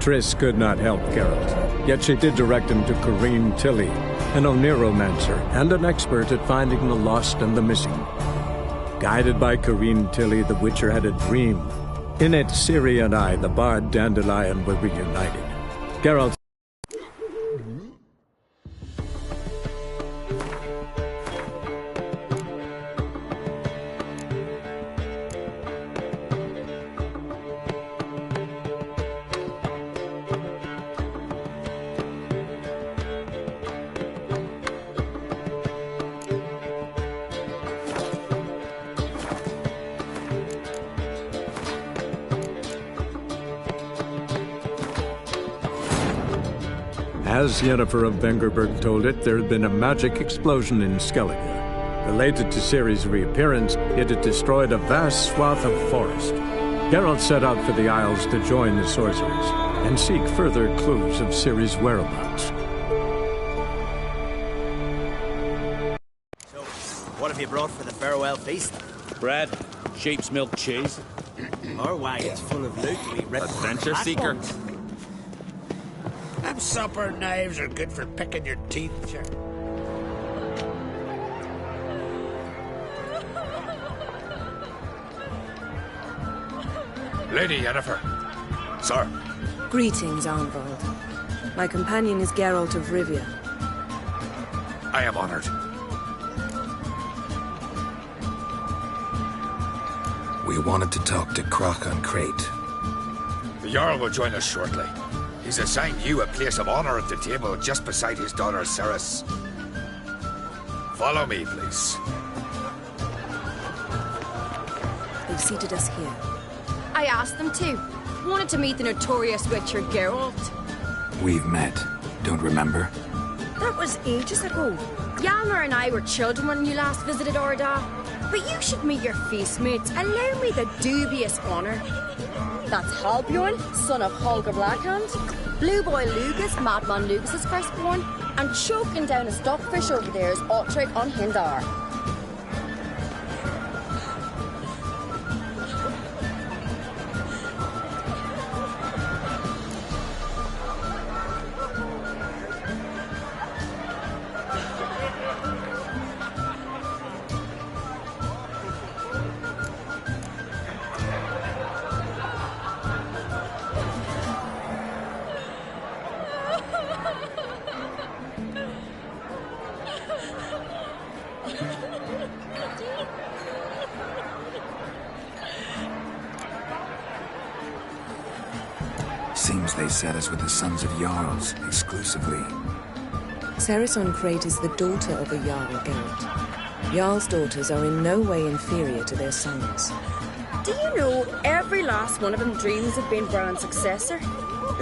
Triss could not help Geralt, yet she did direct him to Corrine Tilly, an Oniromancer and an expert at finding the lost and the missing. Guided by Corrine Tilly, the Witcher had a dream. In it, Ciri and I, the bard Dandelion, were reunited. Geralt. As Yennefer of Vengerberg told it, there had been a magic explosion in Skellige. Related to Ciri's reappearance, it had destroyed a vast swath of forest. Geralt set out for the Isles to join the sorcerers and seek further clues of Ciri's whereabouts. So, what have you brought for the farewell feast? Bread, sheep's milk cheese. Our wagon's full of loot we ripped. Adventure seeker. Them supper knives are good for picking your teeth, sure. Lady Yennefer. Sir. Greetings, Arnvald. My companion is Geralt of Rivia. I am honored. We wanted to talk to Croc on Crate. The Jarl will join us shortly. He's assigned you a place of honor at the table just beside his daughter Ceres. Follow me, please. They've seated us here. I asked them to. Wanted to meet the notorious Witcher Geralt. We've met. Don't remember? That was ages ago. Hjalmar and I were children when you last visited Orda. But you should meet your feast mates. Allow me the dubious honor. That's Halbjorn, son of Holger Blackhand, Blue Boy Lugus, Madman Lugus' firstborn, and choking down a stockfish over there is Otric on Hindar. Seems they set us with the sons of Jarls, exclusively. Ceres on Crate is the daughter of a Jarl, Geralt. Jarl's daughters are in no way inferior to their sons. Do you know every last one of them dreams of being Bran's successor?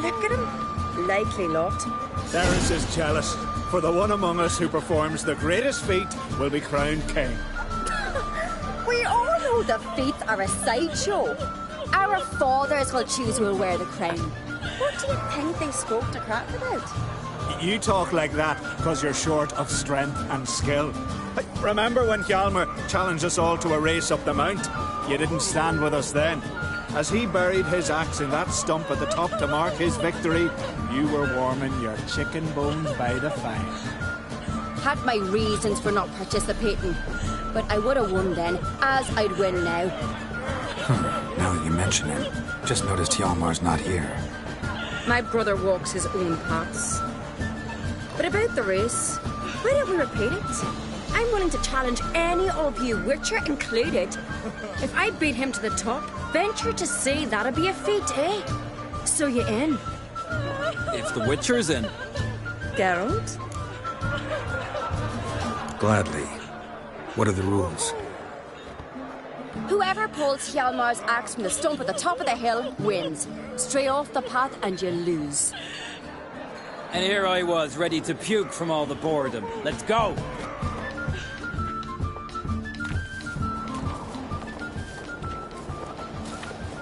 Look at him. Likely lot. Ceres is jealous, for the one among us who performs the greatest feat will be crowned king. We all know the feats are a sideshow. Our fathers will choose who will wear the crown. What do you think they spoke to Crack about? You talk like that because you're short of strength and skill. Remember when Hjalmar challenged us all to a race up the mount? You didn't stand with us then. As he buried his axe in that stump at the top to mark his victory, you were warming your chicken bones by the fire. Had my reasons for not participating, but I would have won then, as I'd win now. Now that you mention it, just noticed Hjalmar's not here. My brother walks his own paths. But about the race, why don't we repeat it? I'm willing to challenge any of you, Witcher included. If I beat him to the top, venture to say that'd be a feat, eh? So you in? If the Witcher's in. Geralt? Gladly. What are the rules? Whoever pulls Hjalmar's axe from the stump at the top of the hill wins. Stray off the path and you lose. And here I was, ready to puke from all the boredom. Let's go!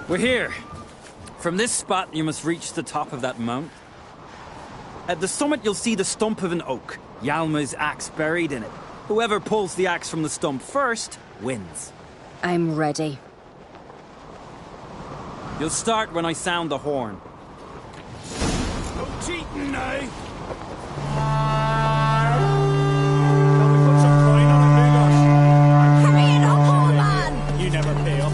We're here. From this spot, you must reach the top of that mount. At the summit, you'll see the stump of an oak. Hjalmar's axe buried in it. Whoever pulls the axe from the stump first, wins. I'm ready. You'll start when I sound the horn. No cheating now. Shall we put some coin on it, Lugos? Hurry it up, old man! You never pay up.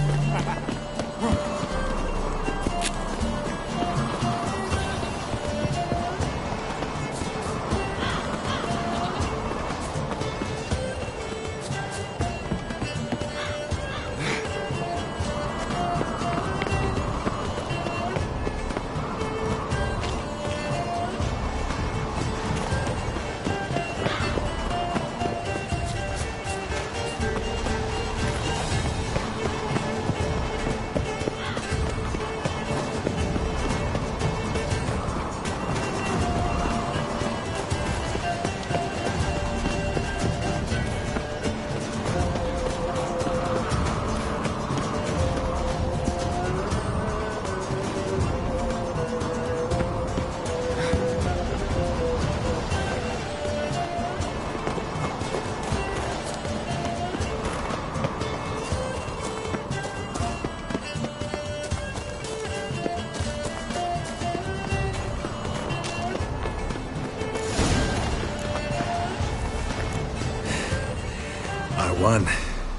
Won,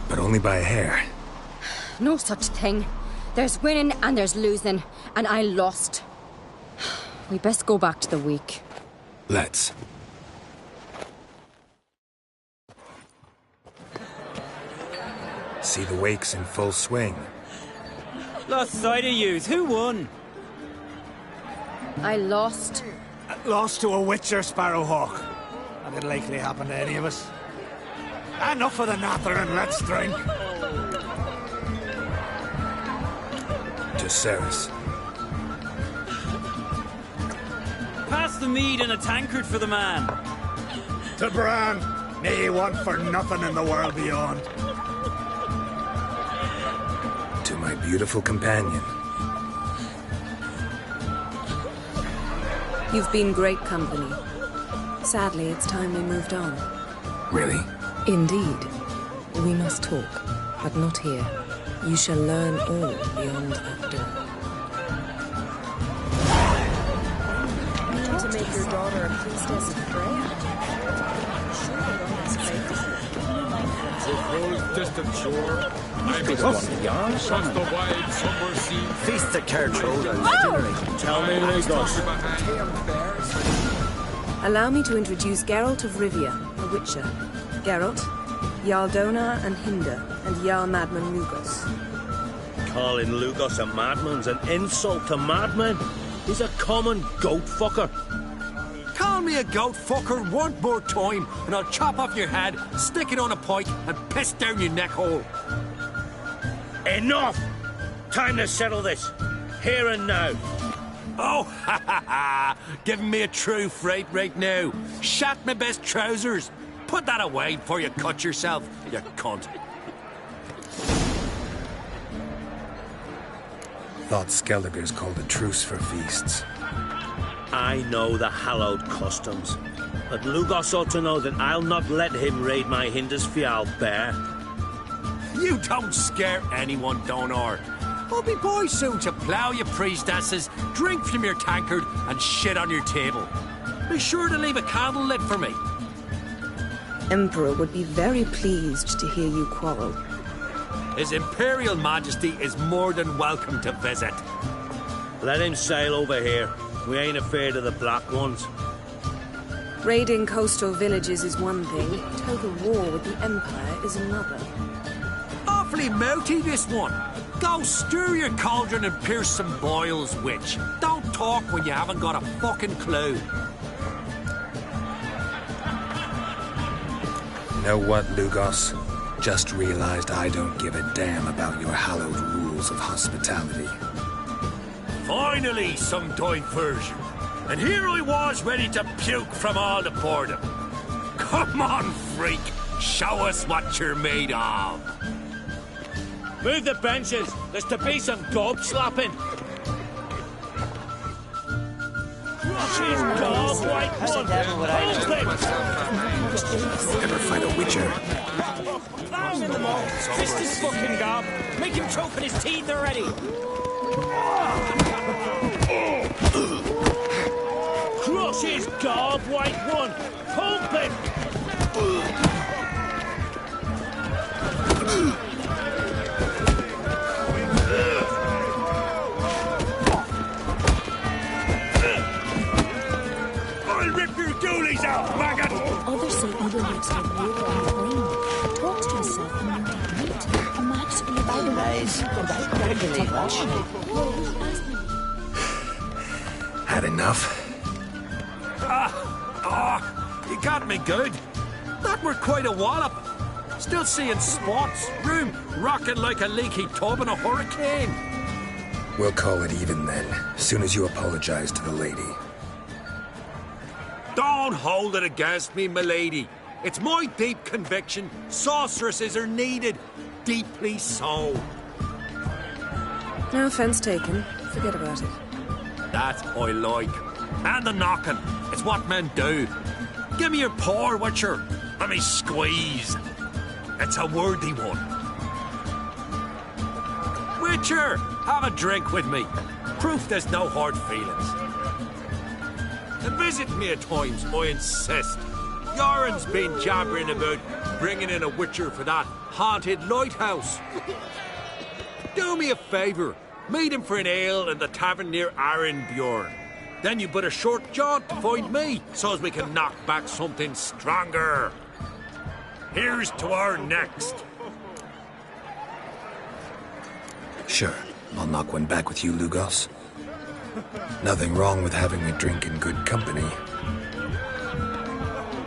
but only by a hair. No such thing. There's winning and there's losing, and I lost. We best go back to the week. Let's. See the wakes in full swing. Lost sight of yous. Who won? I lost. Lost to a witcher, Sparrowhawk. That didn't likely happen to any of us. Enough of the natter and let's drink. To Ceres. Pass the mead in a tankard for the man. To Bran, may he want for nothing in the world beyond. To my beautiful companion. You've been great company. Sadly, it's time we moved on. Really? Indeed. We must talk, but not here. You shall learn all beyond that door. You need to make your daughter a priestess of Freya. Distant shore. I across the wide summer sea. Feast the Kertrode and Oh! tell me Lugos. Allow me to introduce Geralt of Rivia, a witcher. Geralt, Jarl Dona and Hinder, and Jarl Madman Lugos. Calling Lugos a madman's an insult to madmen. He's a common goat fucker. Call me a goat fucker one more time, and I'll chop off your head, stick it on a pike, and piss down your neck hole. Enough! Time to settle this. Here and now. Oh, ha ha ha! Giving me a true fright right now. Shat my best trousers. Put that away before you cut yourself, you cunt. Thought Skelliger's called a truce for feasts. I know the hallowed customs, but Lugos ought to know that I'll not let him raid my Hindisfial bear. You don't scare anyone, Donar. I'll be boys soon to plough your priestesses, drink from your tankard, and shit on your table. Be sure to leave a candle lit for me. Emperor would be very pleased to hear you quarrel. His Imperial Majesty is more than welcome to visit. Let him sail over here. We ain't afraid of the black ones. Raiding coastal villages is one thing. Total war with the Empire is another. Awfully mouty, this one. Go stir your cauldron and pierce some boils, witch. Don't talk when you haven't got a fucking clue. Know what, Lugos? Just realized I don't give a damn about your hallowed rules of hospitality. Finally, some diversion. And here I was ready to puke from all the boredom. Come on, freak. Show us what you're made of. Move the benches. There's to be some gob slapping. She's dog white one. Never fight a witcher. Fist his fucking gob. Make him choke in his teeth already. job, white one! Pump it! I'll rip your doolies out, maggot! Others say evil makes the water on the brain. Talks to himself and you get meat. A match to be by the ways. Had enough? You got me good. That were quite a wallop. Still seeing spots. Room rocking like a leaky tub in a hurricane. We'll call it even then, as soon as you apologize to the lady. Don't hold it against me, milady. It's my deep conviction sorceresses are needed. Deeply so. No offense taken. Forget about it. That I like. And the knocking. It's what men do. Give me your paw, Witcher. Let me squeeze. It's a worthy one. Witcher, have a drink with me. Proof there's no hard feelings. And visit me at times, I insist. Yoren's been jabbering about bringing in a Witcher for that haunted lighthouse. Do me a favour. Meet him for an ale in the tavern near Arenbjorn. Then you but a short jaunt to find me, so as we can knock back something stronger. Here's to our next. Sure, I'll knock one back with you, Lugos. Nothing wrong with having a drink in good company.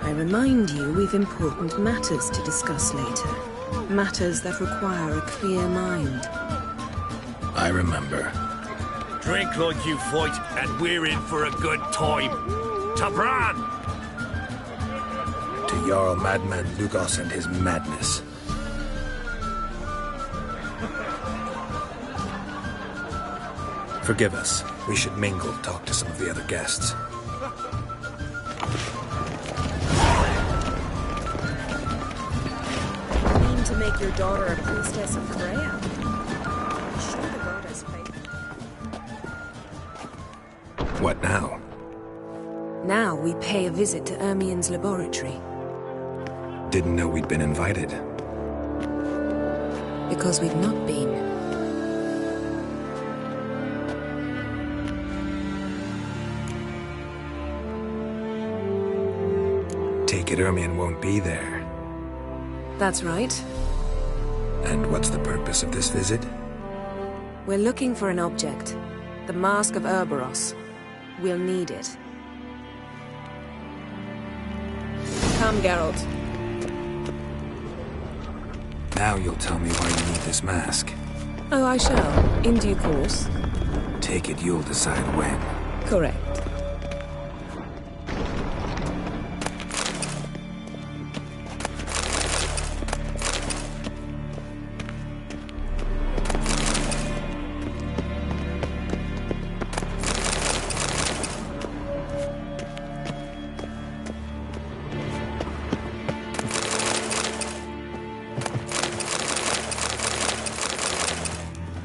I remind you we've important matters to discuss later. Matters that require a clear mind. I remember. Drink like you fight, and we're in for a good time. Tabran! To Jarl Madman Lugos and his madness. Forgive us. We should mingle, talk to some of the other guests. You mean to make your daughter a priestess of Freya? Sure the goddess faith. What now? Now we pay a visit to Ermien's laboratory. Didn't know we'd been invited. Because we've not been. Take it Ermien won't be there. That's right. And what's the purpose of this visit? We're looking for an object. The Mask of Urboros. We'll need it. Come, Geralt. Now you'll tell me why you need this mask. Oh, I shall. In due course. Take it you'll decide when. Correct.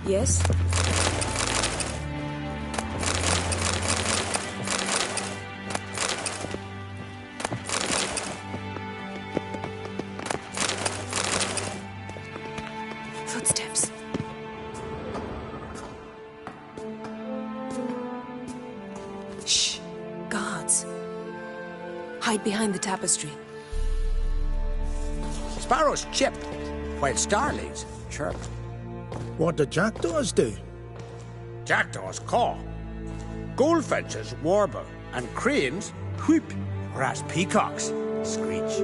Yes? Footsteps. Shh. Guards. Hide behind the tapestry. Sparrows chip, while starlings chirp. What do jackdaws do? Jackdaws caw. Goldfinches warble, and cranes whoop, whereas peacocks screech.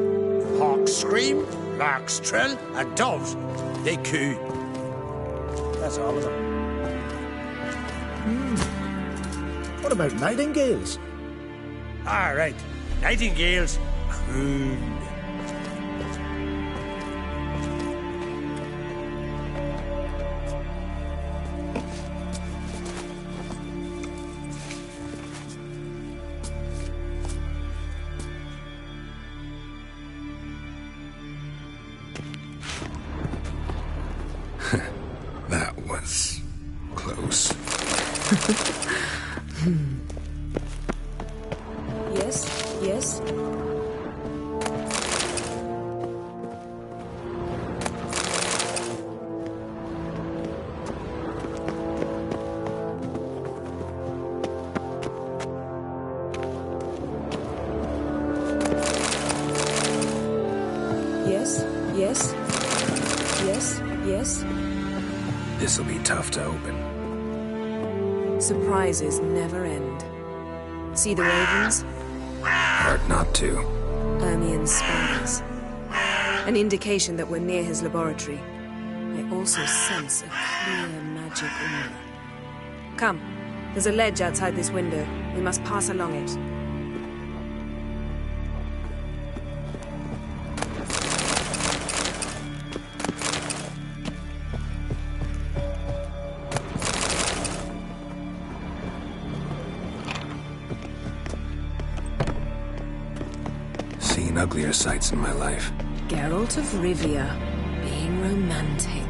Hawks scream, larks trill, and doves, they coo. That's all of them. What about nightingales? All right, nightingales croon. That was close. Yes? Yes? This'll be tough to open. Surprises never end. See the ravens? Hard not to. Ermien's spies. An indication that we're near his laboratory. I also sense a clear magic aura. Come. There's a ledge outside this window. We must pass along it. Seen uglier sights in my life. Geralt of Rivia, being romantic.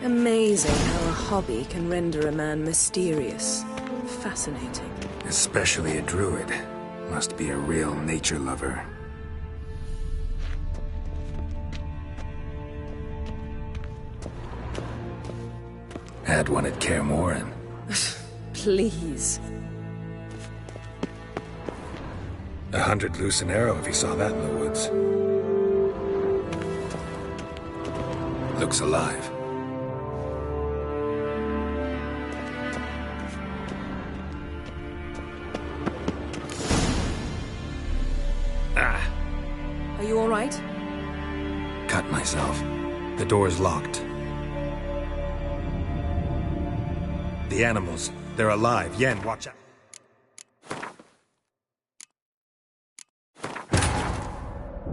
Amazing how a hobby can render a man mysterious. Fascinating. Especially a druid. Must be a real nature lover. Had one at Kaer Morhen. Please. 100 loose an arrow if he saw that in the woods. Looks alive. Are you all right? Cut myself. The door's locked. The animals, they're alive. Yen, watch out.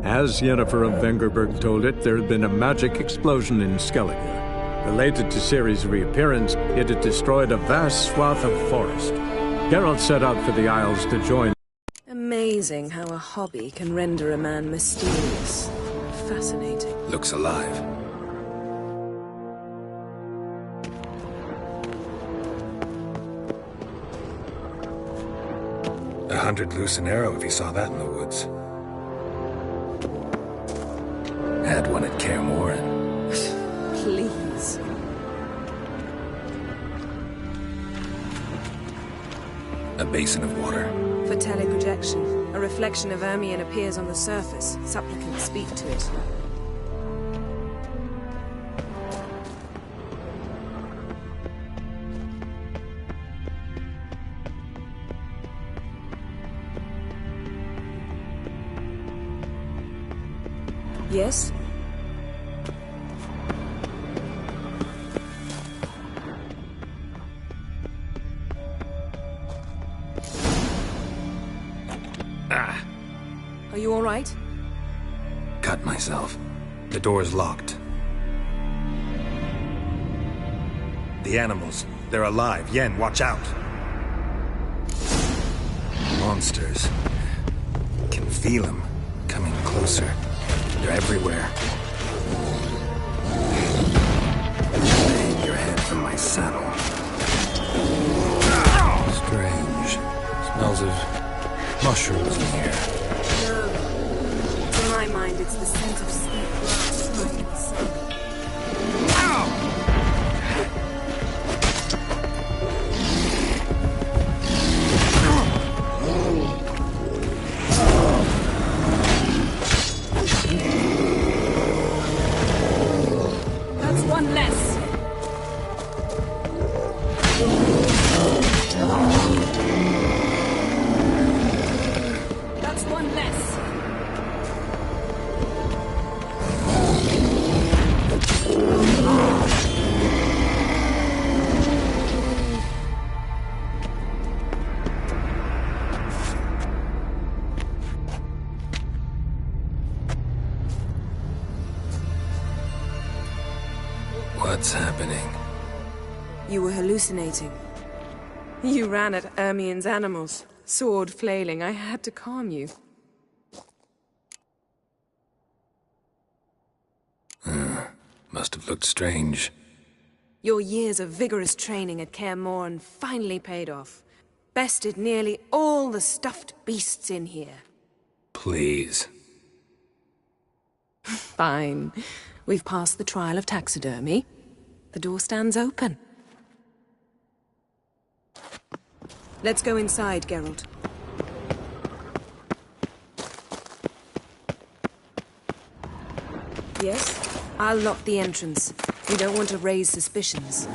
As Yennefer of Vengerberg told it, there had been a magic explosion in Skellige. Related to Ciri's reappearance, it had destroyed a vast swath of forest. Geralt set out for the Isles to join. Amazing how a hobby can render a man mysterious. Fascinating. Looks alive. A 100 loose an arrow if he saw that in the woods. Had one at Kaer Morhen. Please. A basin of water. For teleprojection, a reflection of Ermien appears on the surface. Supplicants speak to it. Yes? Are you all right? Cut myself. The door's locked. The animals, they're alive. Yen, watch out. Monsters. Can feel them coming closer. They're everywhere. Hang your head from my saddle. Strange. Smells of mushrooms in here. To my mind, it's the scent of sweet grass growing in the sun. That's one less. That's one less. What's happening? You were hallucinating. You ran at Ermien's animals, sword flailing. I had to calm you. Must have looked strange. Your years of vigorous training at Kaer Morhen finally paid off. Bested nearly all the stuffed beasts in here. Please. Fine. We've passed the trial of taxidermy. The door stands open. Let's go inside, Geralt. Yes? I'll lock the entrance. We don't want to raise suspicions.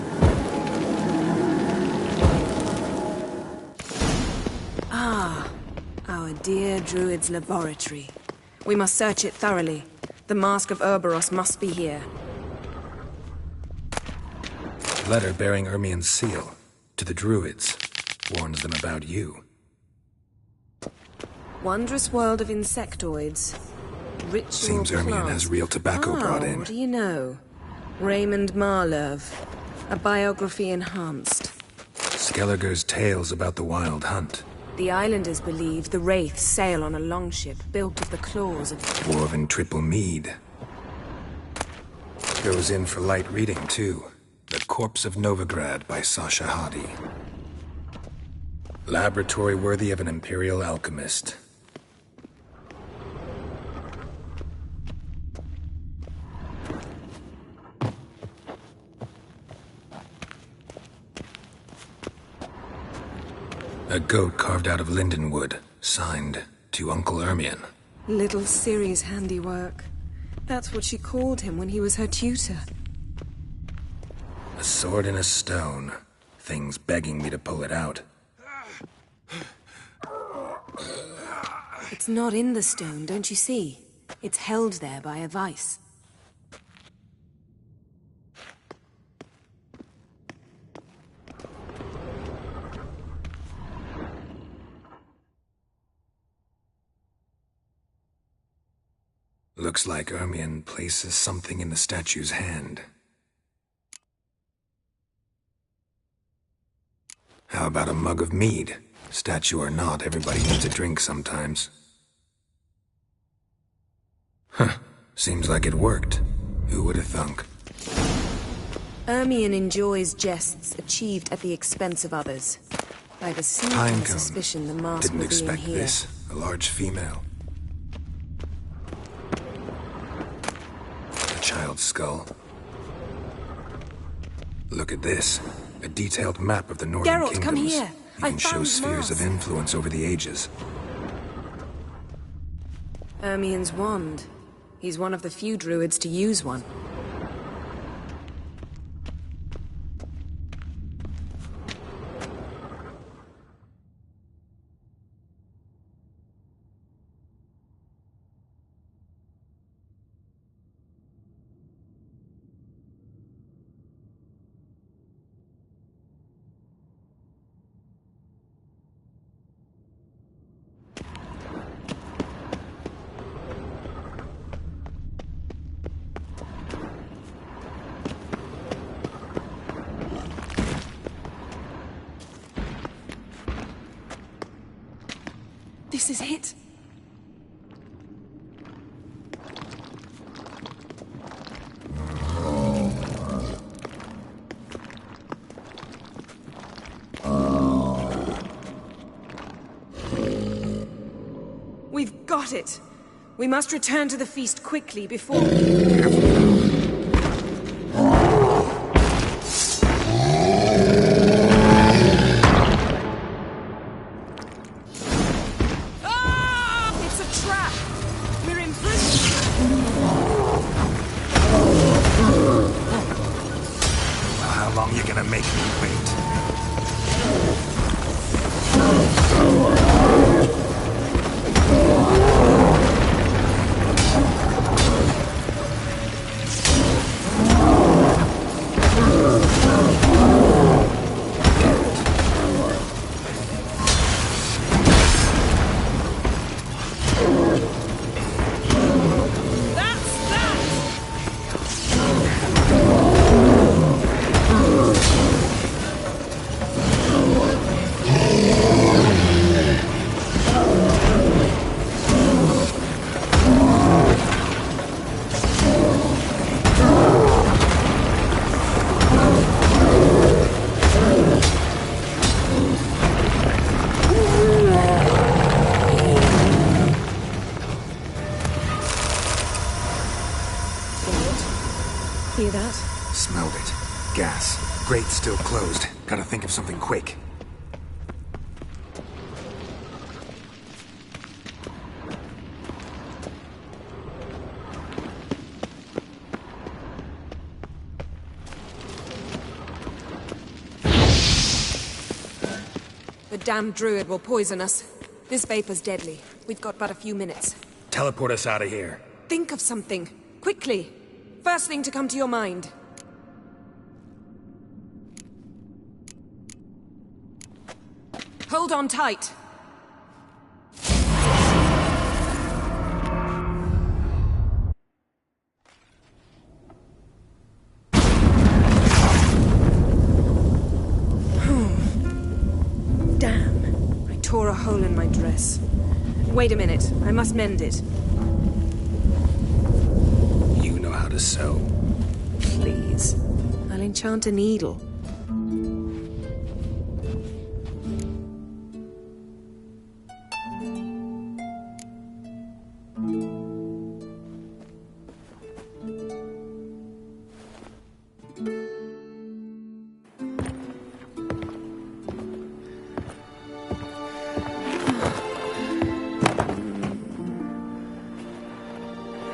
Ah, our dear Druid's laboratory. We must search it thoroughly. The Mask of Urboros must be here. Letter bearing Ermien's seal to the Druids. Warns them about you. Wondrous world of insectoids. Ritual Seems Ermien plants. has real tobacco brought in. What do you know? Raymond Marlove. A biography enhanced. Skelliger's tales about the wild hunt. The islanders believe the wraiths sail on a longship built of the claws of... Dwarven triple mead. Goes in for light reading, too. The Corpse of Novigrad by Sasha Hadi. Laboratory worthy of an imperial alchemist. A goat carved out of lindenwood, signed to Uncle Ermien. Little Ciri's handiwork. That's what she called him when he was her tutor. A sword in a stone. Things begging me to pull it out. It's not in the stone, don't you see? It's held there by a vice. Looks like Ermien places something in the statue's hand. How about a mug of mead? Statue or not, everybody needs a drink sometimes. Huh. Seems like it worked. Who would have thunk? Ermien enjoys jests achieved at the expense of others. I have a sneaking suspicion the mask Didn't will be in expect here. this. A large female. A child's skull. Look at this. A detailed map of the Northern Geralt, Kingdoms. come here. Even shows spheres of influence over the ages. Ermien's wand. He's one of the few druids to use one. This is it. We've got it. We must return to the feast quickly before... crate's still closed. Gotta think of something quick. The damned druid will poison us. This vapor's deadly. We've got but a few minutes. Teleport us out of here. Think of something. Quickly. First thing to come to your mind. Hold on tight. Damn. I tore a hole in my dress. Wait a minute. I must mend it. You know how to sew. Please. I'll enchant a needle.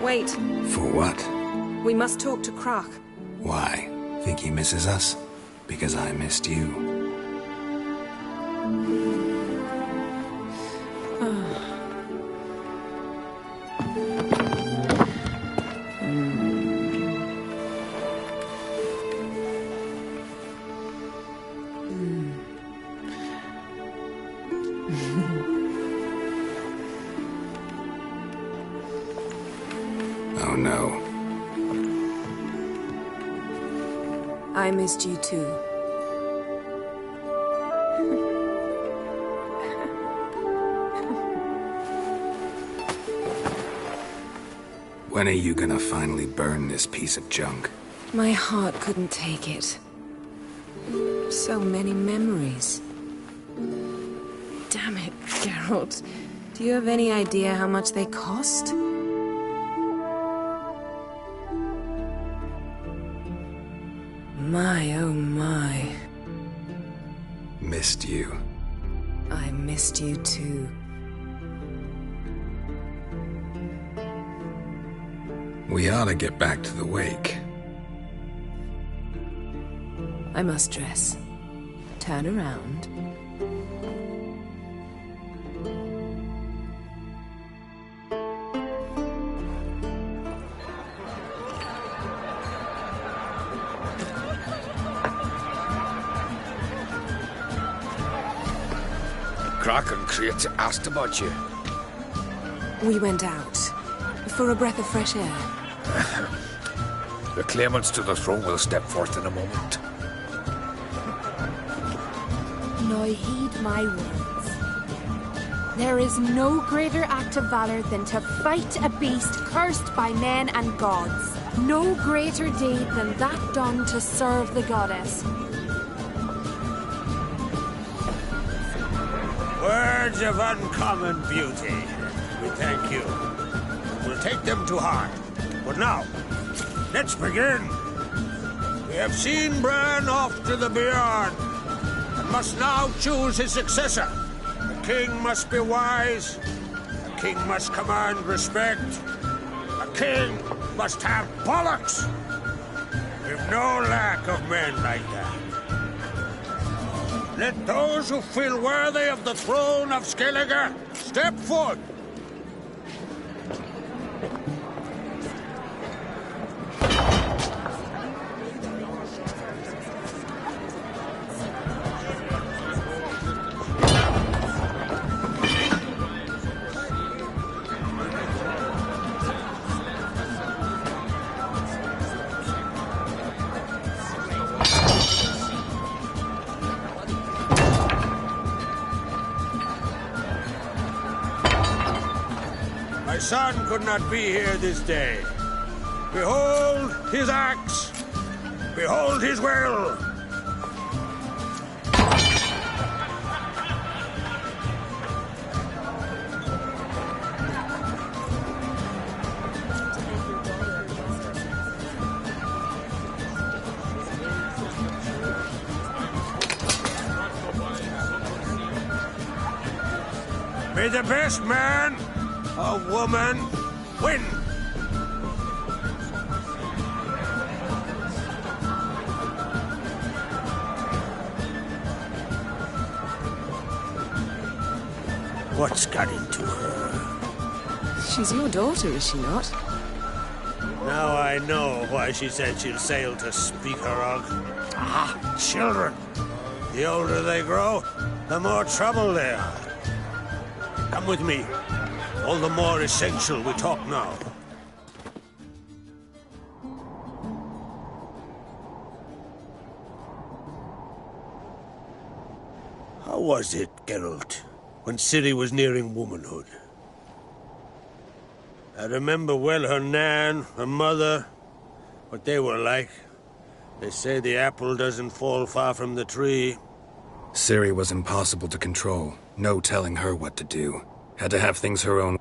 Wait. For what? We must talk to Krak. Why? Think he misses us? Because I missed you. Oh no. I missed you too. When are you gonna finally burn this piece of junk? My heart couldn't take it. So many memories. Damn it, Geralt. Do you have any idea how much they cost? My, oh my. Missed you. I missed you too. We ought to get back to the wake. I must dress. Turn around. Krak and Crate asked about you. We went out. For a breath of fresh air. The claimants to the throne will step forth in a moment. Now heed my words. There is no greater act of valor than to fight a beast cursed by men and gods. No greater deed than that done to serve the goddess. Words of uncommon beauty. We thank you. We'll take them to heart. But now, let's begin. We have seen Bran off to the beyond, and must now choose his successor. The king must be wise. The king must command respect. A king must have bollocks. We've no lack of men like that. Let those who feel worthy of the throne of Skellige step forward. My son could not be here this day. Behold his axe. Behold his will. May the best man or woman win. What's got into her? She's your daughter, is she not? Now I know why she said she'll sail to Speakerog. Ah, children. The older they grow, the more trouble they are. Come with me. All the more essential we talk now. How was it, Geralt, when Ciri was nearing womanhood? I remember well her nan, her mother, what they were like. They say the apple doesn't fall far from the tree. Ciri was impossible to control. No telling her what to do. Had to have things her own.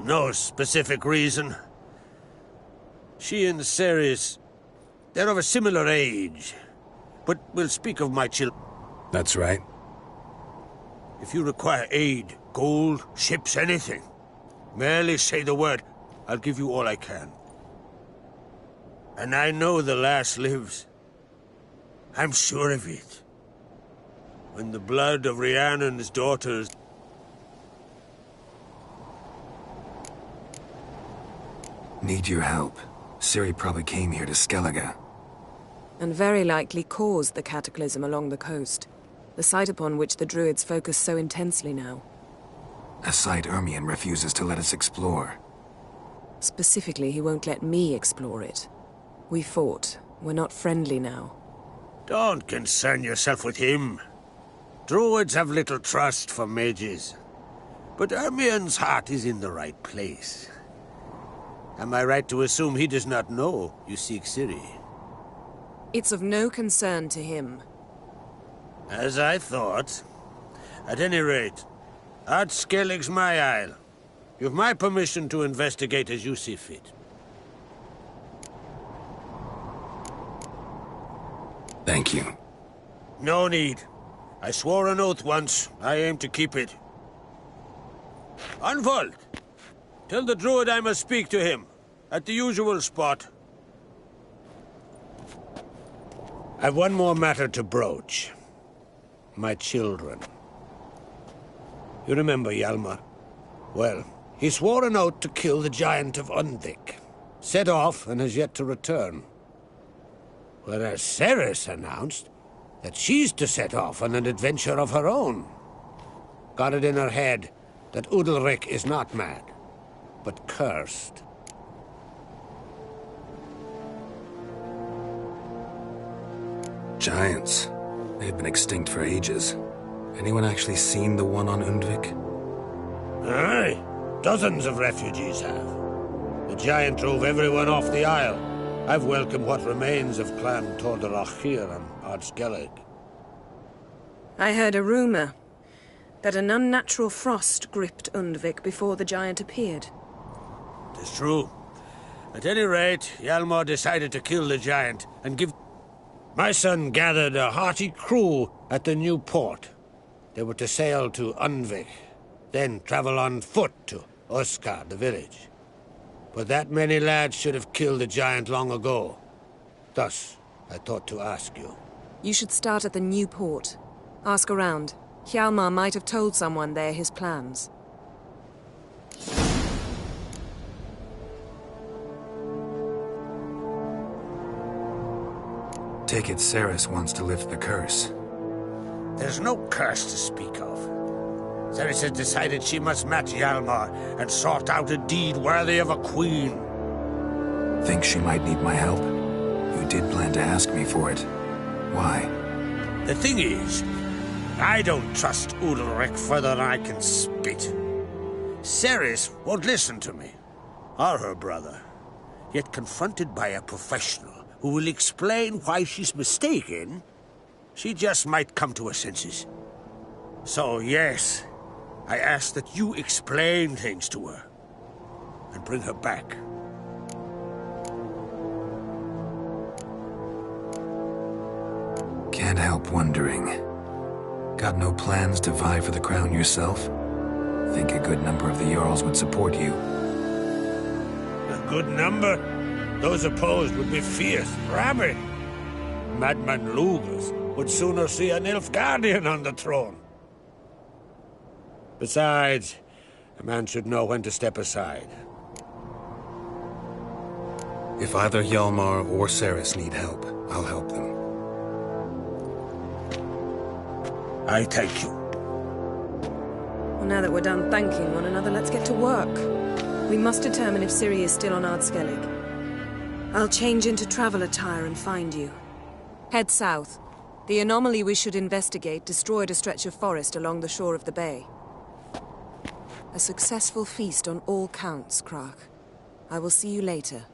No specific reason. She and Ceres, they're of a similar age. But we'll speak of my children. That's right. If you require aid, gold, ships, anything, merely say the word. I'll give you all I can. And I know the lass lives. I'm sure of it. When the blood of Rhiannon's daughters... Need your help. Ciri probably came here to Skellige. And very likely caused the cataclysm along the coast. The site upon which the Druids focus so intensely now. A site Ermion refuses to let us explore. Specifically, he won't let me explore it. We fought. We're not friendly now. Don't concern yourself with him. Druids have little trust for mages. But Ermion's heart is in the right place. Am I right to assume he does not know you seek Ciri? It's of no concern to him. As I thought. At any rate, Ard Skellig's my isle. You've my permission to investigate as you see fit. Thank you. No need. I swore an oath once. I aim to keep it. Unfold! Tell the druid I must speak to him. At the usual spot. I've one more matter to broach. My children. You remember Hjalmar? Well, he swore an oath to kill the giant of Undvik. Set off and has yet to return. Whereas Ceres announced that she's to set off on an adventure of her own. Got it in her head that Udalric is not mad, but cursed. Giants. They've been extinct for ages. Anyone actually seen the one on Undvik? Aye. Dozens of refugees have. The giant drove everyone off the isle. I've welcomed what remains of Clan Tordorachir and Ard Skellig. I heard a rumor that an unnatural frost gripped Undvik before the giant appeared. It's true. At any rate, Hjalmar decided to kill the giant and give... My son gathered a hearty crew at the new port. They were to sail to Undvik, then travel on foot to Oskar, the village. But that many lads should have killed the giant long ago. Thus, I thought to ask you. You should start at the new port. Ask around. Hjalmar might have told someone there his plans. Take it Ceres wants to lift the curse. There's no curse to speak of. Ceres has decided she must match Hjalmar and sort out a deed worthy of a queen. Think she might need my help? You did plan to ask me for it. Why? The thing is, I don't trust Udalric further than I can spit. Ceres won't listen to me, or her brother. Yet confronted by a professional who will explain why she's mistaken, she just might come to her senses. So, yes, I ask that you explain things to her and bring her back. Can't help wondering. Got no plans to vie for the crown yourself? Think a good number of the Jarls would support you. A good number? Those opposed would be fierce, rabid. Madman Lugus would sooner see an Nilfgaardian on the throne. Besides, a man should know when to step aside. If either Hjalmar or Ceres need help, I'll help them. I thank you. Well, now that we're done thanking one another, let's get to work. We must determine if Ciri is still on Ardskellig. I'll change into travel attire and find you. Head south. The anomaly we should investigate destroyed a stretch of forest along the shore of the bay. A successful feast on all counts, Krak. I will see you later.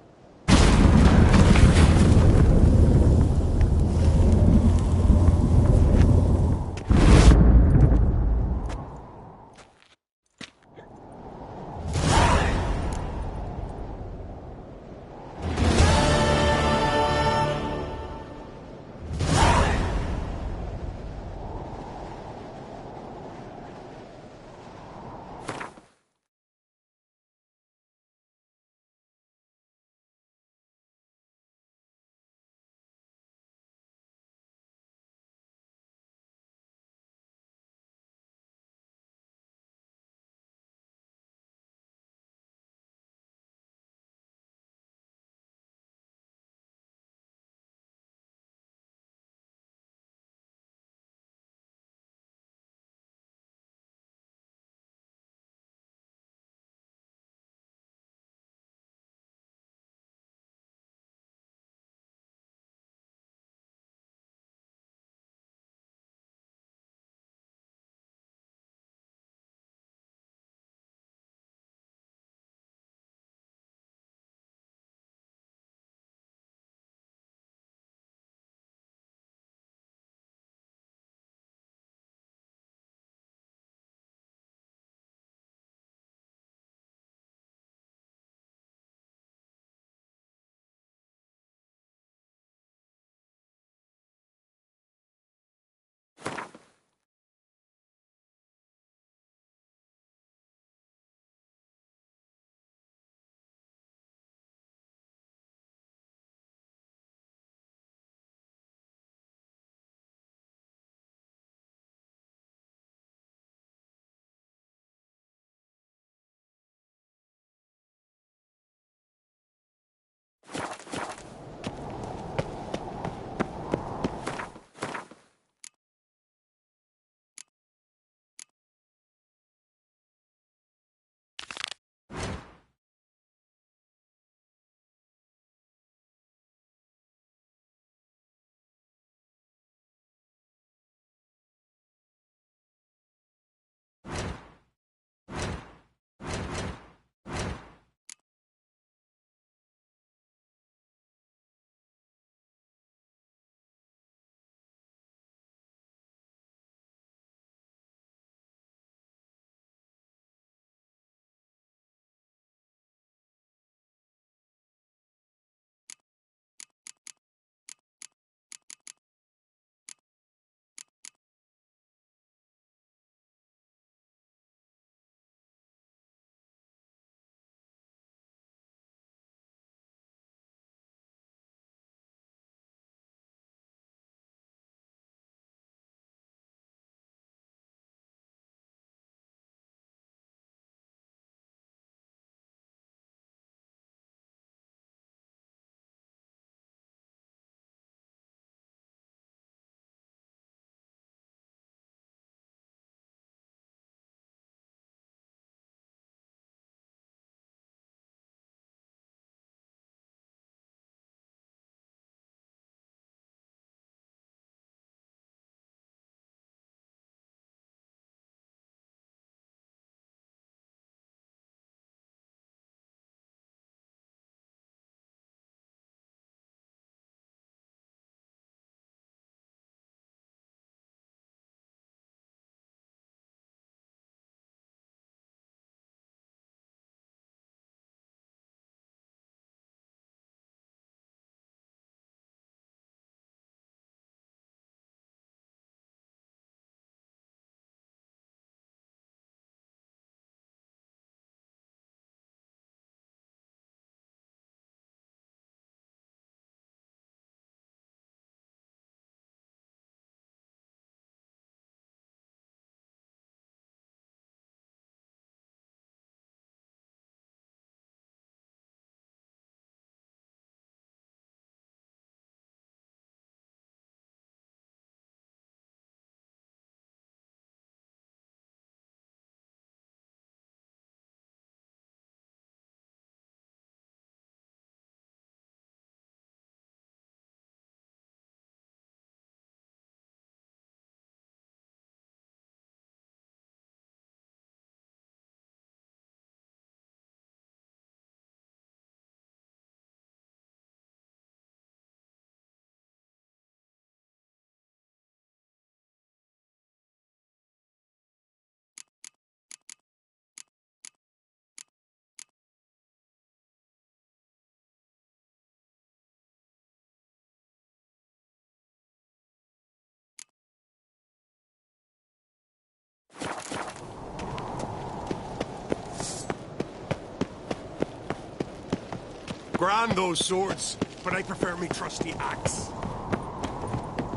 Grand those swords, but I prefer me trusty axe.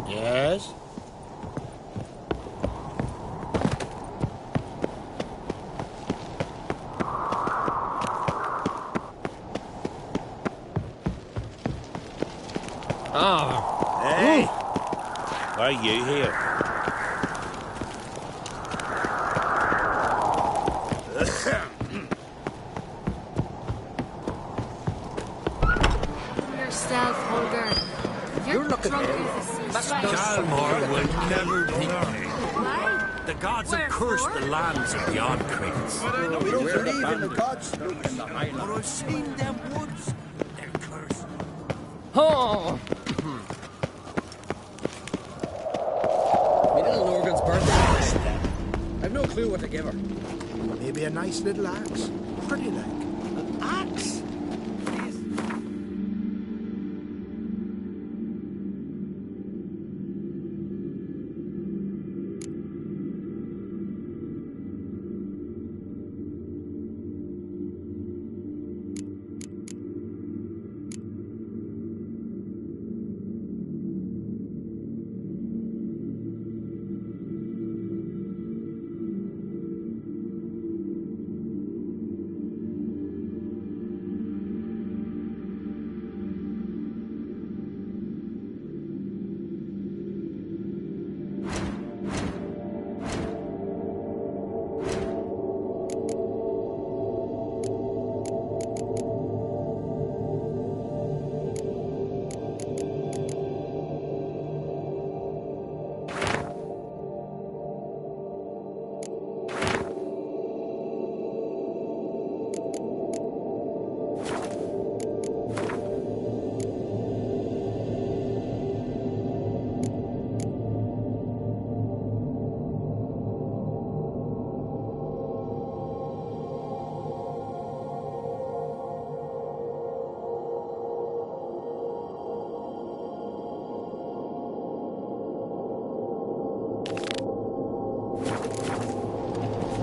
Yes? Oh. Hey! Why are you here? Yourself, Holger. You're looking Calmar will never be king. The gods have cursed the lands of the odd crates. We don't believe in the gods. But I've seen them woods. They're cursed. Oh! My little Lorgan's birthday. I've no clue what to give her. Maybe a nice little axe. Pretty like. An axe?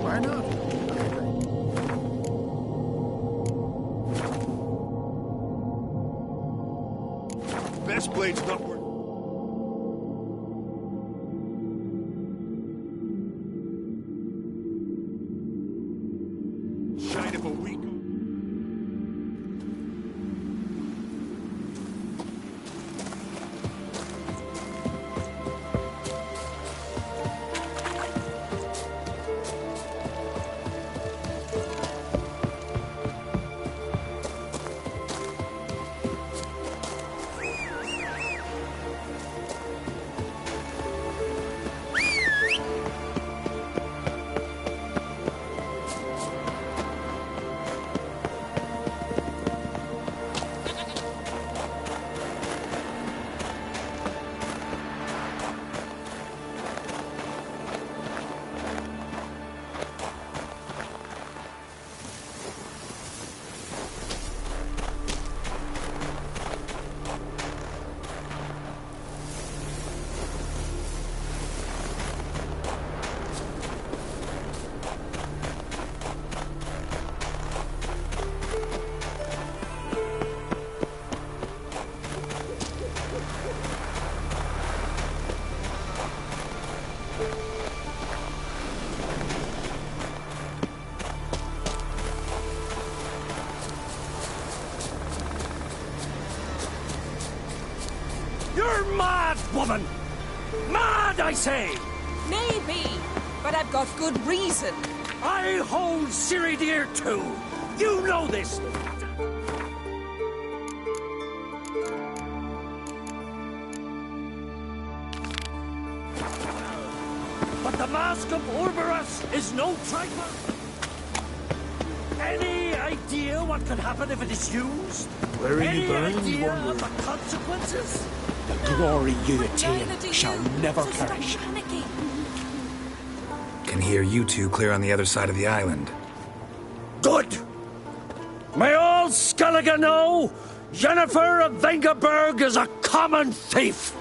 Why not? Best blade's not worth. Shite of a week. You're mad, woman! Mad, I say! Maybe, but I've got good reason. I hold Ciri dear too. You know this. But the Mask of Orberus is no trifle. Any idea what could happen if it is used? Where are Any you going, idea wonder? of the consequences? The glory you attain shall never perish. Can hear you two clear on the other side of the island. Good! May all Skellige know Yennefer of Vengerberg is a common thief!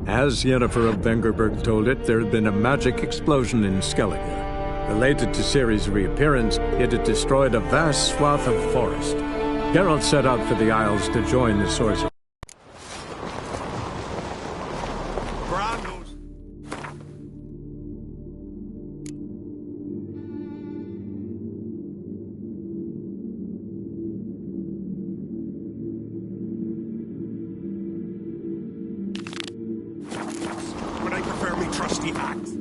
As Yennefer of Vengerberg told it, there had been a magic explosion in Skellige. Related to Ciri's reappearance, it had destroyed a vast swath of forest. Geralt set out for the Isles to join the source of but I prefer me trusty axe.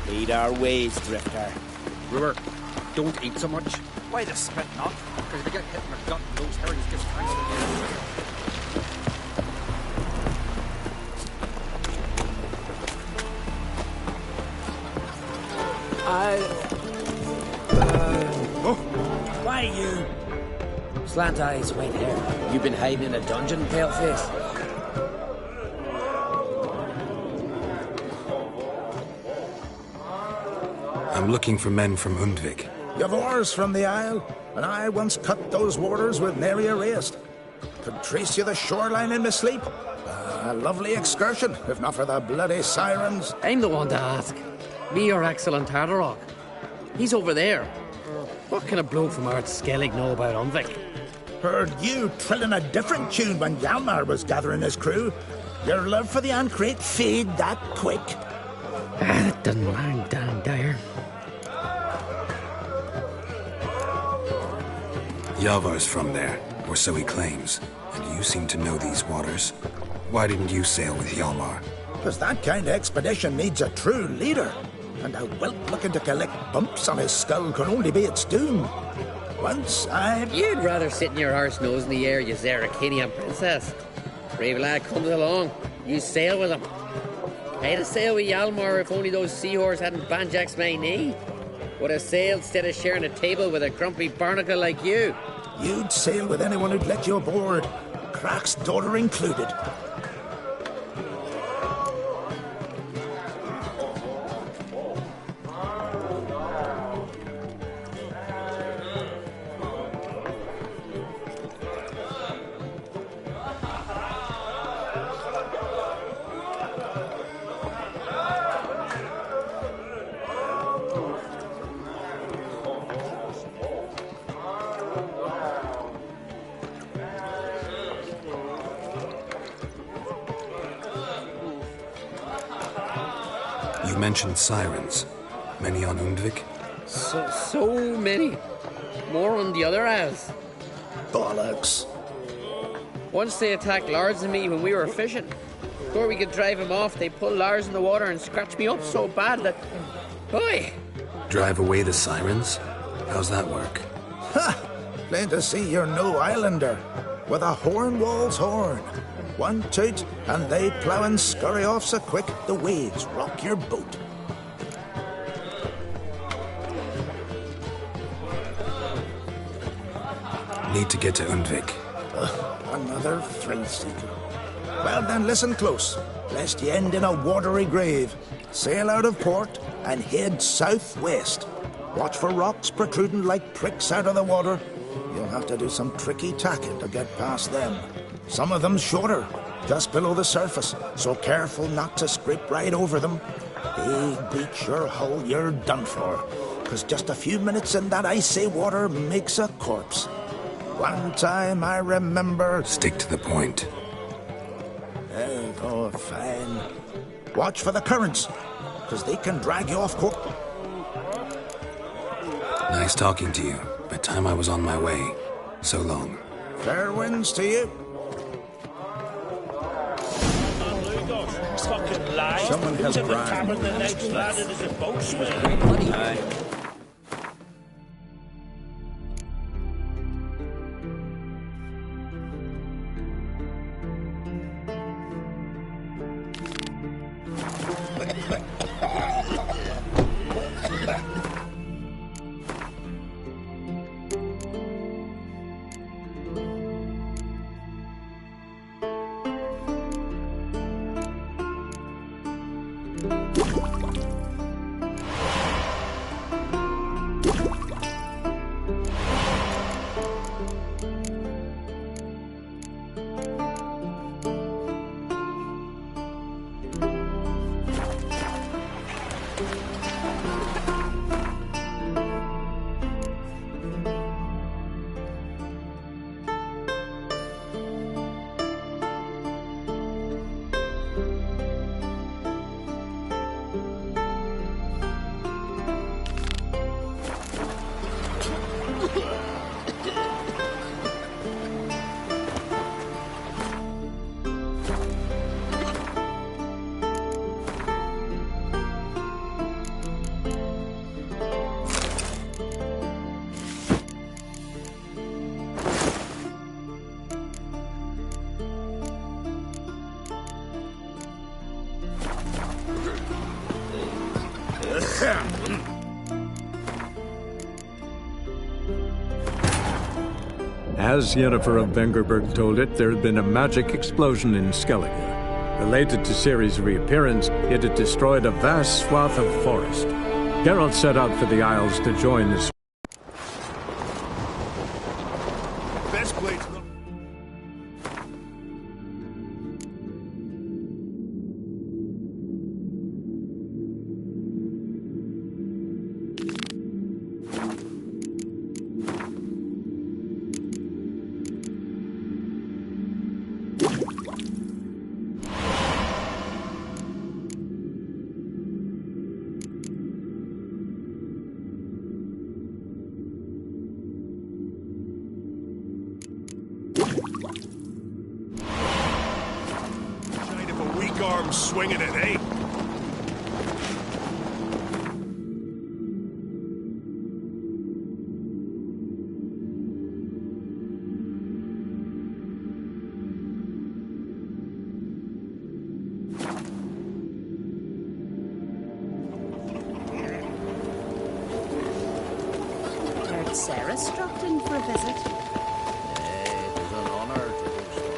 Lead our ways, Drifter. Brewer, don't eat so much. Why the spit not? Because if you get hit in the gut, those herrings get tangled in your Why you? Slant eyes, white hair. You been hiding in a dungeon, paleface? I'm looking for men from Undvik. You've oars from the Isle, and I once cut those waters with nary a race. Could trace you the shoreline in my sleep. A lovely excursion, if not for the bloody sirens. I'm the one to ask. Me or excellent Tardarok? He's over there. What can a bloke from Ard Skellig know about Undvik? Heard you trilling a different tune when Hjalmar was gathering his crew. Your love for the Ancrate fade that quick. That doesn't mind Dan Dyer. Yavar's from there, or so he claims. And you seem to know these waters. Why didn't you sail with Hjalmar? Because that kind of expedition needs a true leader. And a whelp looking to collect bumps on his skull could only be its doom. Once You'd rather sit in your arse nose in the air, you Zarakinian princess. Brave lad comes along, you sail with him. I'd have sailed with Hjalmar if only those seahorses hadn't banjaxed my knee. Would have sailed instead of sharing a table with a grumpy barnacle like you. You'd sail with anyone who'd let you aboard, Crach's daughter included. You mentioned sirens. Many on Undvik? So many. More on the other as. Bollocks. Once they attacked Lars and me when we were fishing. Before we could drive him off, they pulled Lars in the water and scratched me up so bad that... Oi! Drive away the sirens? How's that work? Ha! Plain to see you're no islander. With a Hornwall's horn. One toot, and they plough and scurry off so quick the waves rock your boat. Need to get to Undvik. Another thrill seeker. Well then, listen close, lest you end in a watery grave. Sail out of port and head southwest. Watch for rocks protruding like pricks out of the water. You'll have to do some tricky tacking to get past them. Some of them shorter, just below the surface, so careful not to scrape right over them. They beat your hull, you're done for. 'Cause just a few minutes in that icy water makes a corpse. One time I remember... Stick to the point. Oh, fine. Watch for the currents, 'cause they can drag you off course. Nice talking to you, but time I was on my way. So long. Fair winds to you. Fucking lie. Someone has Who's in the bribed tavern the me. next lad and is a boatswain? As Yennefer of Vengerberg told it, there had been a magic explosion in Skellige. Related to Ciri's reappearance, it had destroyed a vast swath of forest. Geralt set out for the Isles to join his... Best place. Shine of a weak arm swinging it, eh? Heard Sarah dropped in for a visit. It was an honor to do so.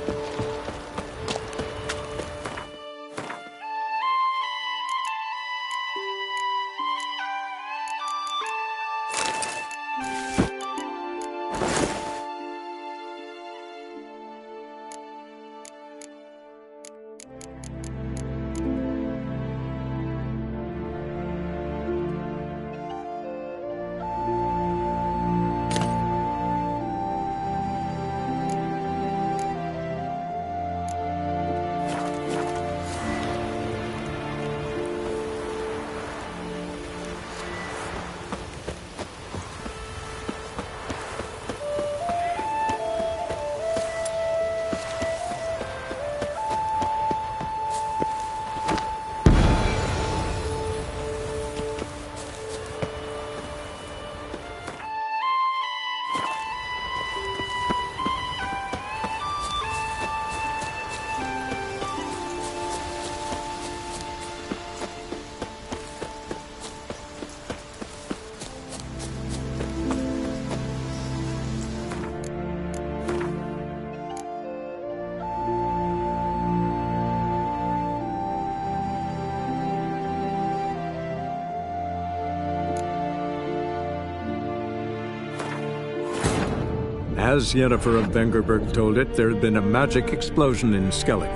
As Yennefer of Vengerberg told it, there had been a magic explosion in Skellige.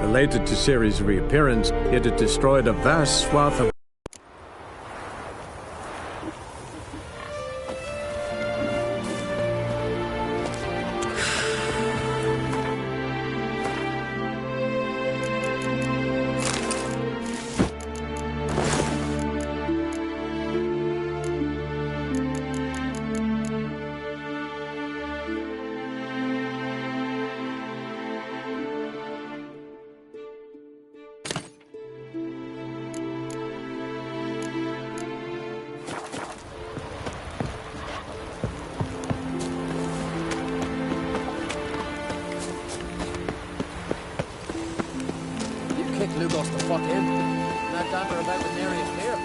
Related to Ciri's reappearance, it had destroyed a vast swath of... Kick Lugos the fuck in. That damper about with Nary is clear.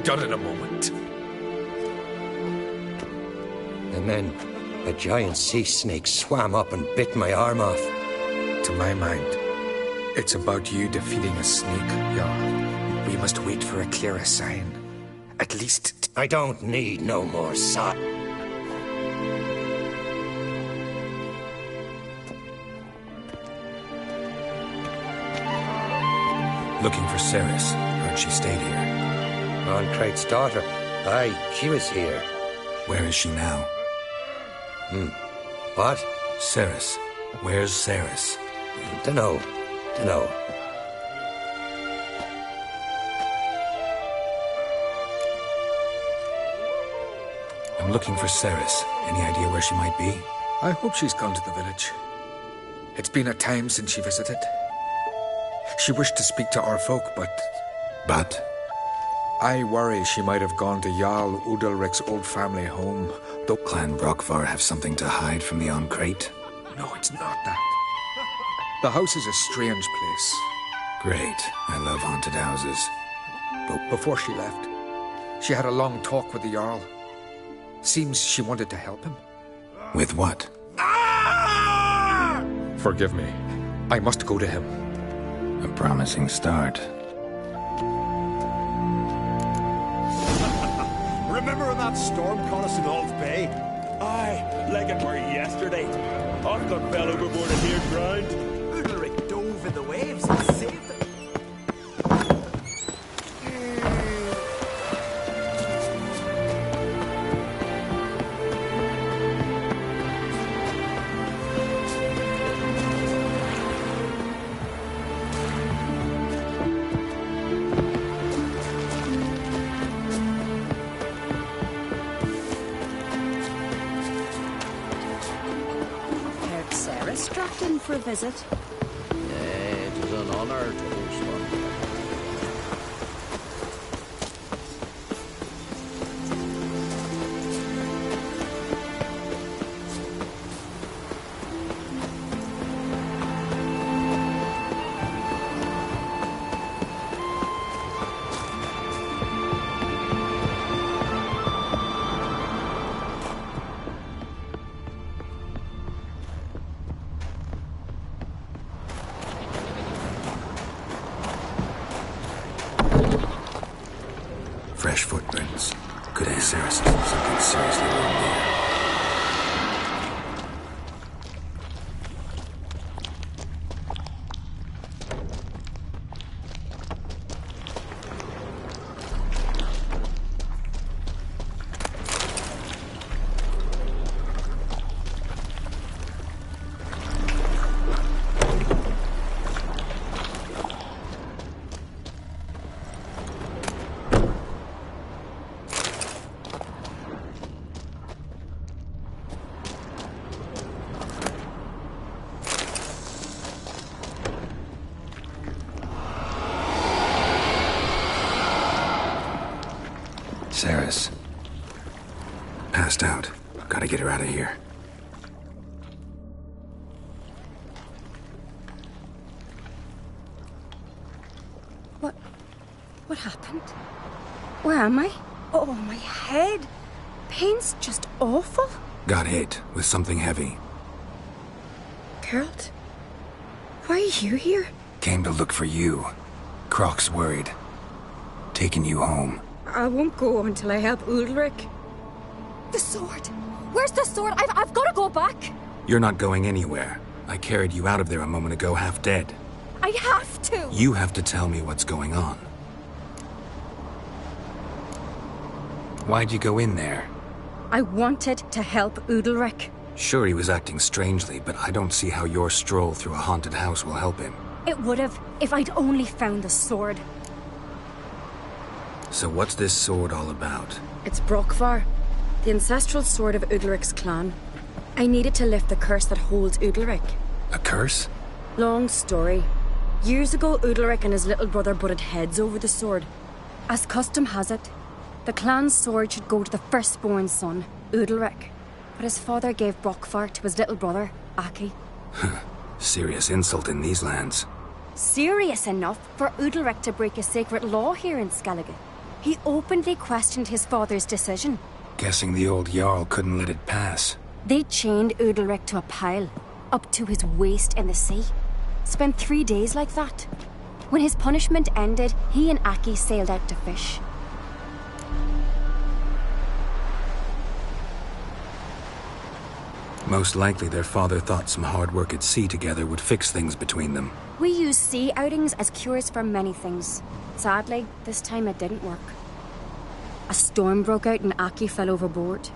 done in a moment. And then a giant sea snake swam up and bit my arm off. To my mind, it's about you defeating a snake, Jarl. We must wait for a clearer sign. At least... I don't need no more sign. Looking for Ceres. Heard she stayed here. Oncrate's daughter. Aye, she was here. Where is she now? What? Ceres. Where's Ceres? Dunno. I'm looking for Ceres. Any idea where she might be? I hope she's gone to the village. It's been a time since she visited. She wished to speak to our folk, but... But? I worry she might have gone to Jarl Udalric's old family home. Though Clan Brockvar have something to hide from the Oncrate? No, it's not that. The house is a strange place. Great. I love haunted houses. But before she left, she had a long talk with the Jarl. Seems she wanted to help him. With what? Forgive me. I must go to him. A promising start. Remember when that storm caught us in Old Bay? Aye, like it were yesterday. Oscar fell overboard and near drowned. Udalric dove in the waves and saved them. Dropped in for a visit. It is an honor to host one. Fresh footprints. Could be Ceres. Something seriously wrong there. Ceres. Passed out. Gotta get her out of here. What happened? Where am I? Oh, my head. Pain's just awful. Got hit with something heavy. Geralt? Why are you here? Came to look for you. Croc's worried. Taking you home. I won't go until I help Udalric. The sword! Where's the sword? I've got to go back! You're not going anywhere. I carried you out of there a moment ago, half dead. I have to! You have to tell me what's going on. Why'd you go in there? I wanted to help Udalric. Sure, he was acting strangely, but I don't see how your stroll through a haunted house will help him. It would have, if I'd only found the sword. So what's this sword all about? It's Brockvar, the ancestral sword of Udalric's clan. I needed to lift the curse that holds Udalric. A curse? Long story. Years ago, Udalric and his little brother butted heads over the sword. As custom has it, the clan's sword should go to the firstborn son, Udalric. But his father gave Brockvar to his little brother, Aki. Serious insult in these lands. Serious enough for Udalric to break a sacred law here in Skellige. He openly questioned his father's decision. Guessing the old Jarl couldn't let it pass. They chained Udalric to a pile, up to his waist in the sea. Spent 3 days like that. When his punishment ended, he and Aki sailed out to fish. Most likely their father thought some hard work at sea together would fix things between them. We use sea outings as cures for many things. Sadly, this time it didn't work. A storm broke out and Aki fell overboard.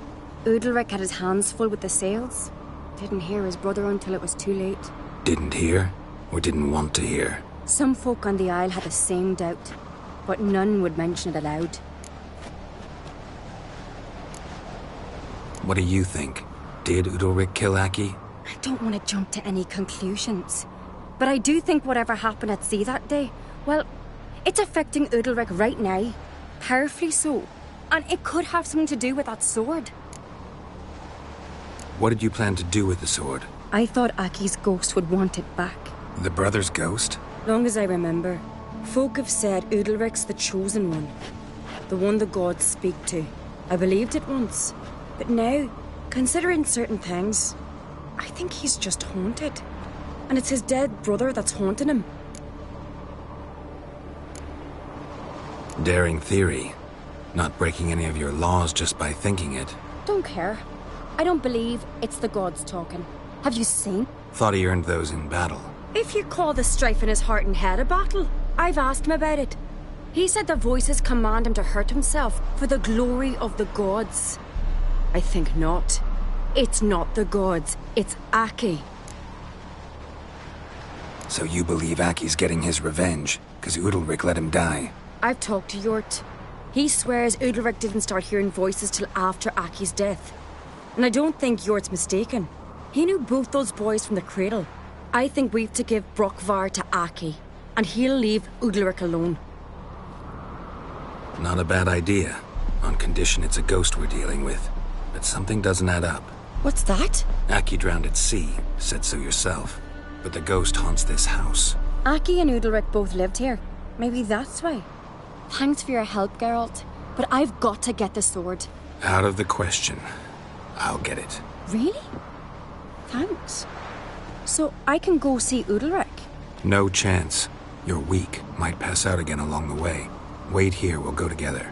Udalric had his hands full with the sails. Didn't hear his brother until it was too late. Didn't hear, or didn't want to hear? Some folk on the Isle had the same doubt, but none would mention it aloud. What do you think? Did Udalric kill Aki? I don't want to jump to any conclusions, but I do think whatever happened at sea that day, well, it's affecting Udalric right now. Powerfully so. And it could have something to do with that sword. What did you plan to do with the sword? I thought Aki's ghost would want it back. The brother's ghost? Long as I remember, folk have said Udalric's the chosen one. The one the gods speak to. I believed it once. But now, considering certain things, I think he's just haunted. And it's his dead brother that's haunting him. Daring theory. Not breaking any of your laws just by thinking it. Don't care. I don't believe it's the gods talking. Have you seen? Thought he earned those in battle. If you call the strife in his heart and head a battle, I've asked him about it. He said the voices command him to hurt himself for the glory of the gods. I think not. It's not the gods, it's Aki. So you believe Aki's getting his revenge, because Udalric let him die? I've talked to Yort. He swears Udalric didn't start hearing voices till after Aki's death. And I don't think Yort's mistaken. He knew both those boys from the cradle. I think we've to give Brokvar to Aki, and he'll leave Udalric alone. Not a bad idea, on condition it's a ghost we're dealing with. But something doesn't add up. What's that? Aki drowned at sea, said so yourself. But the ghost haunts this house. Aki and Udalric both lived here. Maybe that's why. Thanks for your help, Geralt. But I've got to get the sword. Out of the question. I'll get it. Really? Thanks. So I can go see Udalric? No chance. You're weak. Might pass out again along the way. Wait here, we'll go together.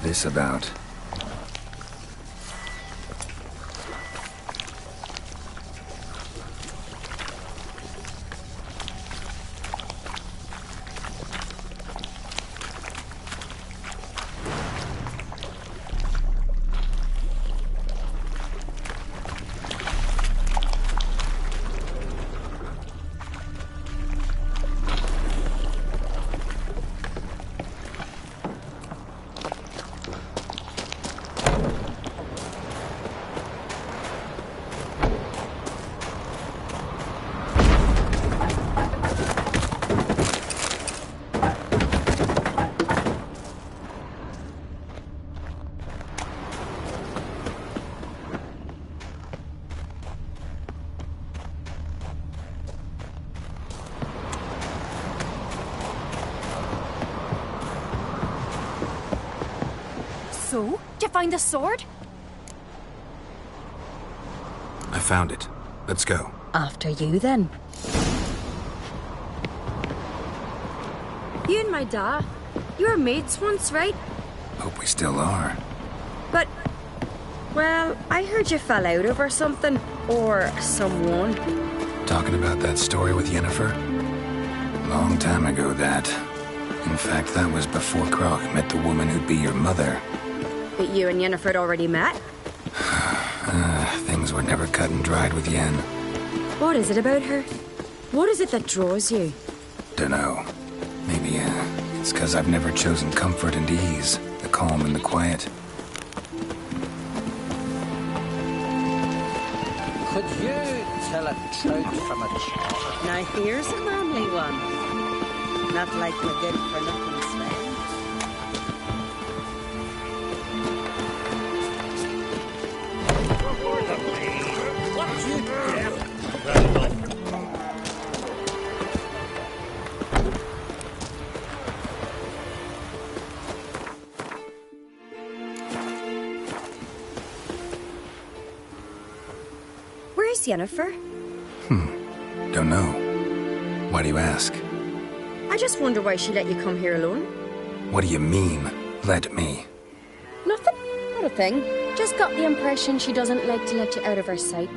This about? So, did you find the sword? I found it. Let's go. After you, then. You and my dad, you were mates once, right? Hope we still are. But, well, I heard you fell out over something. Or someone. Talking about that story with Yennefer? Long time ago, that. In fact, that was before Croc met the woman who'd be your mother. But you and Yennefer had already met? Things were never cut and dried with Yen. What is it about her? What is it that draws you? Dunno. Maybe, it's because I've never chosen comfort and ease, the calm and the quiet. Could you tell a trout from a char? Now here's a manly one. Not like my good for nothing Sven. What you get? Where's Yennefer? Don't know. Why do you ask? I just wonder why she let you come here alone. What do you mean, let me? Nothing. Not a thing. Just got the impression she doesn't like to let you out of her sight.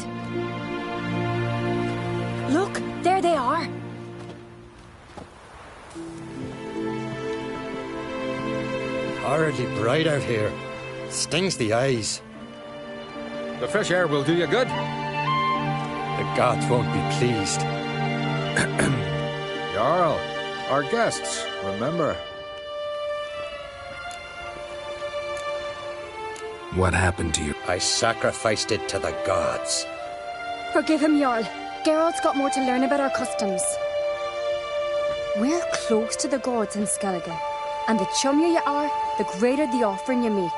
Look, there they are. Horridly bright out here. Stings the eyes. The fresh air will do you good. The gods won't be pleased. Jarl, our guests, remember. What happened to you? I sacrificed it to the gods. Forgive him, Jarl. Geralt's got more to learn about our customs. We're close to the gods in Skellige, and the chummier you are, the greater the offering you make.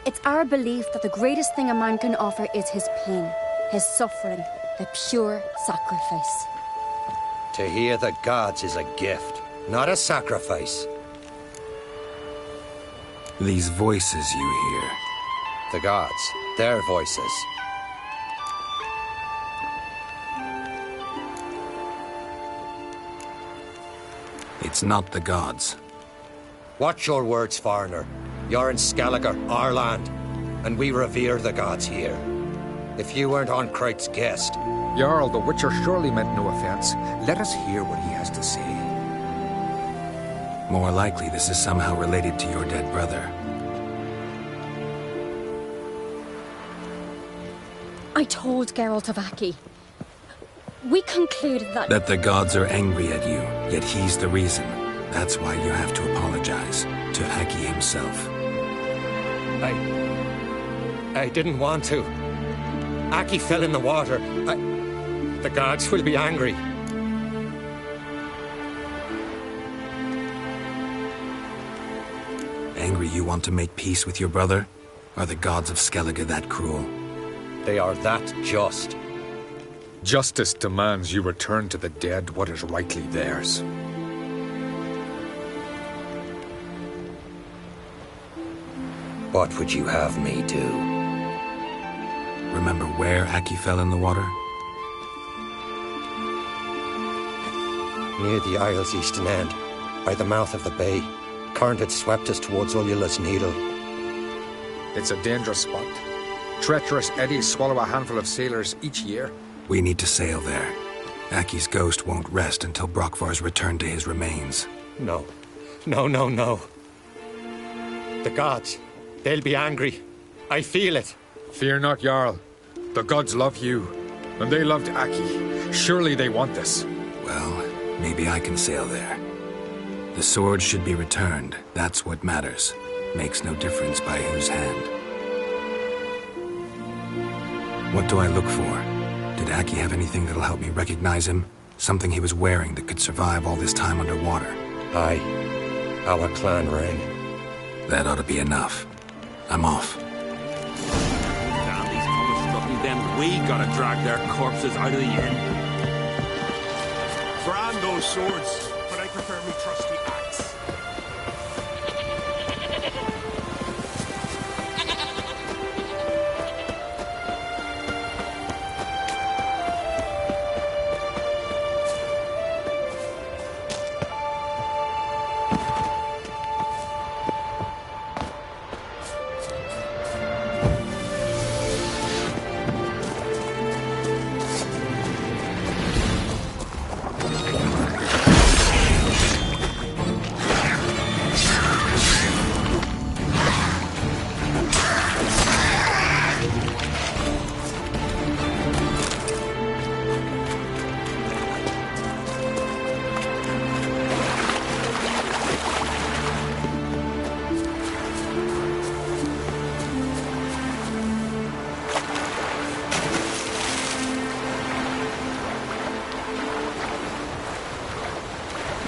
It's our belief that the greatest thing a man can offer is his pain, his suffering, the pure sacrifice. To hear the gods is a gift, not a sacrifice. These voices you hear. The gods, their voices. It's not the gods. Watch your words, foreigner. You're in Skellige, our land, and we revere the gods here. If you weren't on Kright's guest... Jarl, the Witcher surely meant no offense. Let us hear what he has to say. More likely this is somehow related to your dead brother. I told Geralt of Aki. We concluded that... That the gods are angry at you, yet he's the reason. That's why you have to apologize to Aki himself. I didn't want to. Aki fell in the water. The gods will be angry. Angry you want to make peace with your brother? Are the gods of Skellige that cruel? They are that just. Justice demands you return to the dead what is rightly theirs. What would you have me do? Remember where Aki fell in the water? Near the Isle's eastern end, by the mouth of the bay. Current had swept us towards Ullula's Needle. It's a dangerous spot. Treacherous eddies swallow a handful of sailors each year. We need to sail there. Aki's ghost won't rest until Brokvar's returned to his remains. No. No. The gods, they'll be angry. I feel it. Fear not, Jarl. The gods love you, and they loved Aki. Surely they want this. Well, maybe I can sail there. The sword should be returned. That's what matters. Makes no difference by whose hand. What do I look for? Did Aki have anything that'll help me recognize him? Something he was wearing that could survive all this time underwater? Aye. Our clan ring. That ought to be enough. I'm off. Damn, these fellas struck me then. We gotta drag their corpses out of the inn. Grand those swords, but I prefer me trusty axe.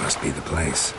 must be the place.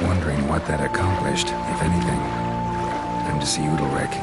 Wondering what that accomplished, if anything. Time to see Udalric.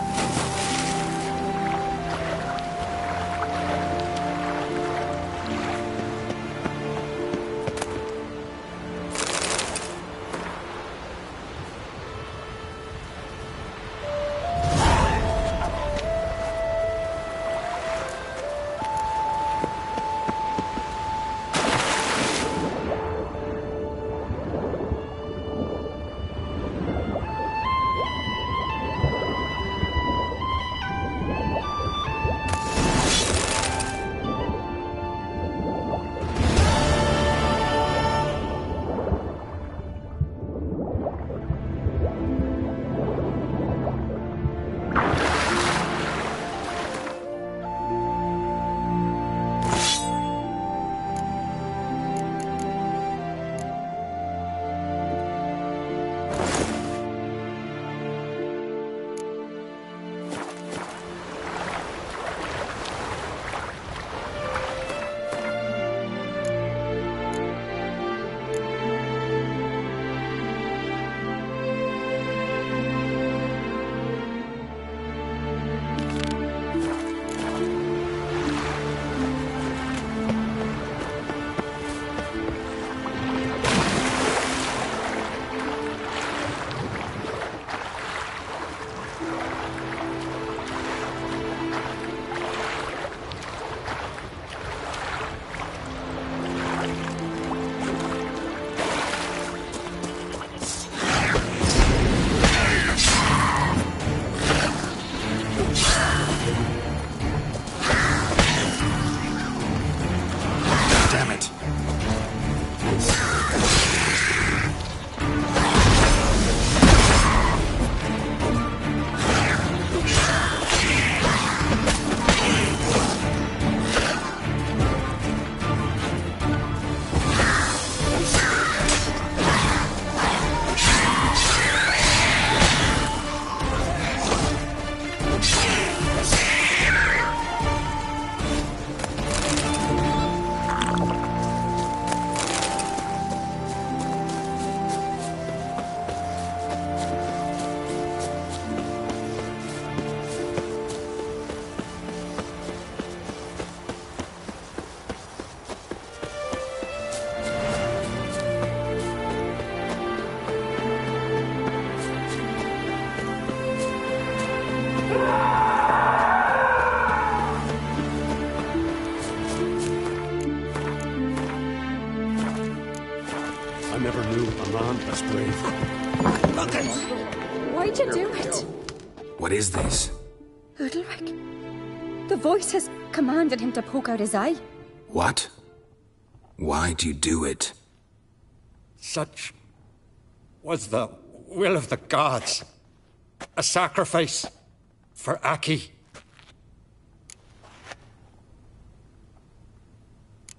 never knew a man as brave. Why'd you do it? What is this? Udalric. The voice has commanded him to poke out his eye. What? Why do you do it? Such was the will of the gods. A sacrifice for Aki.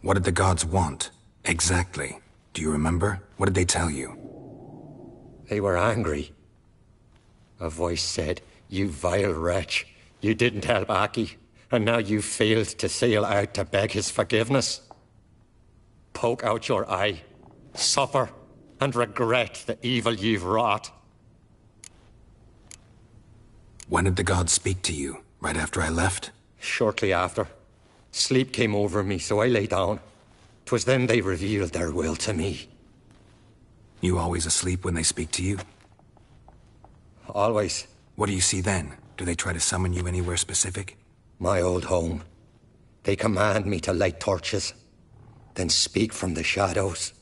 What did the gods want? Exactly. Do you remember? What did they tell you? They were angry. A voice said, "You vile wretch, you didn't help Aki, and now you failed to sail out to beg his forgiveness. Poke out your eye, suffer, and regret the evil you've wrought." When did the gods speak to you? Right after I left? Shortly after. Sleep came over me, so I lay down. 'Twas then they revealed their will to me. You always asleep when they speak to you? Always. What do you see then? Do they try to summon you anywhere specific? My old home. They command me to light torches, then speak from the shadows.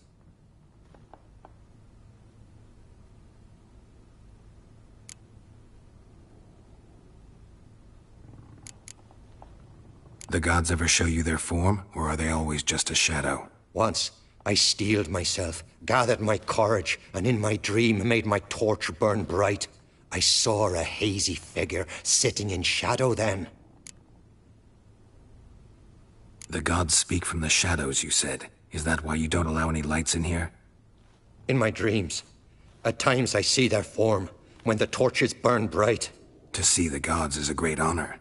The gods ever show you their form, or are they always just a shadow? Once, I steeled myself, gathered my courage, and in my dream made my torch burn bright. I saw a hazy figure sitting in shadow then. The gods speak from the shadows, you said. Is that why you don't allow any lights in here? In my dreams. At times I see their form, when the torches burn bright. To see the gods is a great honor.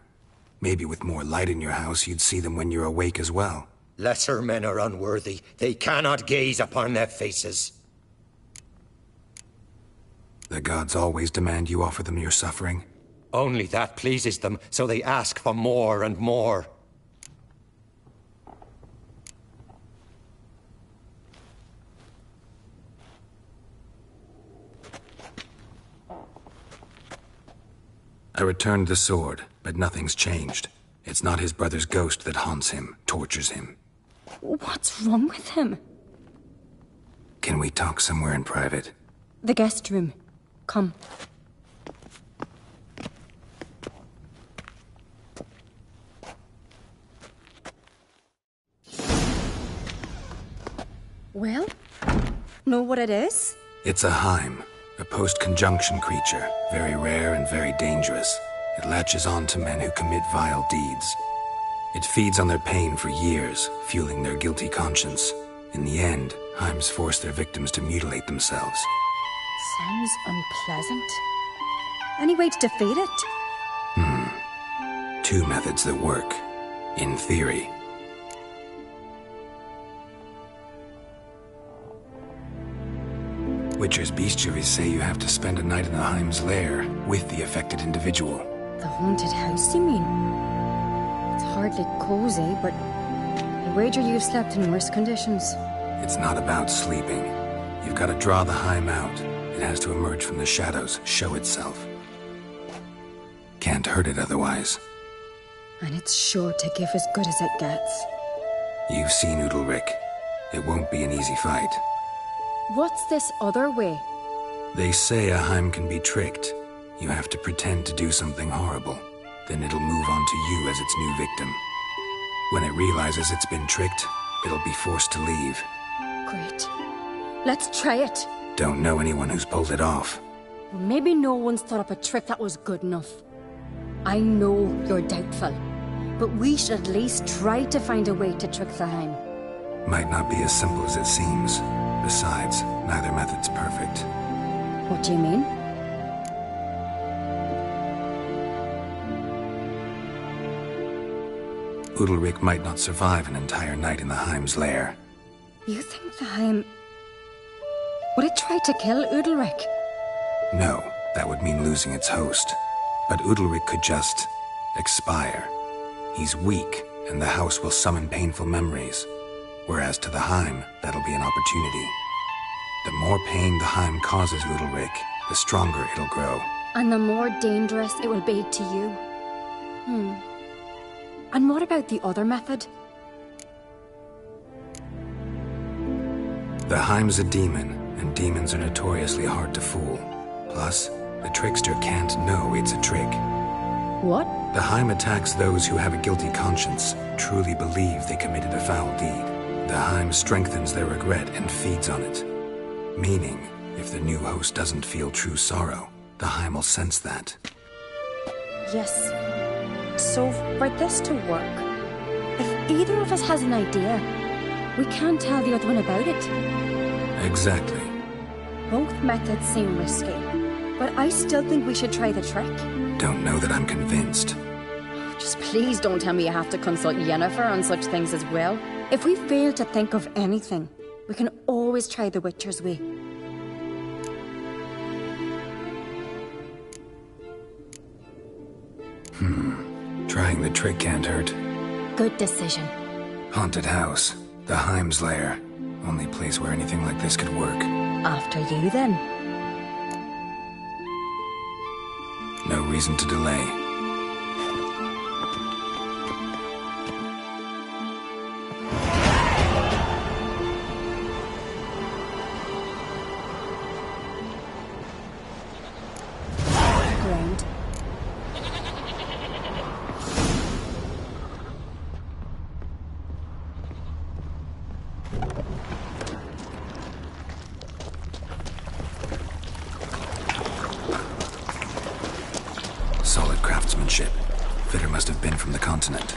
Maybe with more light in your house, you'd see them when you're awake as well. Lesser men are unworthy. They cannot gaze upon their faces. The gods always demand you offer them your suffering? Only that pleases them, so they ask for more and more. I returned the sword, but nothing's changed. It's not his brother's ghost that haunts him, tortures him. What's wrong with him? Can we talk somewhere in private? The guest room. Come. Well, know what it is? It's a Heim, a post-conjunction creature, very rare and very dangerous. It latches on to men who commit vile deeds. It feeds on their pain for years, fueling their guilty conscience. In the end, Heims force their victims to mutilate themselves. Sounds unpleasant. Any way to defeat it? Two methods that work, in theory. Witcher's bestiaries say you have to spend a night in the Heim's lair with the affected individual. The haunted house, you mean? It's hardly cozy, but I wager you've slept in worse conditions. It's not about sleeping. You've got to draw the Heim out. It has to emerge from the shadows, show itself. Can't hurt it otherwise. And it's sure to give as good as it gets. You've seen Udalric. It won't be an easy fight. What's this other way? They say a Heim can be tricked. You have to pretend to do something horrible. Then it'll move on to you as its new victim. When it realizes it's been tricked, it'll be forced to leave. Great. Let's try it. Don't know anyone who's pulled it off. Well, maybe no one's thought up a trick that was good enough. I know you're doubtful, but we should at least try to find a way to trick the Heim. Might not be as simple as it seems. Besides, neither method's perfect. What do you mean? Udalric might not survive an entire night in the Heim's lair. You think the Heim... Would it try to kill Udalric? No, that would mean losing its host. But Udalric could just... expire. He's weak, and the house will summon painful memories. Whereas to the Heim, that'll be an opportunity. The more pain the Heim causes Udalric, the stronger it'll grow. And the more dangerous it will be to you. And what about the other method? The Heim's a demon, and demons are notoriously hard to fool. Plus, the trickster can't know it's a trick. What? The Heim attacks those who have a guilty conscience, truly believe they committed a foul deed. The Heim strengthens their regret and feeds on it. Meaning, if the new host doesn't feel true sorrow, the Heim will sense that. Yes. So, for this to work, if either of us has an idea, we can't tell the other one about it. Exactly. Both methods seem risky, but I still think we should try the trick. Don't know that I'm convinced. Just please don't tell me you have to consult Yennefer on such things as well. If we fail to think of anything, we can always try the Witcher's way. Trying the trick can't hurt. Good decision. Haunted house. The Heim's lair. Only place where anything like this could work. After you, then. No reason to delay. Ground. Solid craftsmanship. Fitter must have been from the continent.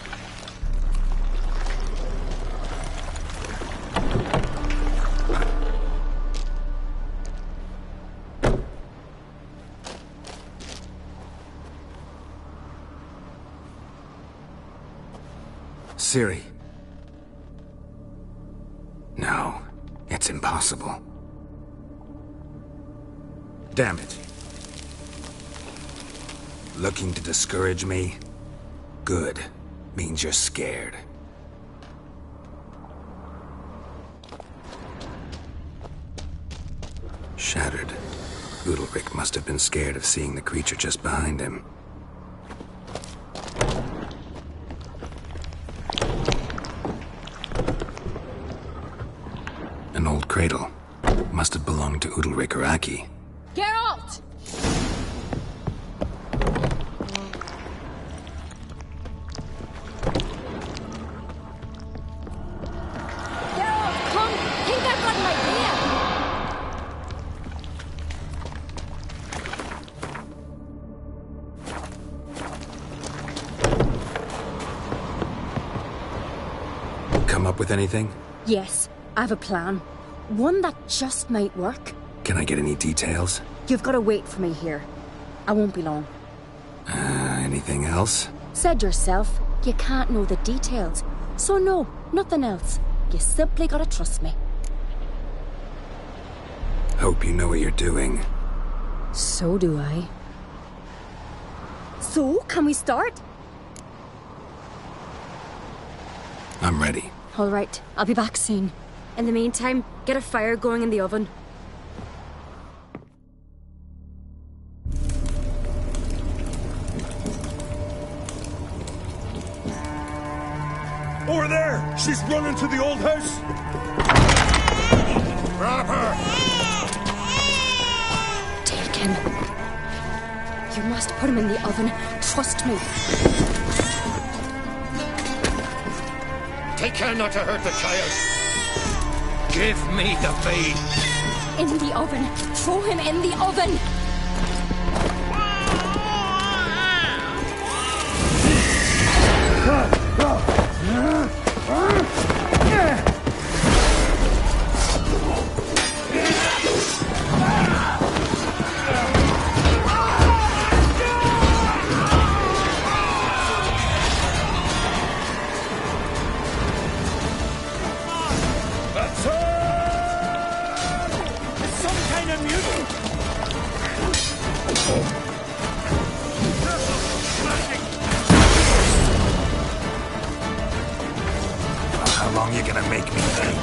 Ciri. No, it's impossible. Damn it. Looking to discourage me? Good. Means you're scared. Shattered. Udalric must have been scared of seeing the creature just behind him. An old cradle. Must have belonged to Udalric or Aki. Geralt! Come up with anything? Yes, I have a plan. One that just might work. Can I get any details? You've got to wait for me here. I won't be long. Anything else? Said yourself, you can't know the details. So no, nothing else. You simply gotta trust me. Hope you know what you're doing. So do I. So, can we start? I'm ready. All right, I'll be back soon. In the meantime, get a fire going in the oven. Over there! She's running to the old house! Grab her! Take him. You must put him in the oven. Trust me. Take care not to hurt the child. Give me the feed. In the oven. Throw him in the oven. How long you gonna make me wait?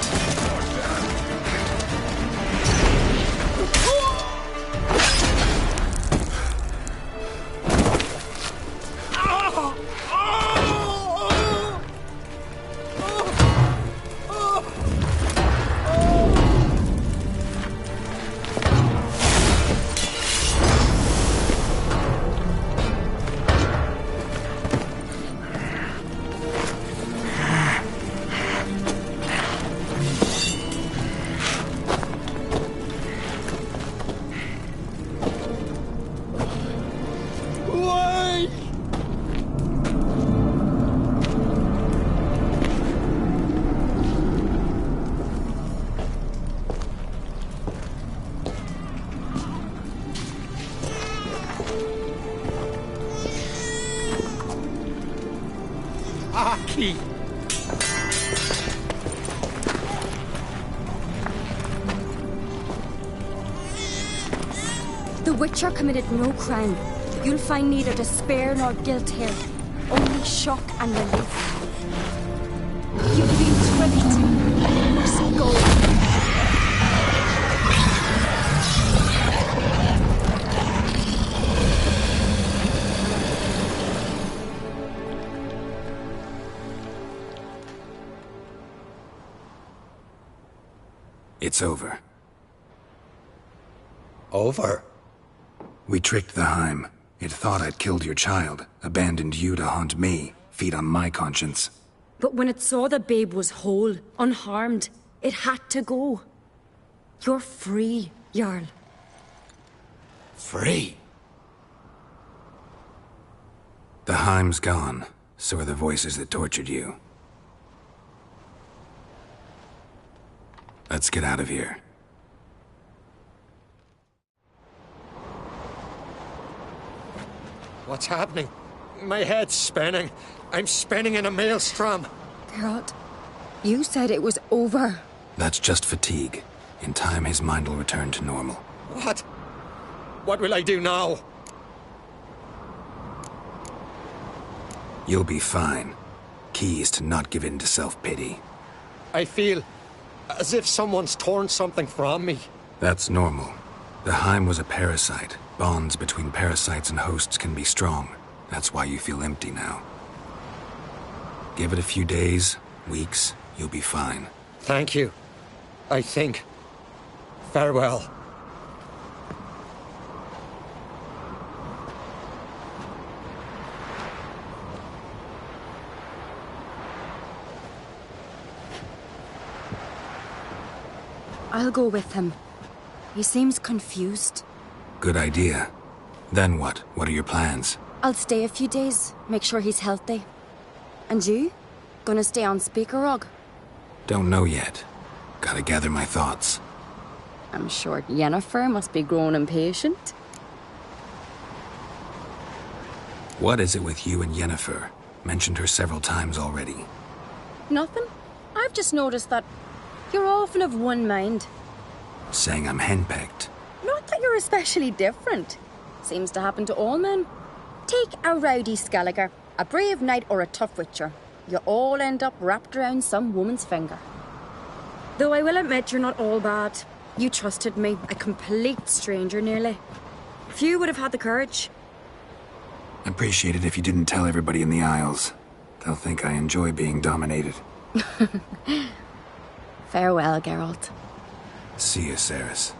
Aki! The Witcher committed no crime. You'll find neither despair nor guilt here. Only shock and relief. You've been tricked. You must go. It's over. Over? We tricked the Heim. It thought I'd killed your child, abandoned you to haunt me, feed on my conscience. But when it saw the babe was whole, unharmed, it had to go. You're free, Jarl. Free? The Heim's gone, so are the voices that tortured you. Let's get out of here. What's happening? My head's spinning. I'm spinning in a maelstrom. Geralt, you said it was over. That's just fatigue. In time, his mind will return to normal. What? What will I do now? You'll be fine. Key is to not give in to self-pity. I feel as if someone's torn something from me. That's normal. The Heim was a parasite. Bonds between parasites and hosts can be strong. That's why you feel empty now. Give it a few days, weeks, you'll be fine. Thank you. I think. Farewell. I'll go with him. He seems confused. Good idea. Then what? What are your plans? I'll stay a few days, make sure he's healthy. And you? Gonna stay on Speaker Rog? Don't know yet. Gotta gather my thoughts. I'm sure Yennefer must be growing impatient. What is it with you and Yennefer? Mentioned her several times already. Nothing. I've just noticed that you're often of one mind. Saying I'm henpecked. Not that you're especially different. Seems to happen to all men. Take a rowdy Skelliger, a brave knight or a tough witcher. You all end up wrapped around some woman's finger. Though I will admit you're not all bad. You trusted me, a complete stranger nearly. Few would have had the courage. Appreciate it if you didn't tell everybody in the Isles. They'll think I enjoy being dominated. Farewell, Geralt. See you, Cerys.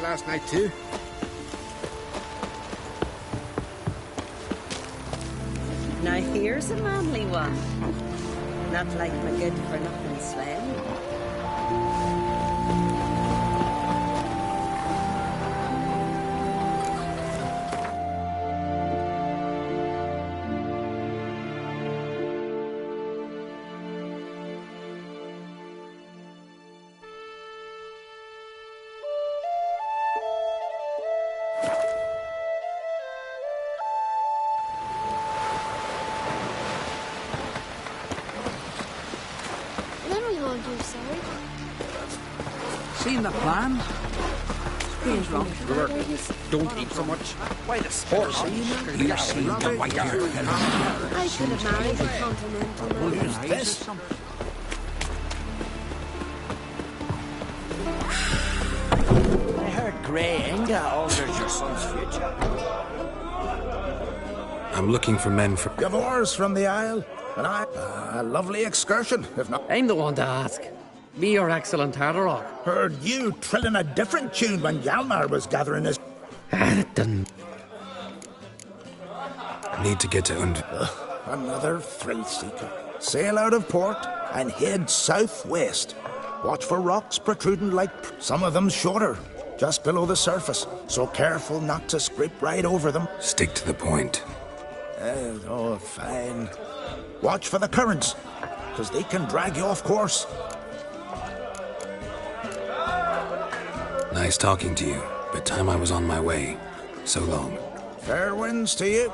last night too. Now here's a manly one. Not like my good-for-nothing Sven. Seen the plan? Strange wrong. Don't eat so much. Why the sports? You see the white hair. I could have married a continental man. Who's this? I heard Grey Inga altered your son's future. I'm looking for men for... Gavors from the Isle, and a lovely excursion, if not... I'm the one to ask. Me your excellent Tartarok. Heard you trilling a different tune when Hjalmar was gathering his... It didn't... Need to get to Another thrill seeker. Sail out of port and head southwest. Watch for rocks protruding like... Some of them shorter, just below the surface, so careful not to scrape right over them. Stick to the point. Oh, fine. Watch for the currents, because they can drag you off course. Nice talking to you, but time I was on my way. So long. Fair winds to you.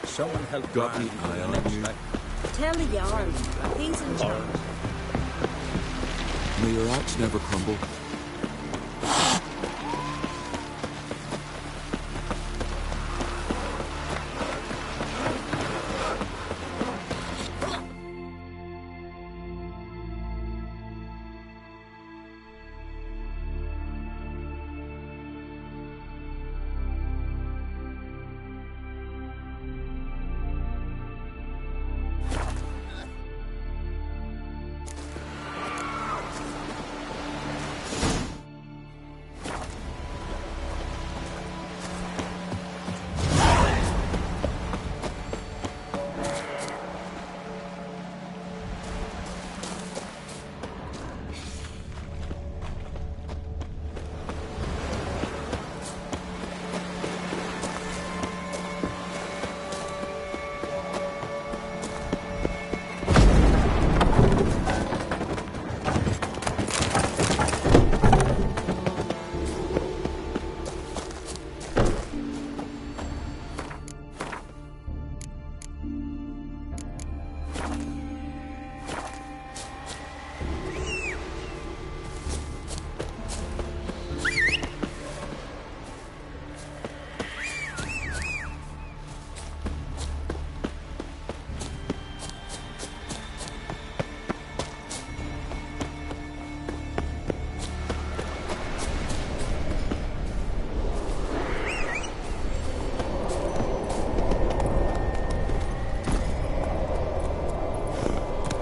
Someone help got me eye on you. Tell the Jarl. He's in charge. May your axe never crumble.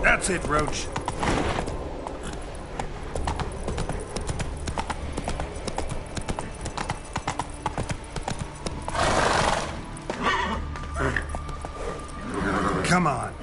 That's it, Roach. Come on.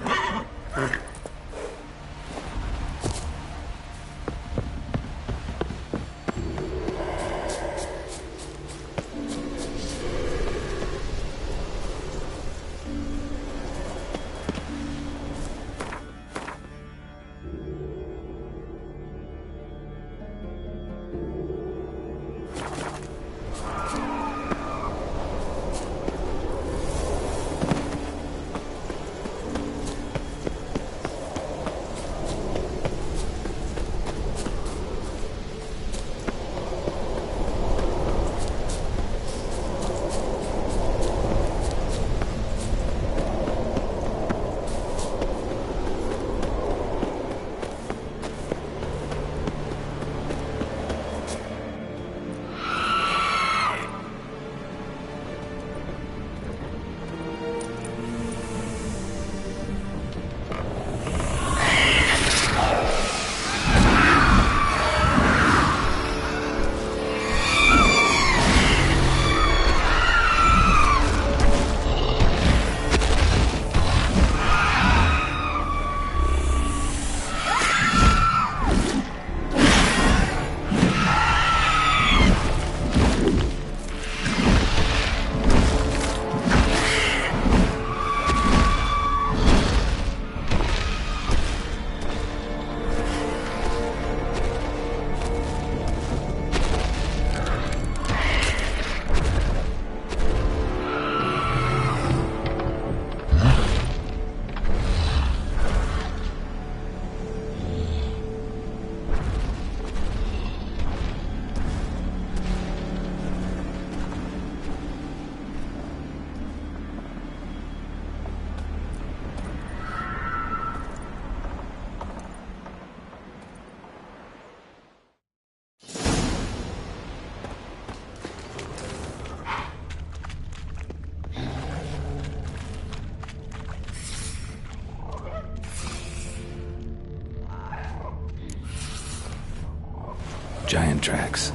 giant tracks.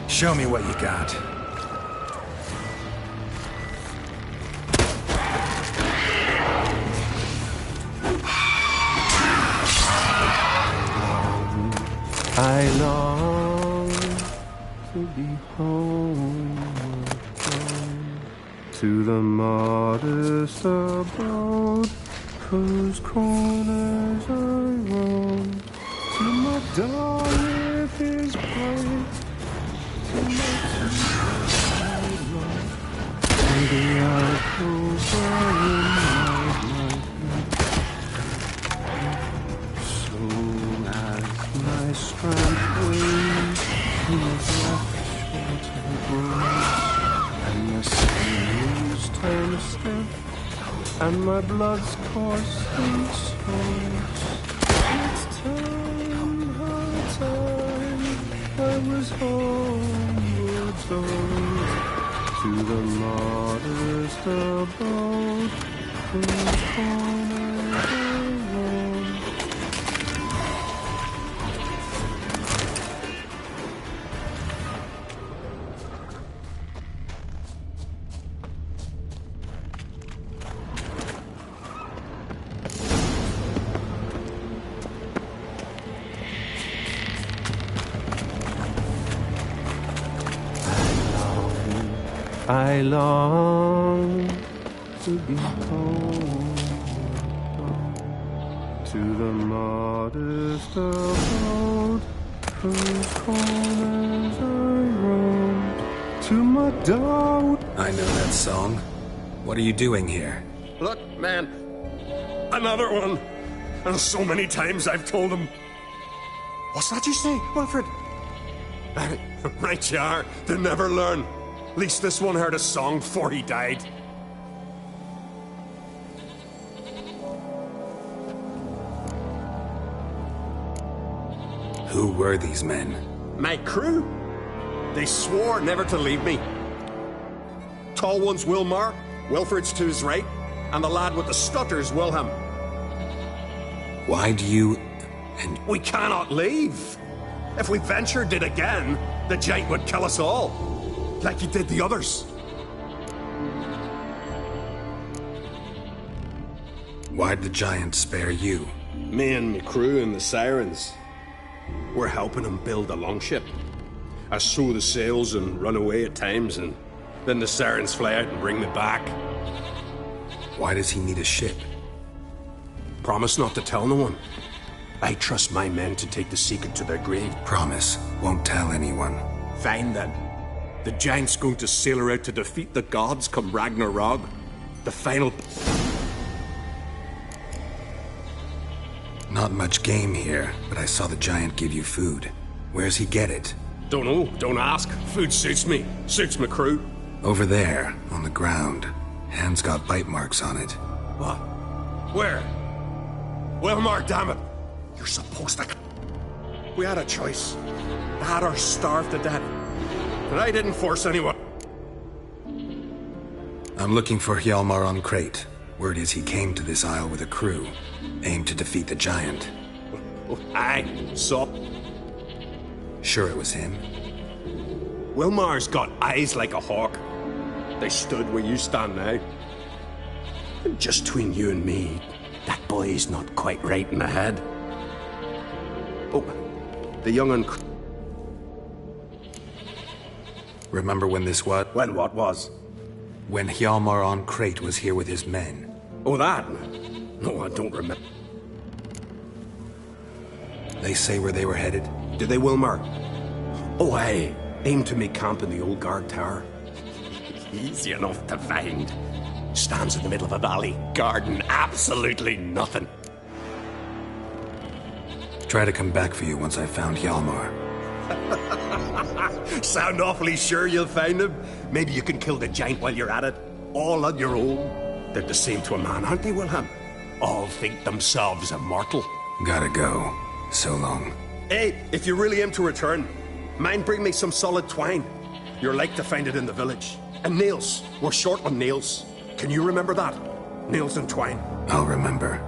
Show me what you got. I long to be home to the modest abode whose corners I roam, to my door with his plate, to my to the alcove wherein my strength wanes in the black short and bright, and the sinews turn stiff, and my blood's coursing soars. It's time, high time, I was homeward bound to the modest abode whose corners I roam. I long to be home to the modest abode whose corners I roam, to my doubt. I know that song. What are you doing here? Look, man. Another one. And so many times I've told him. What's that you say, Wilfred? Right you are. They never learn. At least this one heard a song before he died. Who were these men? My crew. They swore never to leave me. Tall one's Wilmar, Wilfred's to his right, and the lad with the stutter's Wilhelm. Why do you... and... We cannot leave. If we ventured it again, the giant would kill us all. Like he did the others. Why'd the giant spare you? Me and my crew and the Sirens. We're helping him build a longship. I sew the sails and run away at times, and then the Sirens fly out and bring me back. Why does he need a ship? Promise not to tell no one. I trust my men to take the secret to their grave. Promise. Won't tell anyone. Fine then. The giant's going to sail her out to defeat the gods come Ragnarok. The final... Not much game here, but I saw the giant give you food. Where's he get it? Don't know, don't ask. Food suits me, suits my crew. Over there, on the ground. Hand's got bite marks on it. What? Where? Wilmar, damn it. You're supposed to... We had a choice. They had her starved to death. But I didn't force anyone. I'm looking for Hjalmar on Crate. Word is he came to this isle with a crew, aimed to defeat the giant. Aye, so... Sure it was him? Wilmar's got eyes like a hawk. They stood where you stand now. And just between you and me, that boy's not quite right in the head. Oh, the young un... Remember when this was? When what was? When Hjalmar on Crate was here with his men. Oh, that? No, I don't remember. They say where they were headed? Did they, Wilmar? Oh, aye. Aimed to make camp in the old guard tower. Easy enough to find. Stands in the middle of a valley, guarding absolutely nothing. Try to come back for you once I found Hjalmar. Sound awfully sure you'll find him? Maybe you can kill the giant while you're at it. All on your own. They're the same to a man, aren't they, Wilhelm? All think themselves immortal. Gotta go. So long. Hey, if you really aim to return, mind bring me some solid twine. You're like to find it in the village. And nails. We're short on nails. Can you remember that? Niels and Twine. I'll remember.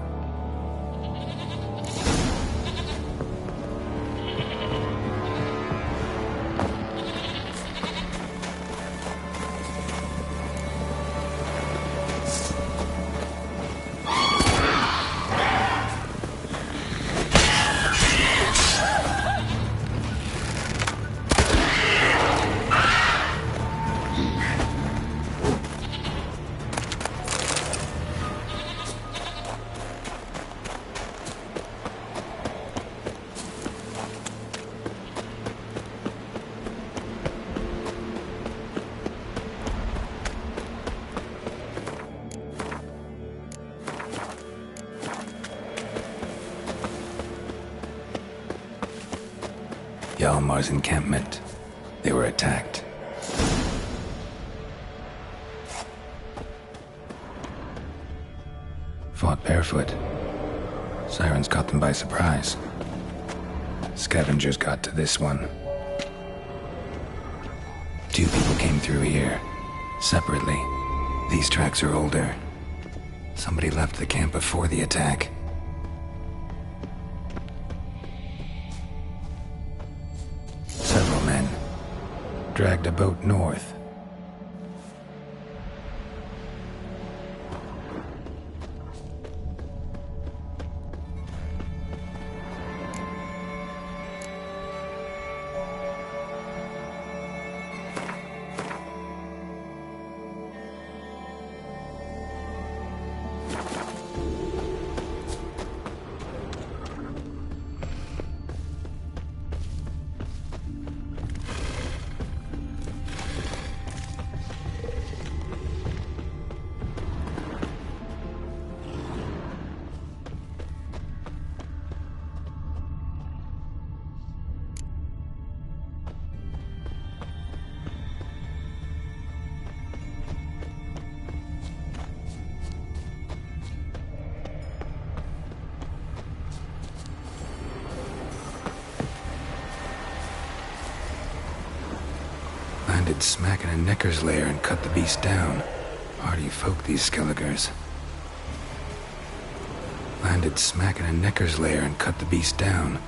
Hjalmar's encampment. They were attacked. Fought barefoot. Sirens caught them by surprise. Scavengers got to this one. 2 people came through here, separately. These tracks are older. Somebody left the camp before the attack. Several men dragged a boat north. Landed smack in a necker's lair and cut the beast down. Hardy folk, these Skelligers. Landed smack in a necker's lair and cut the beast down.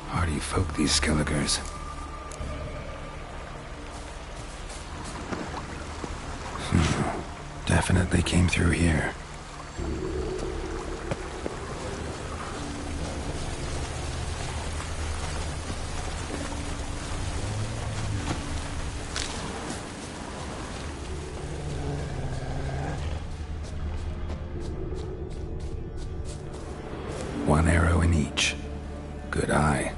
Hardy folk, these Skelligers. Definitely came through here. One arrow in each. Good eye.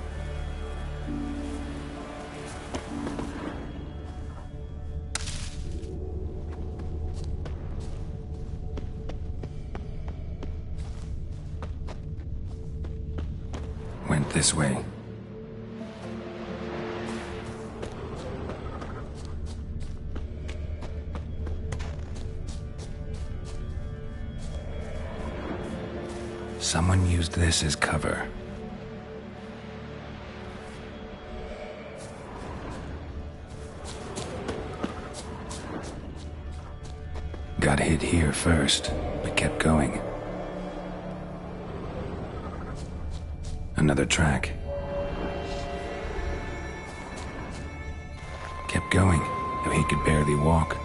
Went this way. Someone used this as cover. Got hit here first, but kept going. Another track. Kept going, though he could barely walk.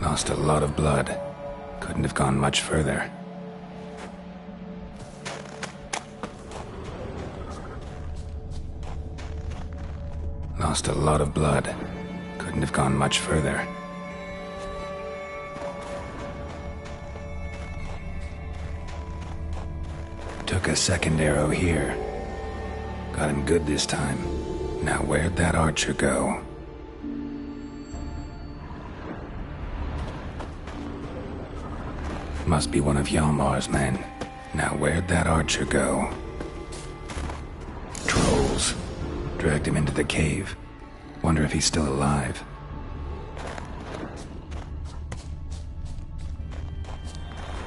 Lost a lot of blood. Couldn't have gone much further. Lost a lot of blood. Couldn't have gone much further. Took a second arrow here. Got him good this time. Now where'd that archer go? Must be one of Hjalmar's men. Now where'd that archer go? Trolls. Dragged him into the cave. Wonder if he's still alive.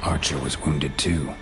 Archer was wounded too.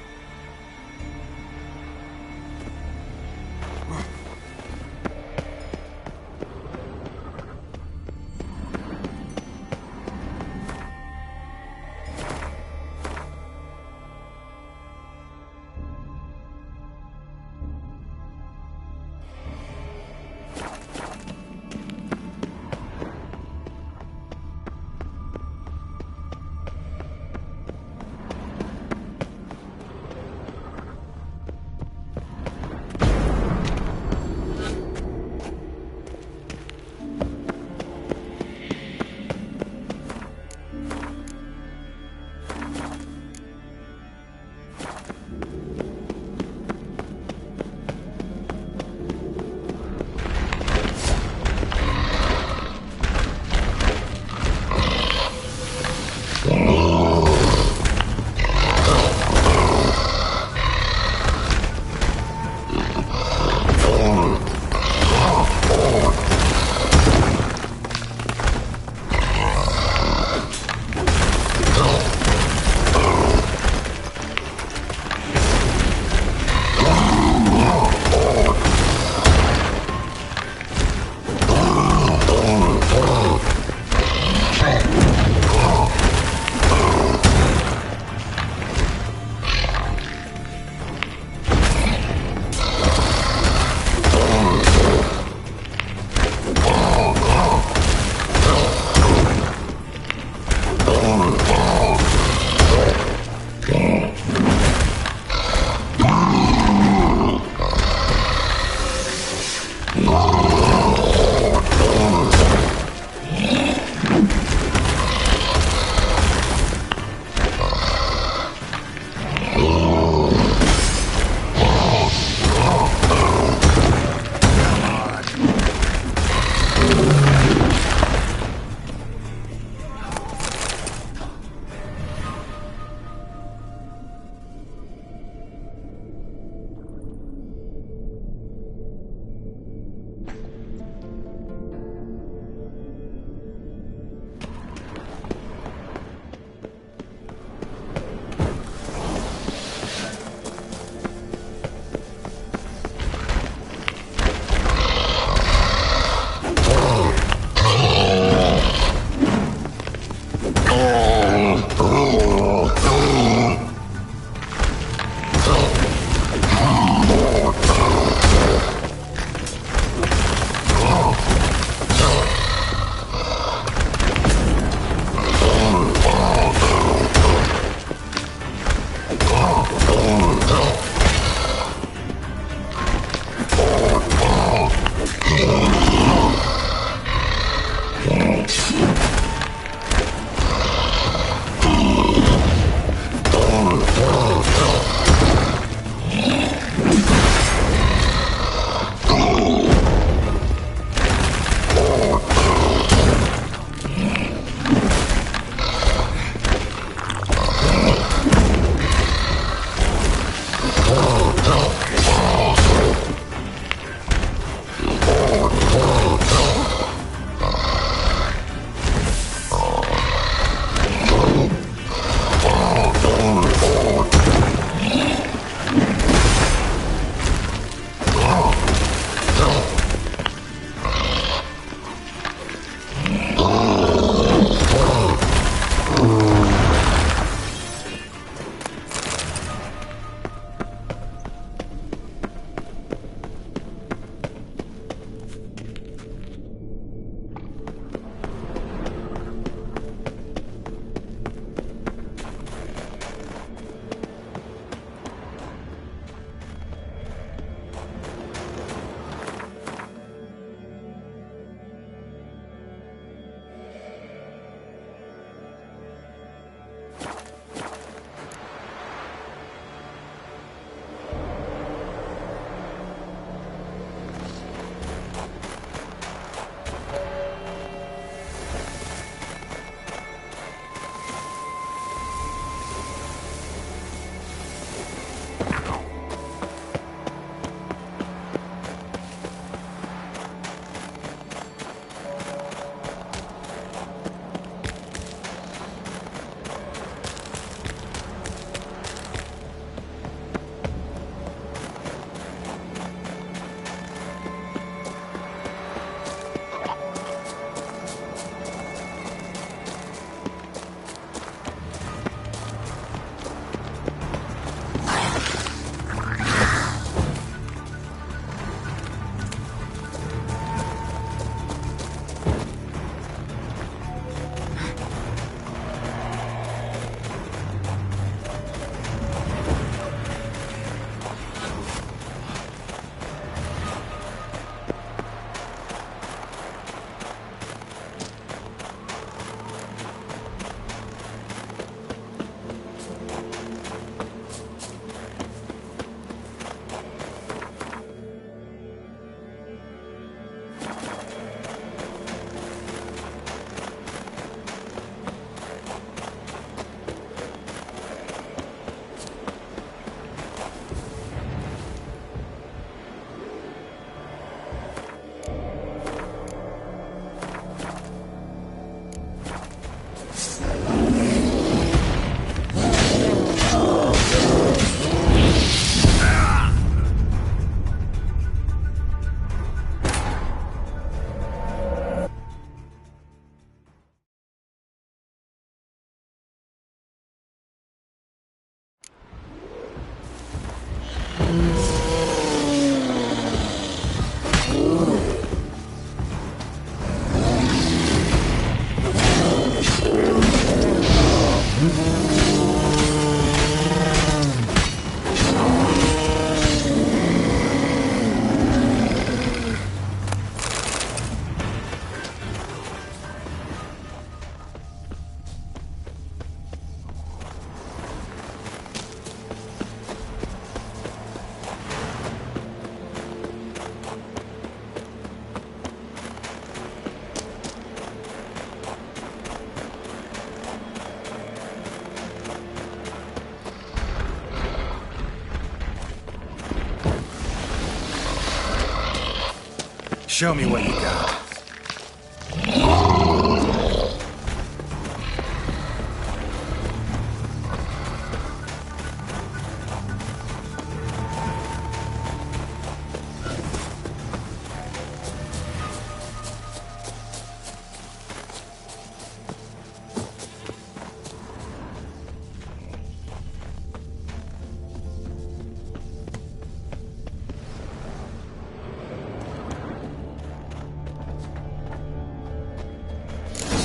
Show me what you got.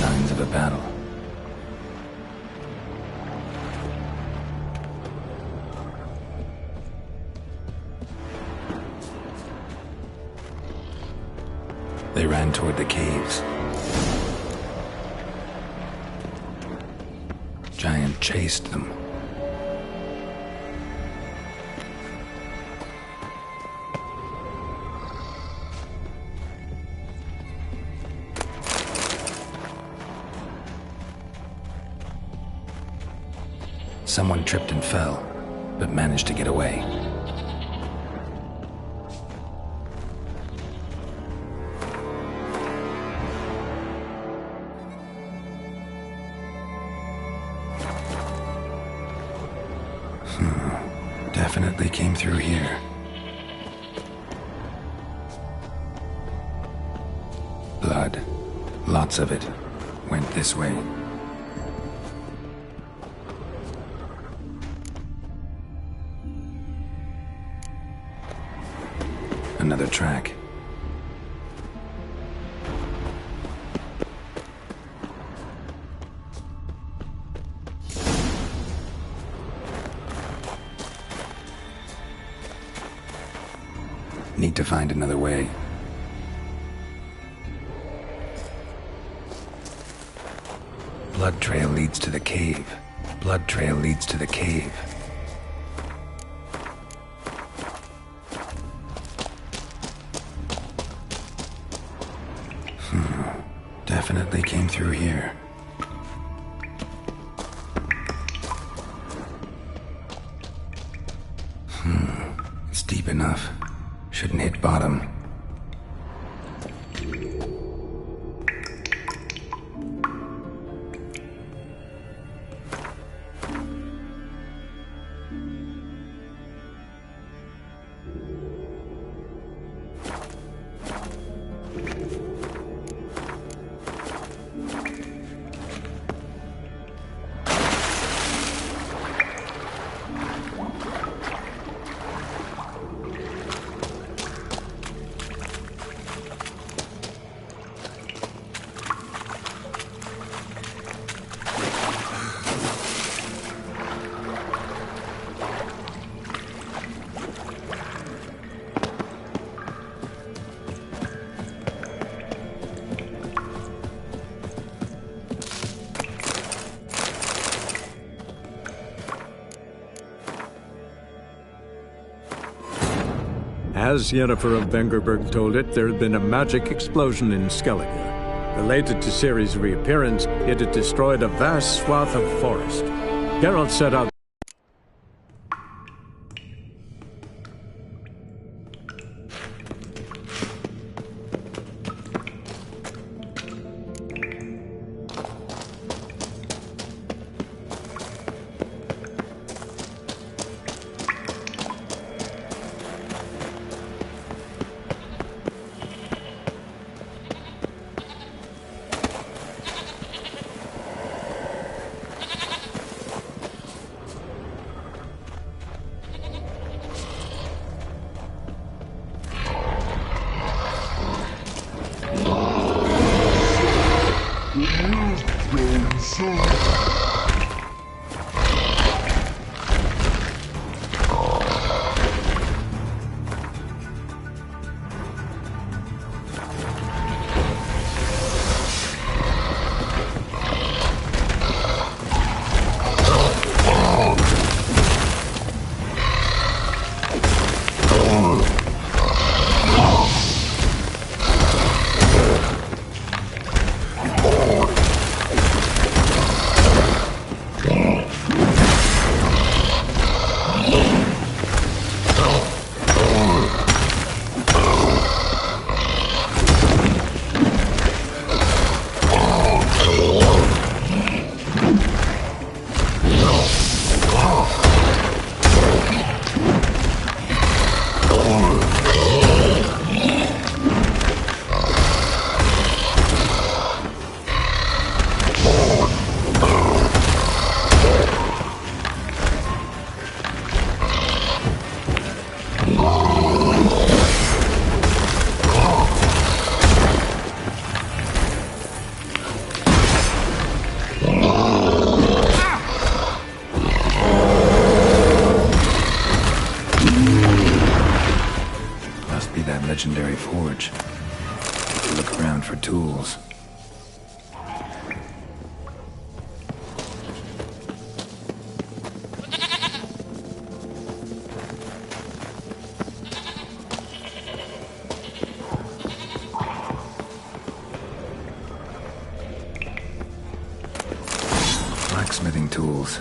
Signs of a battle. They ran toward the caves. Giant chased them. Someone tripped and fell, but managed to get away. Definitely came through here. Blood. Lots of it. Went this way. Another track. Need to find another way. Blood trail leads to the cave. Blood trail leads to the cave. Definitely came through here. It's deep enough. Shouldn't hit bottom. As Yennefer of Vengerberg told it, there had been a magic explosion in Skellige. Related to Ciri's reappearance, it had destroyed a vast swath of forest. Geralt set out that legendary forge. Look around for tools. Blacksmithing tools,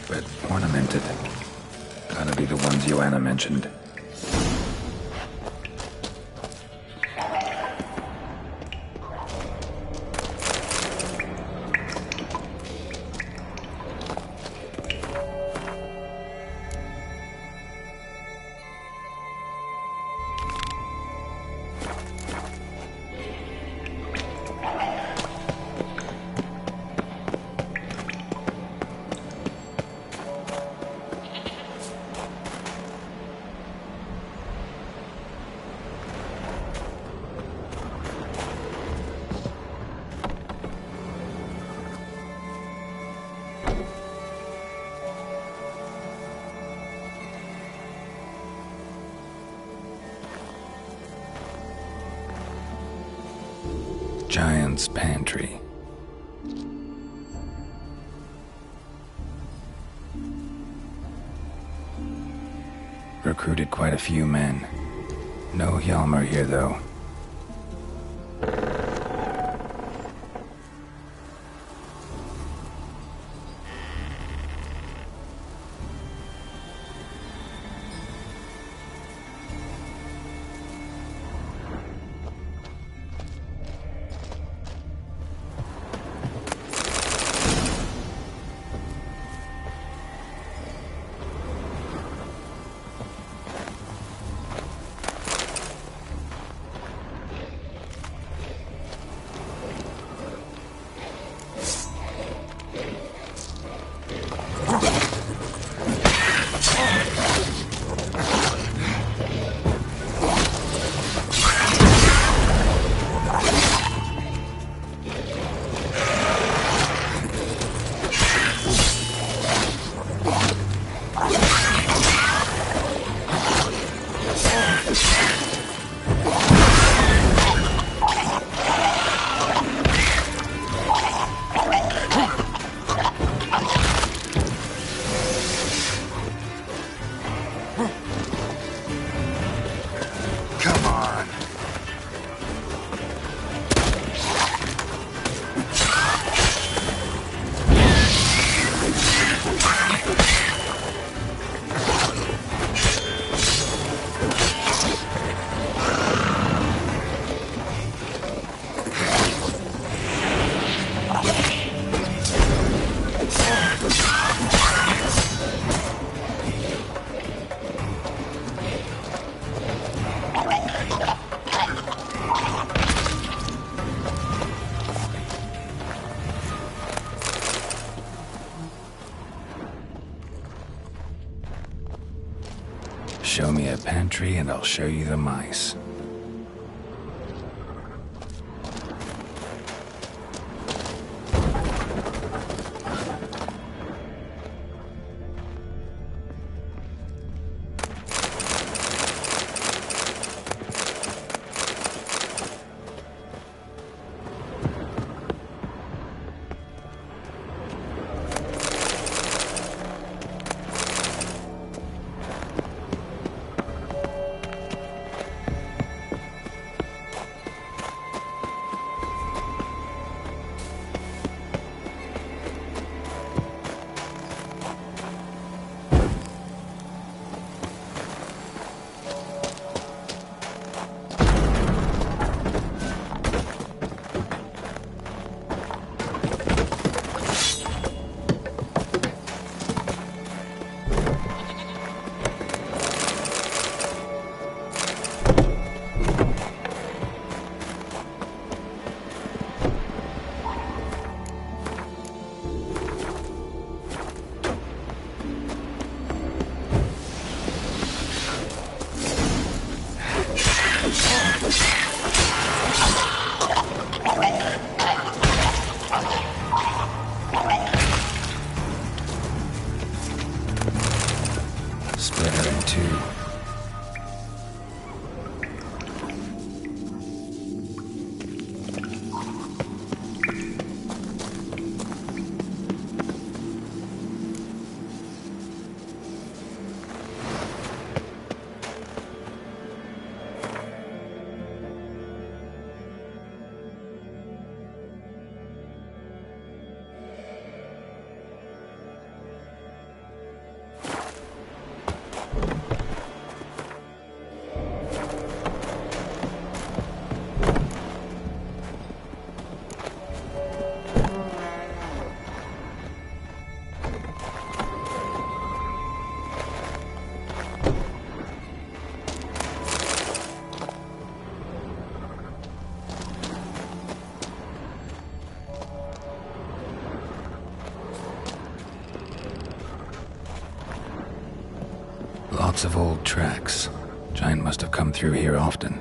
but ornamented. Gotta be the ones Joanna mentioned. Giant's Pantry. Recruited quite a few men. No Hjalmar here, though. Show me a pantry and I'll show you the mice. Split her in two. Lots of old tracks. Giant must have come through here often.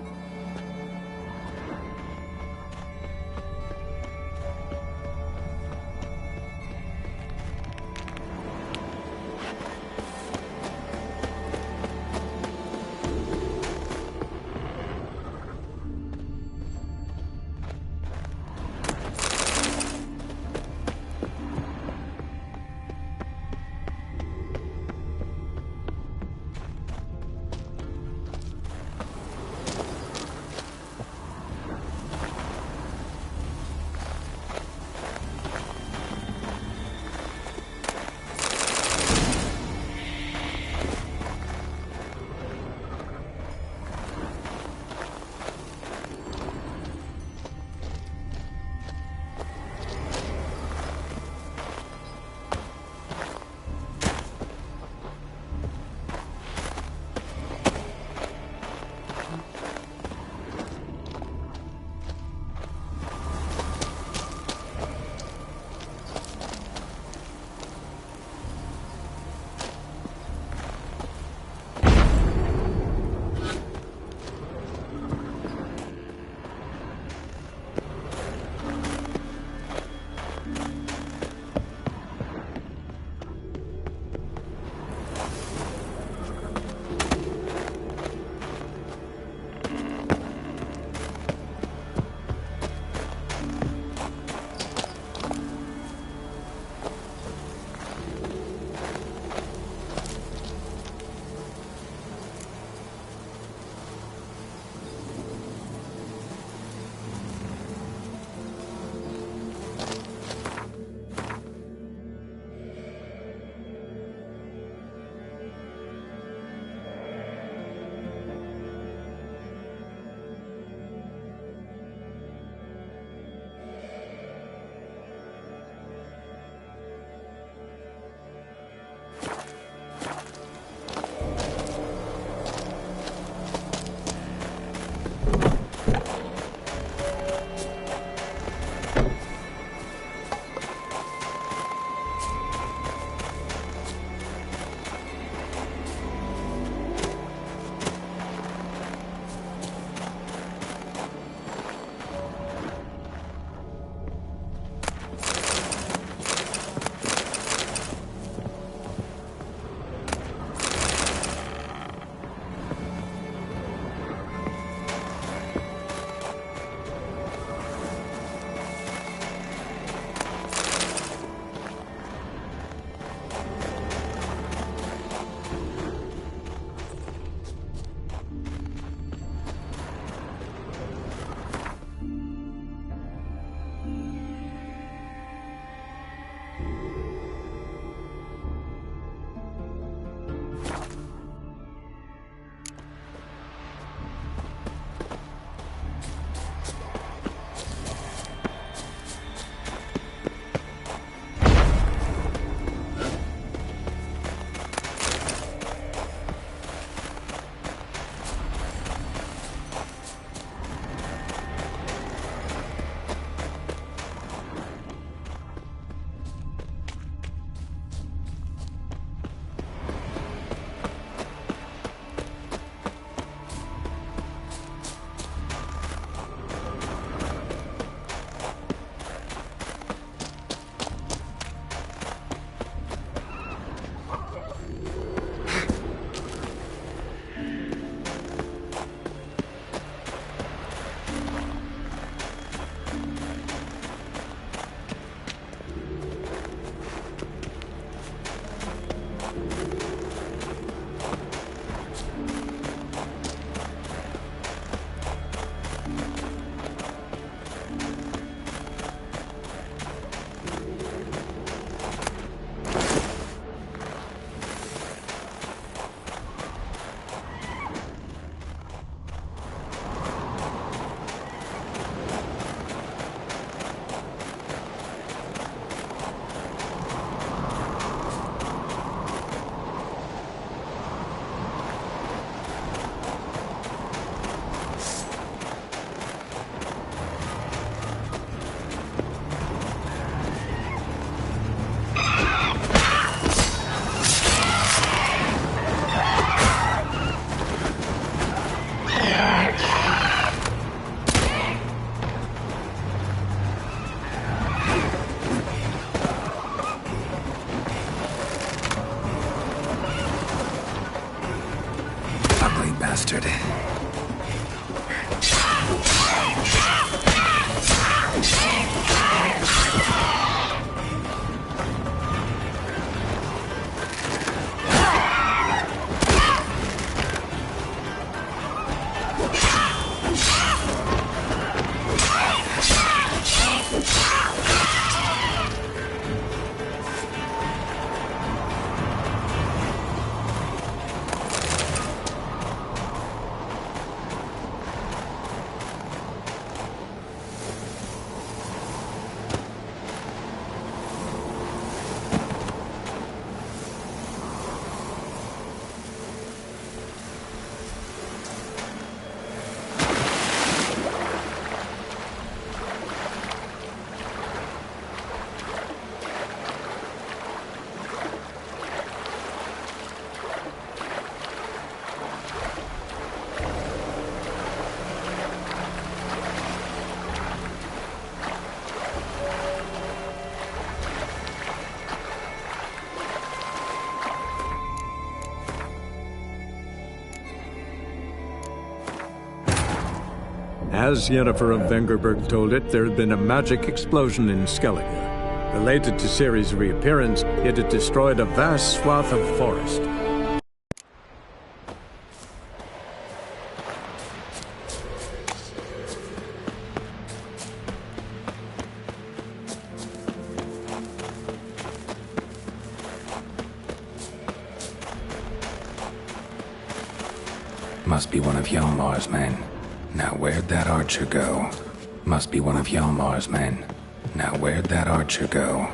bastard. As Yennefer of Vengerberg told it, there had been a magic explosion in Skellige. Related to Ciri's reappearance, it had destroyed a vast swath of forest. Must be one of Hjalmar's men. Now where'd that archer go? Must be one of Hjalmar's men. Now where'd that archer go?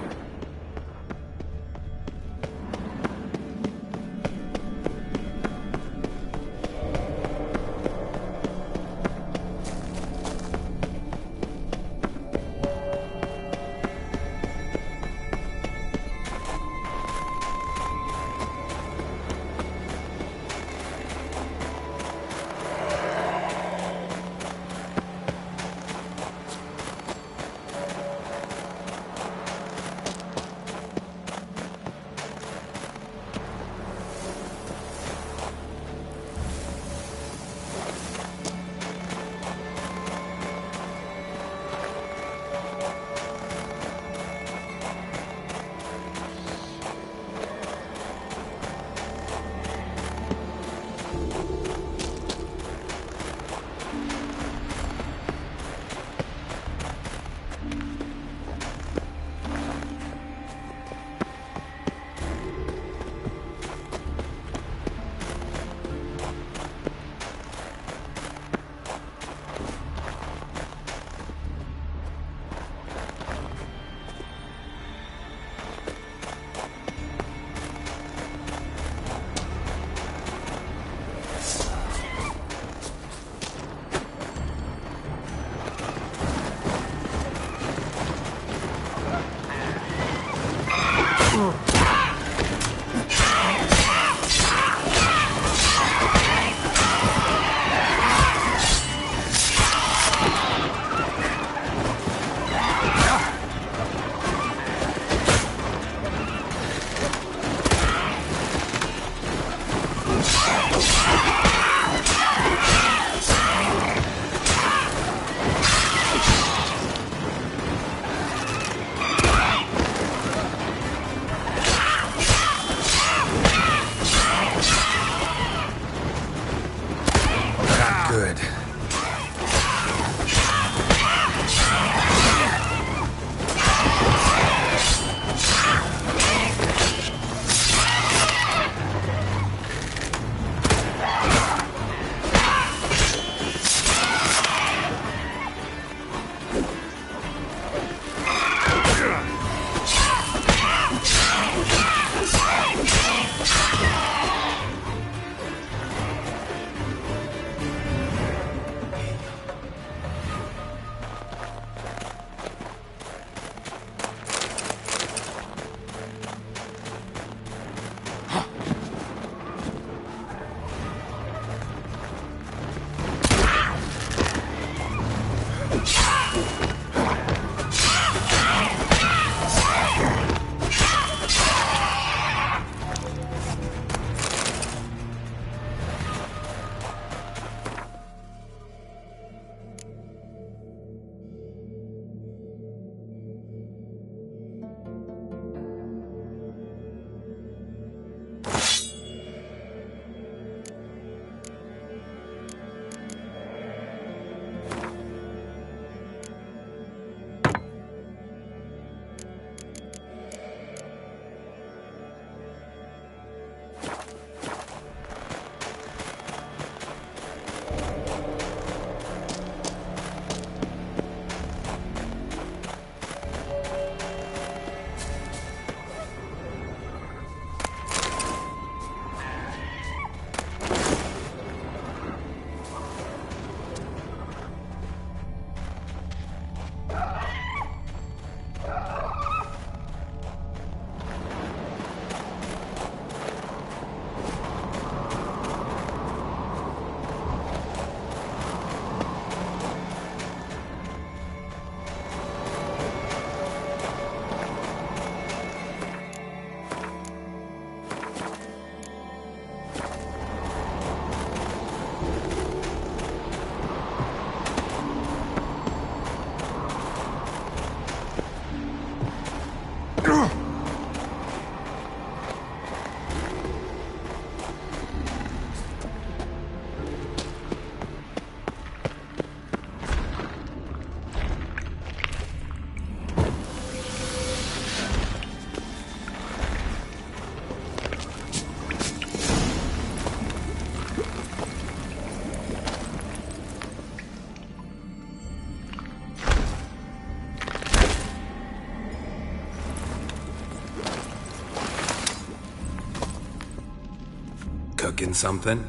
Thinking something?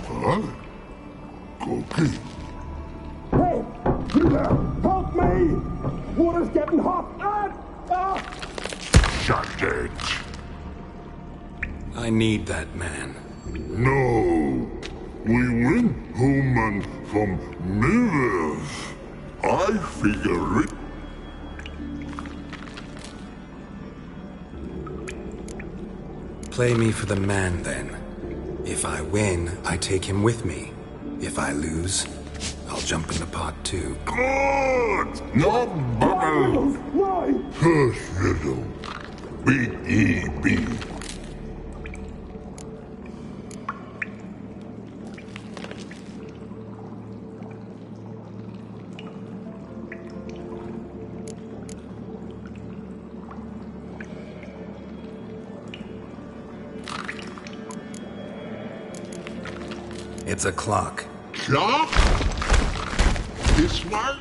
Huh? Okay. Hey! You there! Help me! Water's getting hot! Shut it! I need that man. No! We went home and from mirrors. I figure it. Play me for the man, then. If I win, I take him with me. If I lose, I'll jump in the pot too. Good! No bubble! Hush, little. Big E.B. It's a clock. Clock? This one?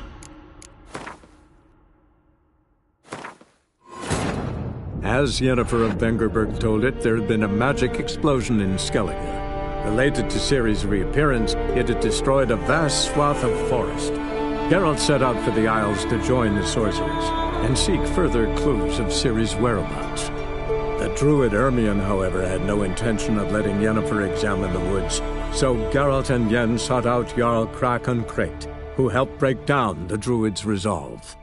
As Yennefer of Vengerberg told it, there had been a magic explosion in Skellige. Related to Ciri's reappearance, it had destroyed a vast swath of forest. Geralt set out for the Isles to join the sorcerers and seek further clues of Ciri's whereabouts. The druid Ermion, however, had no intention of letting Yennefer examine the woods, so Geralt and Yen sought out Jarl Krakon Krayt, who helped break down the druid's resolve.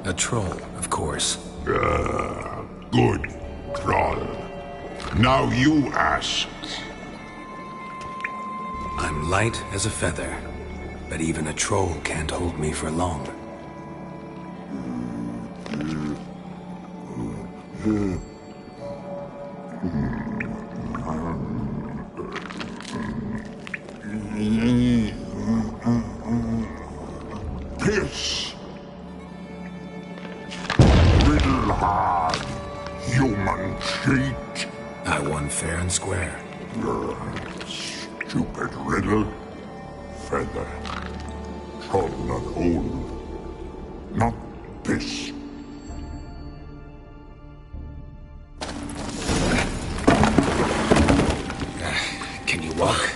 A troll, of course. Good, troll. Now you ask. I'm light as a feather, but even a troll can't hold me for long. Piss! Riddle hard, human cheat. I won fair and square. Stupid riddle. Feather. Troll not old. Not piss. Can you walk?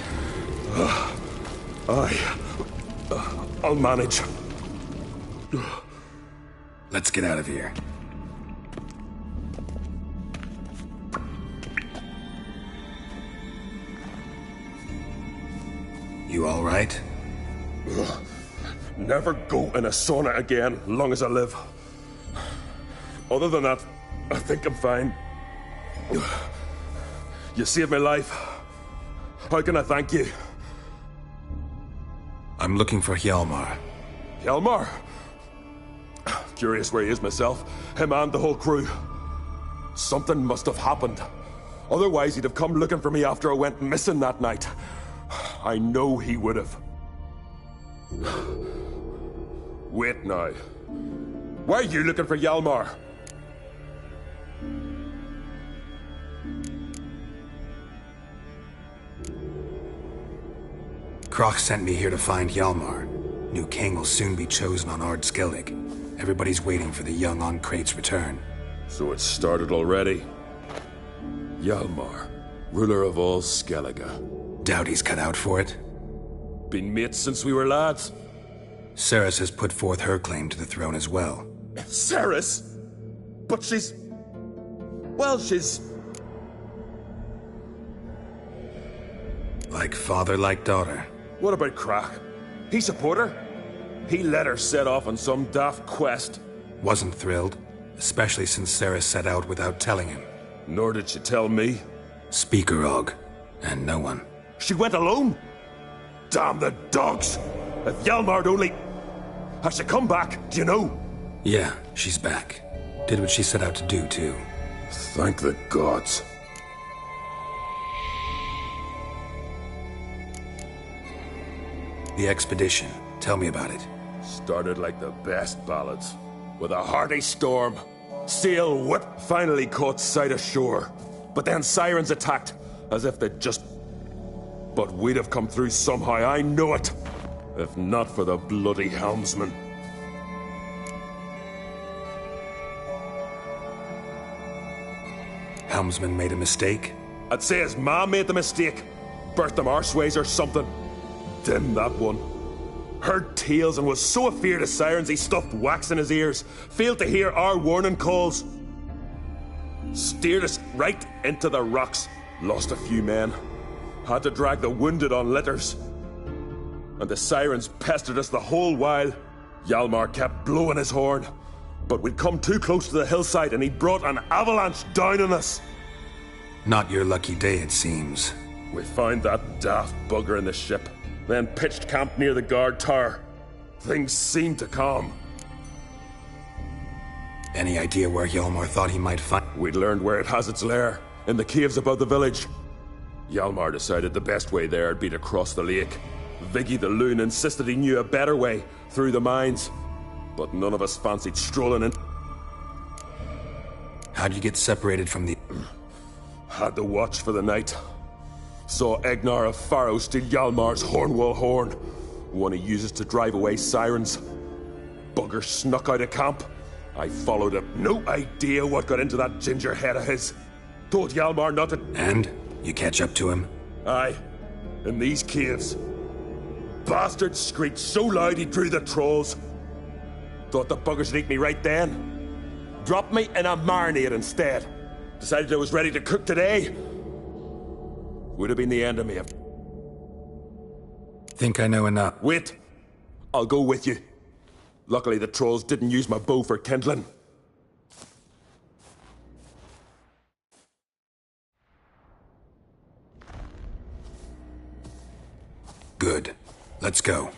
I'll manage. Let's get out of here. You all right? Never go in a sauna again, long as I live. Other than that, I think I'm fine. You saved my life. How can I thank you? I'm looking for Hjalmar. Hjalmar? Curious where he is myself. Him and the whole crew. Something must have happened. Otherwise, he'd have come looking for me after I went missing that night. I know he would have. Wait now. Why are you looking for Hjalmar? Kroch sent me here to find Hjalmar. New king will soon be chosen on Ard Skellig. Everybody's waiting for the young on Krayt's return. So it's started already. Hjalmar, ruler of all Skellige. Doubt he's cut out for it. Been mates since we were lads. Cerys has put forth her claim to the throne as well. Cerys? But she's... well, she's... like father, like daughter. What about Krak? He support her? He let her set off on some daft quest. Wasn't thrilled, especially since Cerys set out without telling him. Nor did she tell me. Speaker Og, and no one. She went alone? Damn the dogs! If Hjalmar'd only... has she come back, do you know? Yeah, she's back. Did what she set out to do, too. Thank the gods. The expedition. Tell me about it. Started like the best ballads. With a hearty storm. Sail whip finally caught sight of shore. But then sirens attacked, as if they'd just... But we'd have come through somehow, I know it. If not for the bloody helmsman. Helmsman made a mistake? I'd say his ma made the mistake. Burnt them arseways or something. Dim that one. Heard tales and was so afeard of sirens he stuffed wax in his ears. Failed to hear our warning calls. Steered us right into the rocks. Lost a few men. Had to drag the wounded on litters. And the sirens pestered us the whole while. Hjalmar kept blowing his horn. But we'd come too close to the hillside and he brought an avalanche down on us. Not your lucky day, it seems. We found that daft bugger in the ship. Then pitched camp near the guard tower. Things seemed to calm. Any idea where Hjalmar thought he might find... We'd learned where it has its lair, in the caves above the village. Hjalmar decided the best way there would be to cross the lake. Viggy the loon insisted he knew a better way, through the mines. But none of us fancied strolling in. How'd you get separated from the... Had to watch for the night. Saw Egnar of Faro steal Hjalmar's Hornwall horn, one he uses to drive away sirens. Bugger snuck out of camp. I followed him. No idea what got into that ginger head of his. Told Hjalmar not to... And? You catch up to him? Aye. In these caves. Bastard screeched so loud he drew the trolls. Thought the buggers would eat me right then. Dropped me in a marinade instead. Decided I was ready to cook today. Would have been the end of me if... Think I know enough. Wait. I'll go with you. Luckily the trolls didn't use my bow for kindling. Good. Let's go.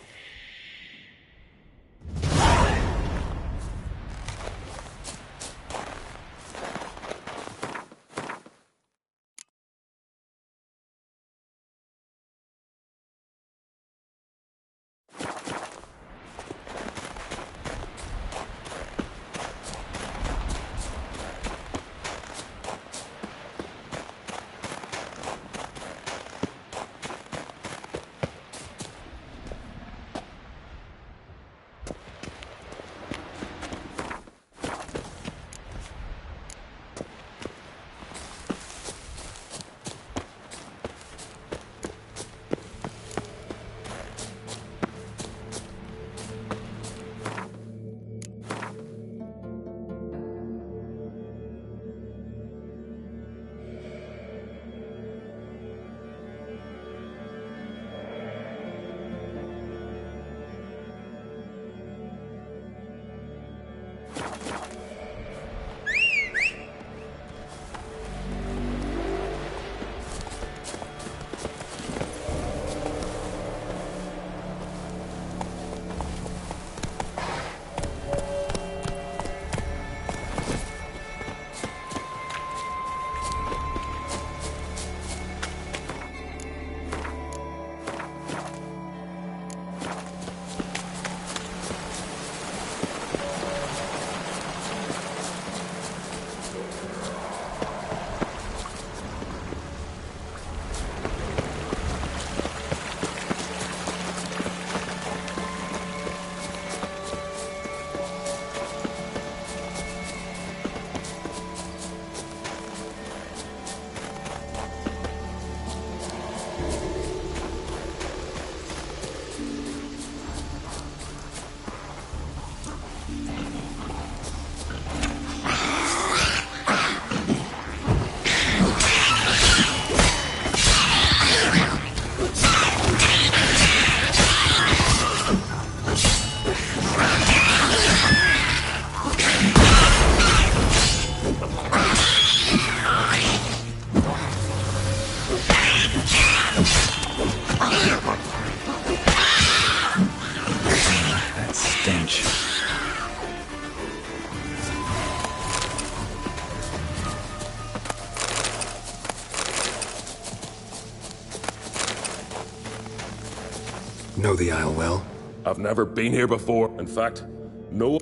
know the Isle well? I've never been here before. In fact, no...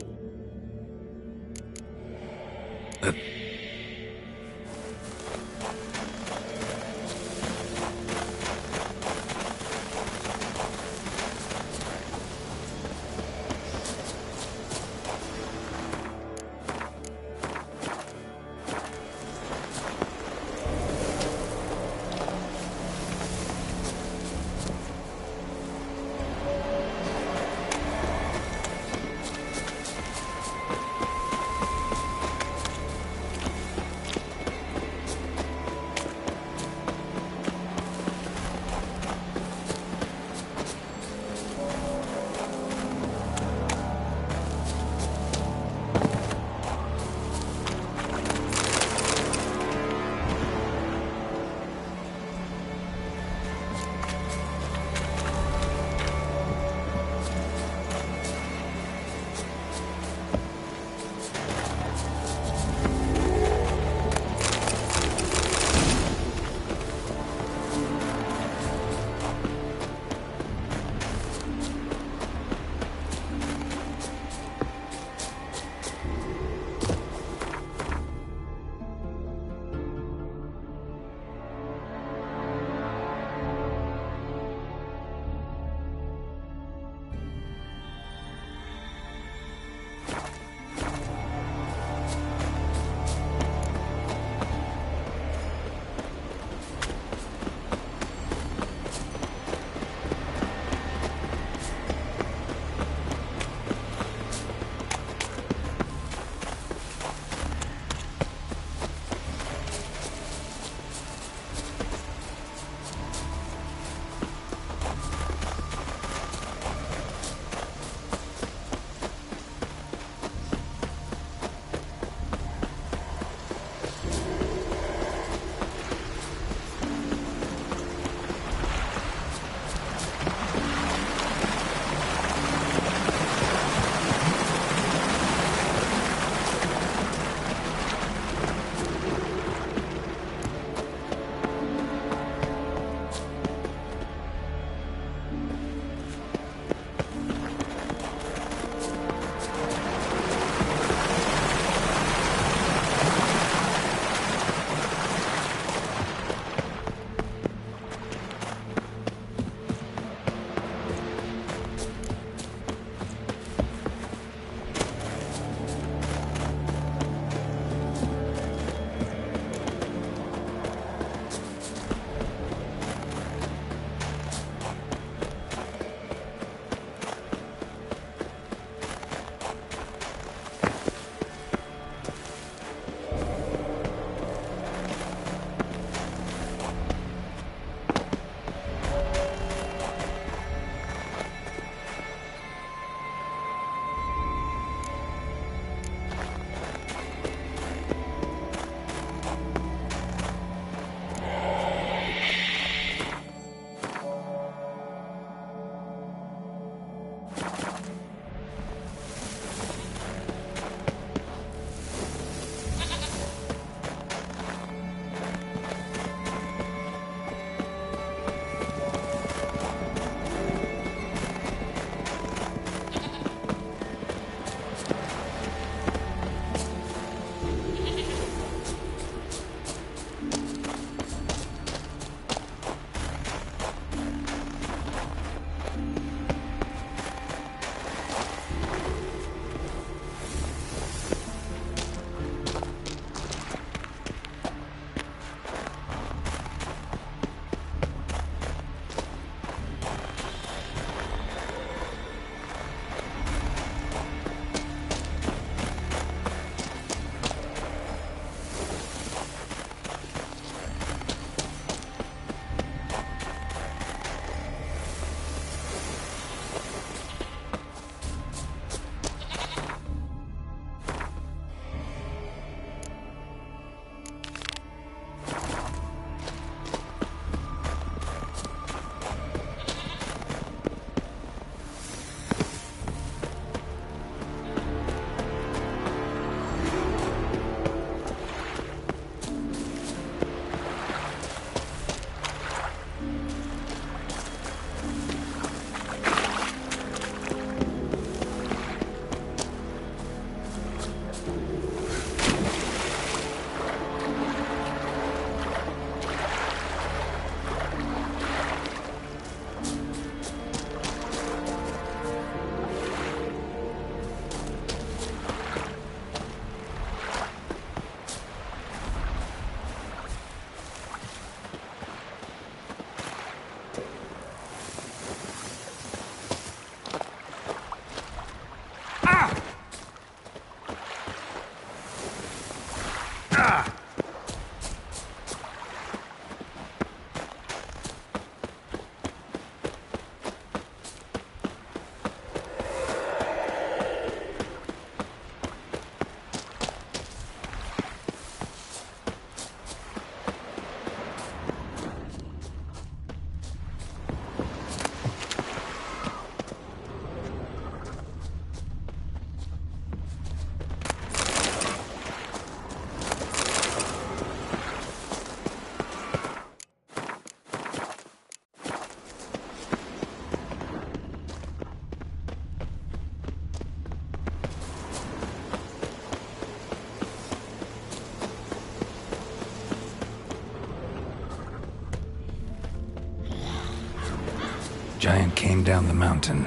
giant came down the mountain,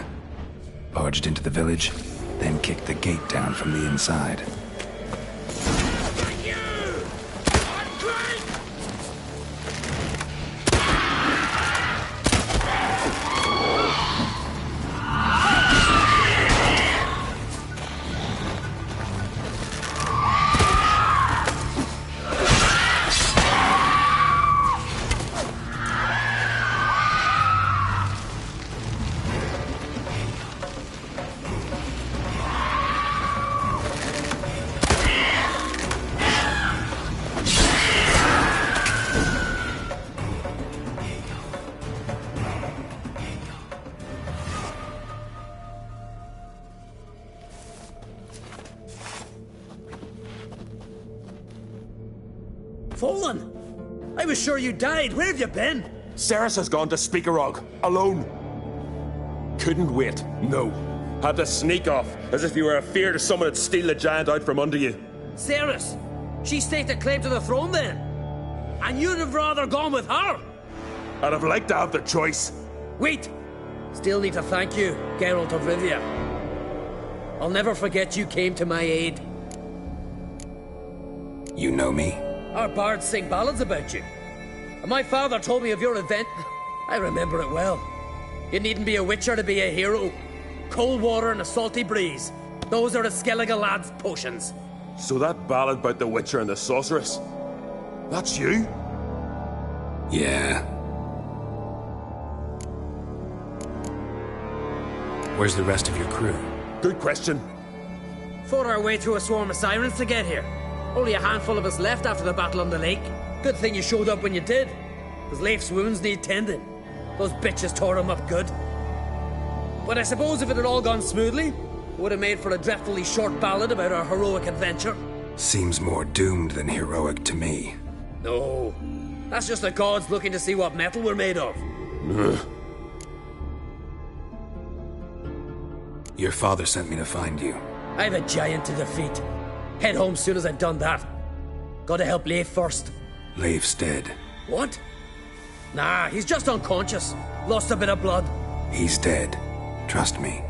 barged into the village, then kicked the gate down from the inside. Fallen! I was sure you died. Where have you been? Ceres has gone to Speakerog, alone. Couldn't wait, no. Had to sneak off, as if you were afeard of someone would steal the giant out from under you. Ceres? She staked a claim to the throne then? And you'd have rather gone with her? I'd have liked to have the choice. Wait! Still need to thank you, Geralt of Rivia. I'll never forget you came to my aid. You know me? Our bards sing ballads about you. And my father told me of your event. I remember it well. You needn't be a witcher to be a hero. Cold water and a salty breeze. Those are the Skellige lad's potions. So that ballad about the witcher and the sorceress, that's you? Yeah. Where's the rest of your crew? Good question. Fought our way through a swarm of sirens to get here. Only a handful of us left after the battle on the lake. Good thing you showed up when you did. Because Leif's wounds need tending. Those bitches tore him up good. But I suppose if it had all gone smoothly, it would have made for a dreadfully short ballad about our heroic adventure. Seems more doomed than heroic to me. No. That's just the gods looking to see what metal we're made of. Your father sent me to find you. I've a giant to defeat. Head home soon as I've done that. Gotta help Leif first. Leif's dead. What? Nah, he's just unconscious. Lost a bit of blood. He's dead. Trust me.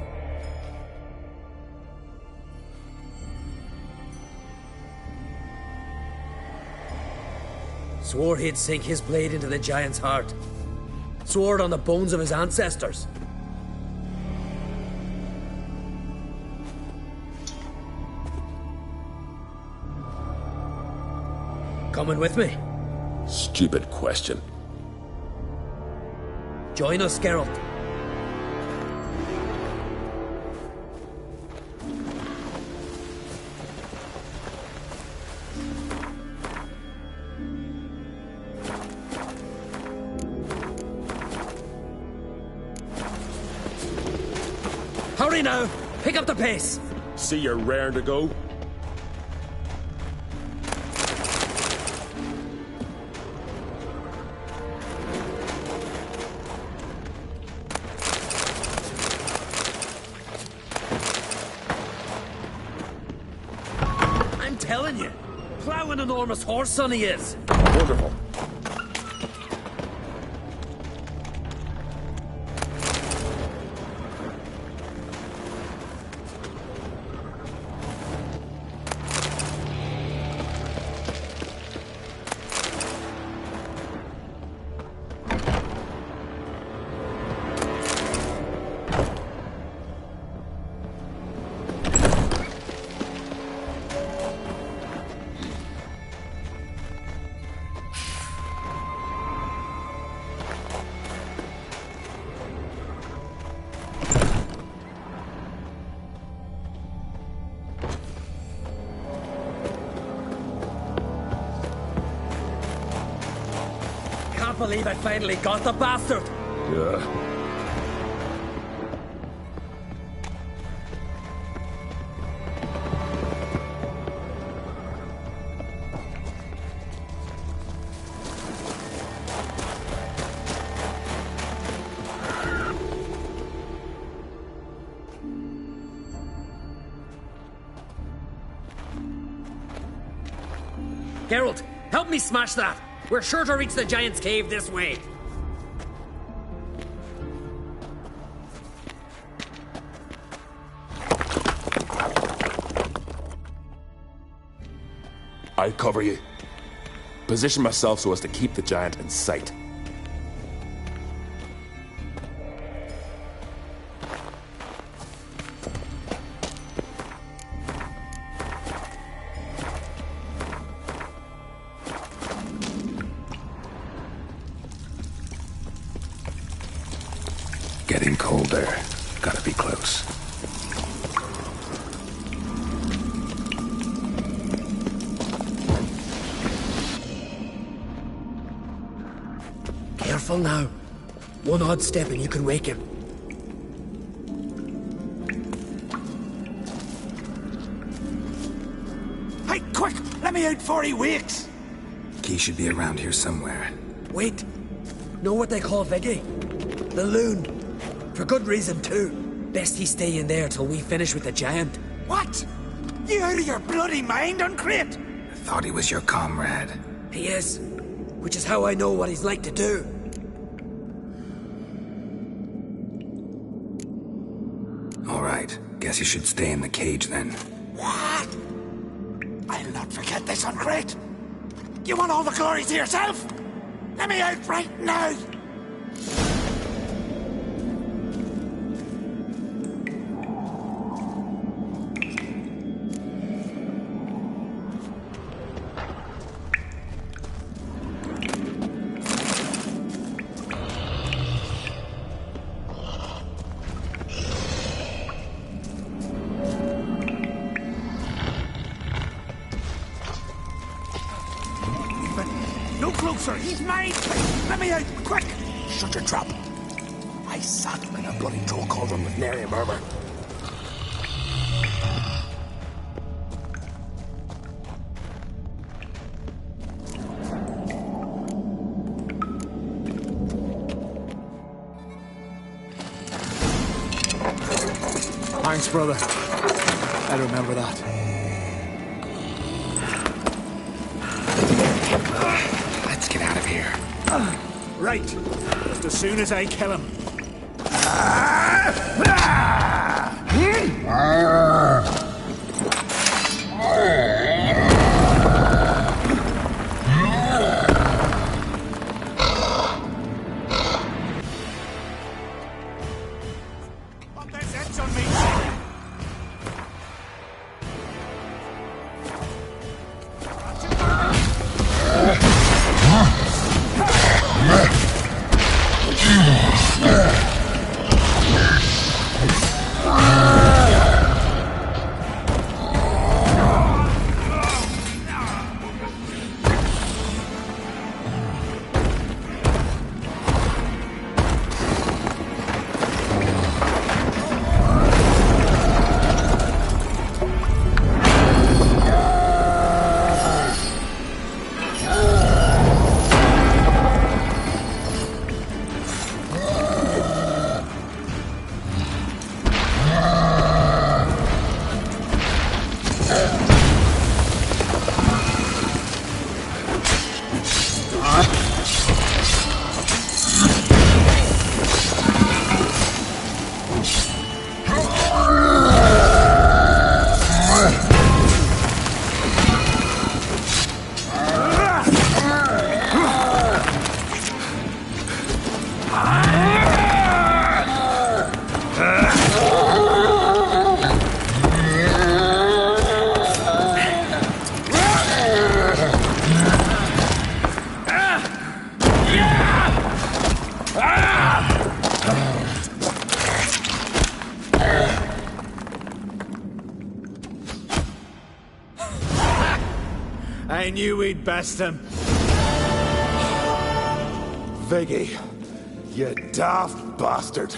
Swore he'd sink his blade into the giant's heart. Swore it on the bones of his ancestors. Coming with me? Stupid question. Join us, Geralt. Hurry now! Pick up the pace! See you're raring to go? I'm telling you, plow an enormous horse, son he is. Wonderful. Can't believe I finally got the bastard! Yeah. Geralt, help me smash that! We're sure to reach the giant's cave this way. I'll cover you. Position myself so as to keep the giant in sight. Getting colder. Gotta be close. Careful now. One odd step and you can wake him. Hey, quick! Let me out before he wakes! Key should be around here somewhere. Wait. Know what they call Viggy? The loon. For good reason, too. Best he stay in there till we finish with the giant. What? You out of your bloody mind, Uncrate? I thought he was your comrade. He is. Which is how I know what he's like to do. All right. Guess you should stay in the cage then. What? I'll not forget this, Uncrate. You want all the glory to yourself? Let me out right now! No closer! He's mine! Let me out! Quick! Shut your trap! I sat in a bloody troll cauldron with nary a murmur. Thanks, brother. I remember that. Let's get out of here. Right. Just as soon as I kill him. Put this edge on me! I knew we'd best him. Viggy, you daft bastard.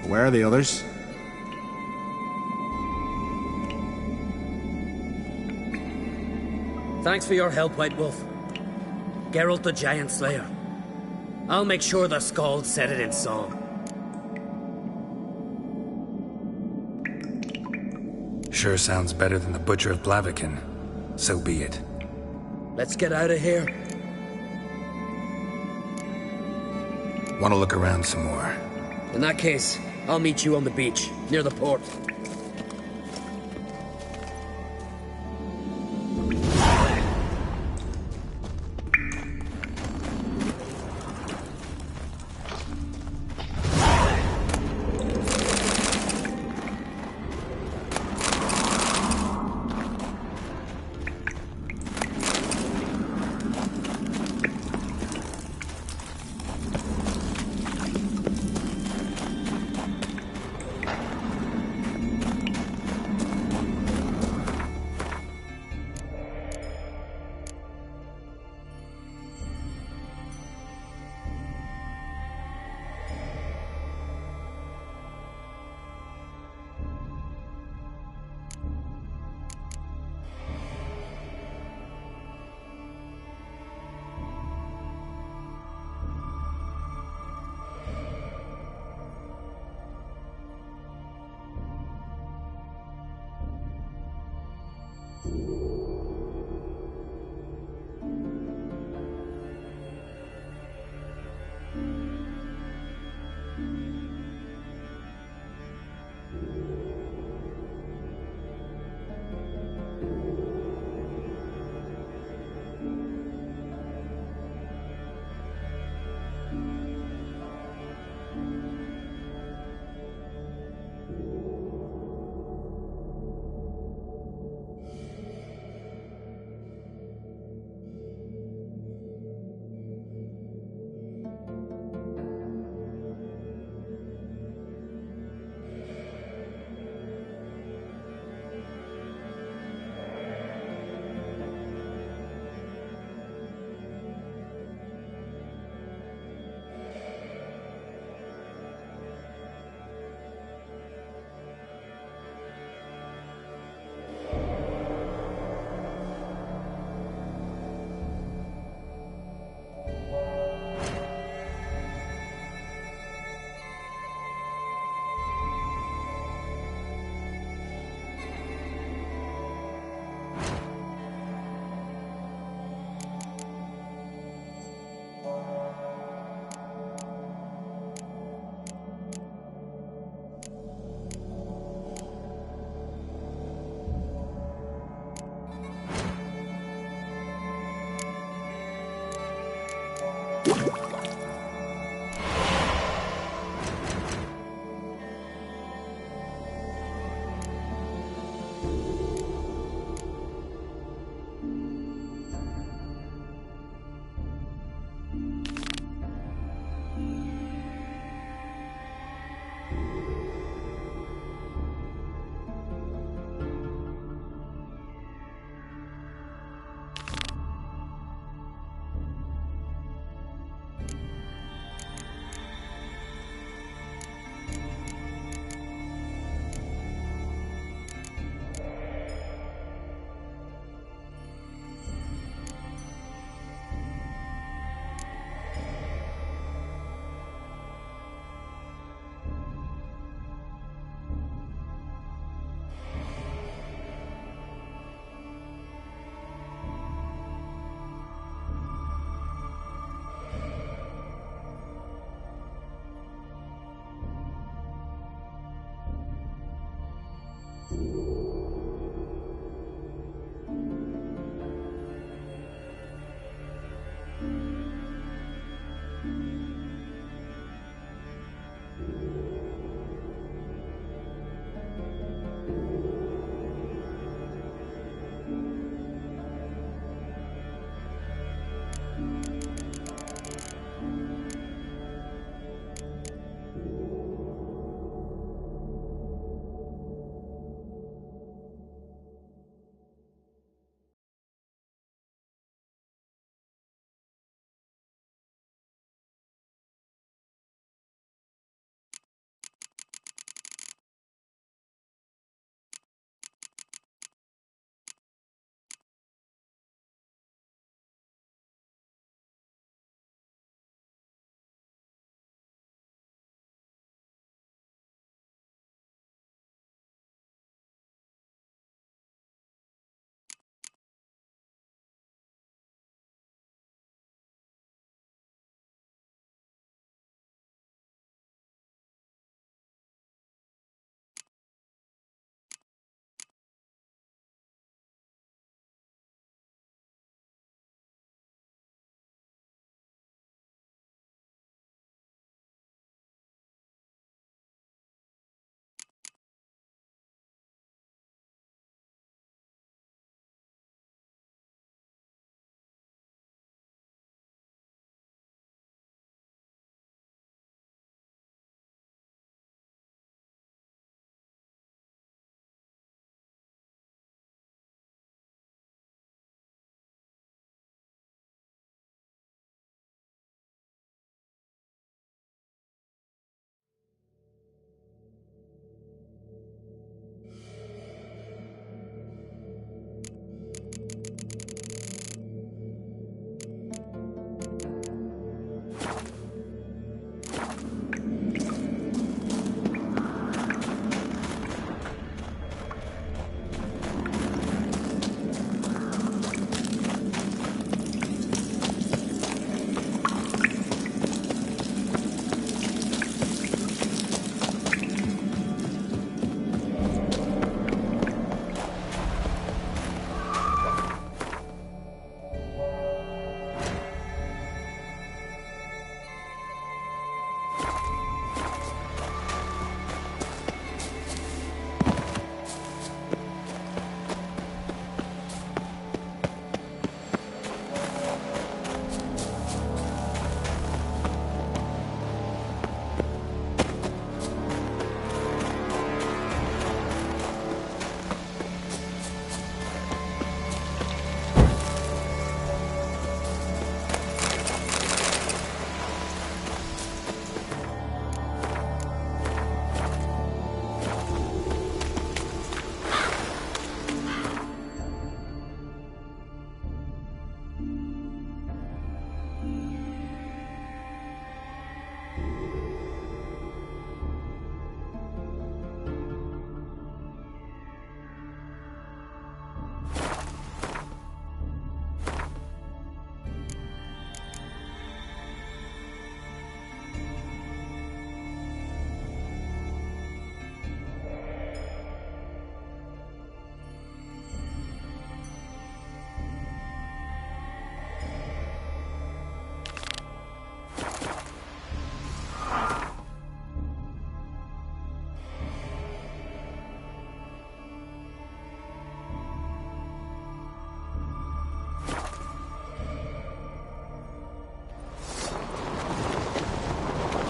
Where are the others? Thanks for your help, White Wolf. Geralt the Giant Slayer. I'll make sure the Skald said it in song. Sure sounds better than the Butcher of Blaviken. So be it. Let's get out of here. Want to look around some more? In that case, I'll meet you on the beach, near the port.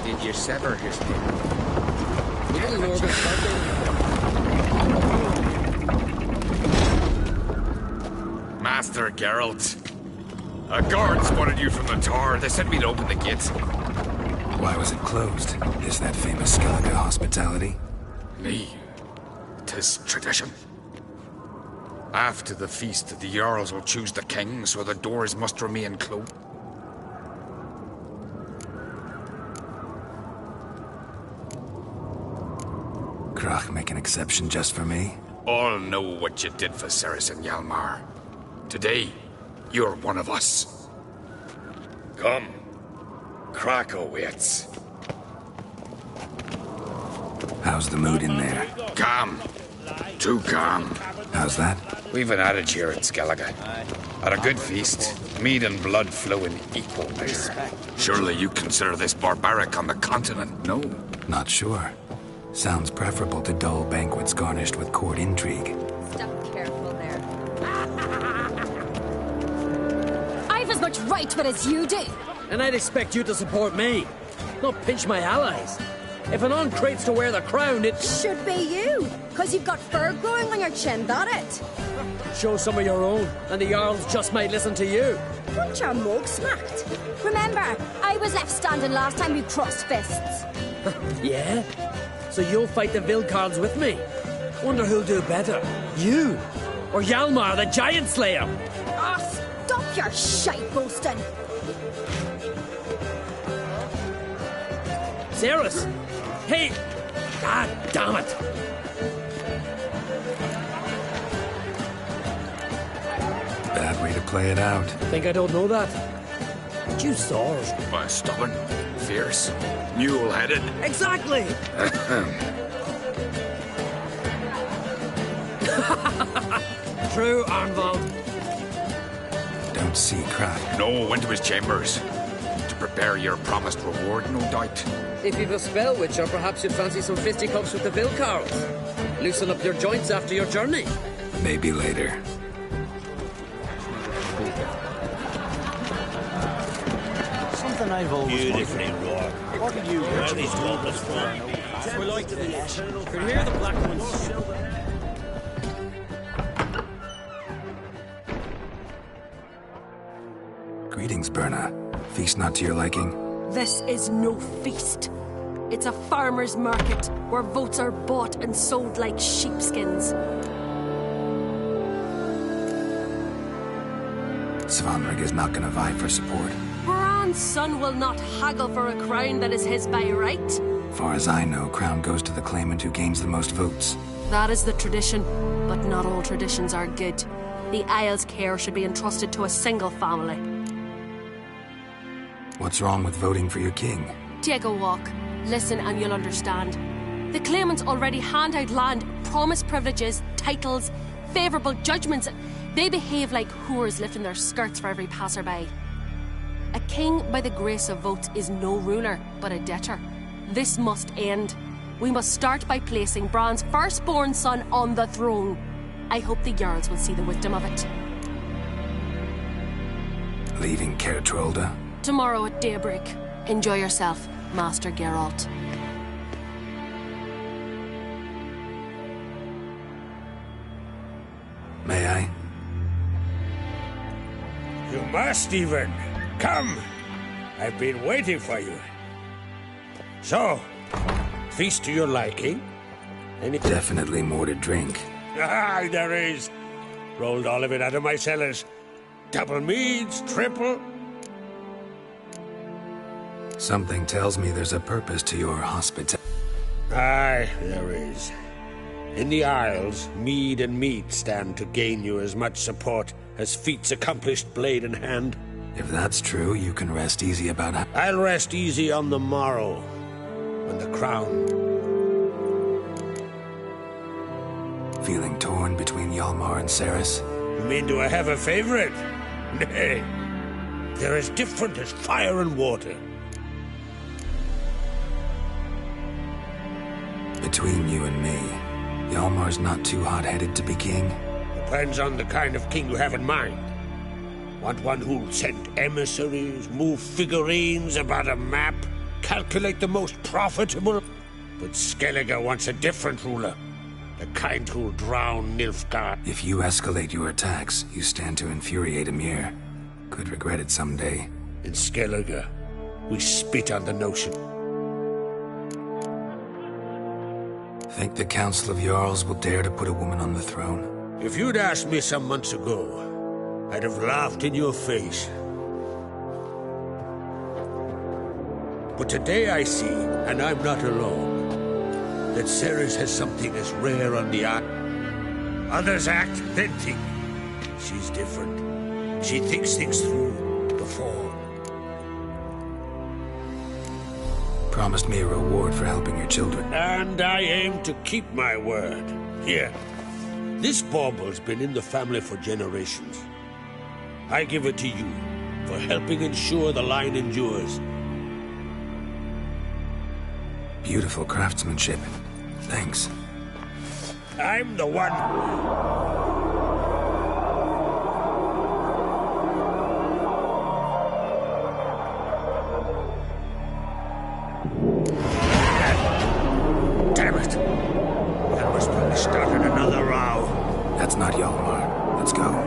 did you sever his head? Master Geralt. A guard spotted you from the tower. They said we'd open the gate. Why was it closed? Is that famous Skellige hospitality? Me. 'Tis tradition. After the feast, the Jarls will choose the king, so the doors must remain closed. Krach make an exception just for me? All know what you did for Ceres and Hjalmar. Today, you're one of us. Come. Krach awaits. How's the mood in there? Calm. Too calm. How's that? We've an adage here in Skellige. At a good feast, mead and blood flow in equal measure. Surely you consider this barbaric on the continent, no? Not sure. Sounds preferable to dull banquets garnished with court intrigue. Step careful there. I've as much right to it as you do. And I'd expect you to support me, not pinch my allies. If an uncrate's to wear the crown, it should be you, because you've got fur growing on your chin, that it? Show some of your own, and the Jarls just might listen to you. Want your mug smacked? Remember, I was left standing last time you crossed fists. Yeah? So you'll fight the Vilcarls with me? Wonder who'll do better, you or Hjalmar, the Giant Slayer? Ah, stop your shite boasting. Ceres! Hey! God damn it! Bad way to play it out. Think I don't know that? But you saw her. Stubborn, fierce, mule-headed. Exactly! True, Arnvald. Don't see Krach. No, went to his chambers. To prepare your promised reward, no doubt. If you've a spell witcher, perhaps you'd fancy some fisticuffs with the Vilcarls. Loosen up your joints after your journey. Maybe later. Something I've always beautifully wrought. What do you Well, these walls from. We're like the eternal. Could hear the black ones. Greetings, Berna. Feast not to your liking? This is no feast. It's a farmer's market where votes are bought and sold like sheepskins. Svanrig is not gonna vie for support. Bran's son will not haggle for a crown that is his by right. Far as I know, crown goes to the claimant who gains the most votes. That is the tradition, but not all traditions are good. The Isle's care should be entrusted to a single family. What's wrong with voting for your king? Take a walk. Listen and you'll understand. The claimants already hand out land, promise privileges, titles, favourable judgments. They behave like whores lifting their skirts for every passerby. A king by the grace of votes is no ruler, but a debtor. This must end. We must start by placing Bran's firstborn son on the throne. I hope the Jarls will see the wisdom of it. Leaving Caer Trolda? Tomorrow at daybreak. Enjoy yourself, Master Geralt. May I? You must even. Come. I've been waiting for you. So, feast to your liking? Definitely more to drink. Ah, there is. Rolled all of it out of my cellars. Double meads, triple. Something tells me there's a purpose to your hospitality. Aye, there is. In the Isles, mead and meat stand to gain you as much support as feats accomplished blade in hand. If that's true, you can rest easy about it. I'll rest easy on the morrow, when the crown... Feeling torn between Hjalmar and Ceres? You mean do I have a favorite? Nay. They're as different as fire and water. Between you and me, Hjalmar's not too hot-headed to be king. Depends on the kind of king you have in mind. Want one who'll send emissaries, move figurines about a map? calculate the most profitable. But Skellige wants a different ruler. The kind who'll drown Nilfgaard. If you escalate your attacks, you stand to infuriate Emir. Could regret it someday. In Skellige, we spit on the notion. Think the Council of Jarls will dare to put a woman on the throne? If you'd asked me some months ago, I'd have laughed in your face. But today I see, and I'm not alone, that Ceres has something as rare on the art. Others act, then think. She's different. She thinks things through before. Promised me a reward for helping your children. And I aim to keep my word. Here. This bauble's been in the family for generations. I give it to you for helping ensure the line endures. Beautiful craftsmanship. Thanks. I'm the one. Damn it. That was probably started another row. That's not Hjalmar. Let's go.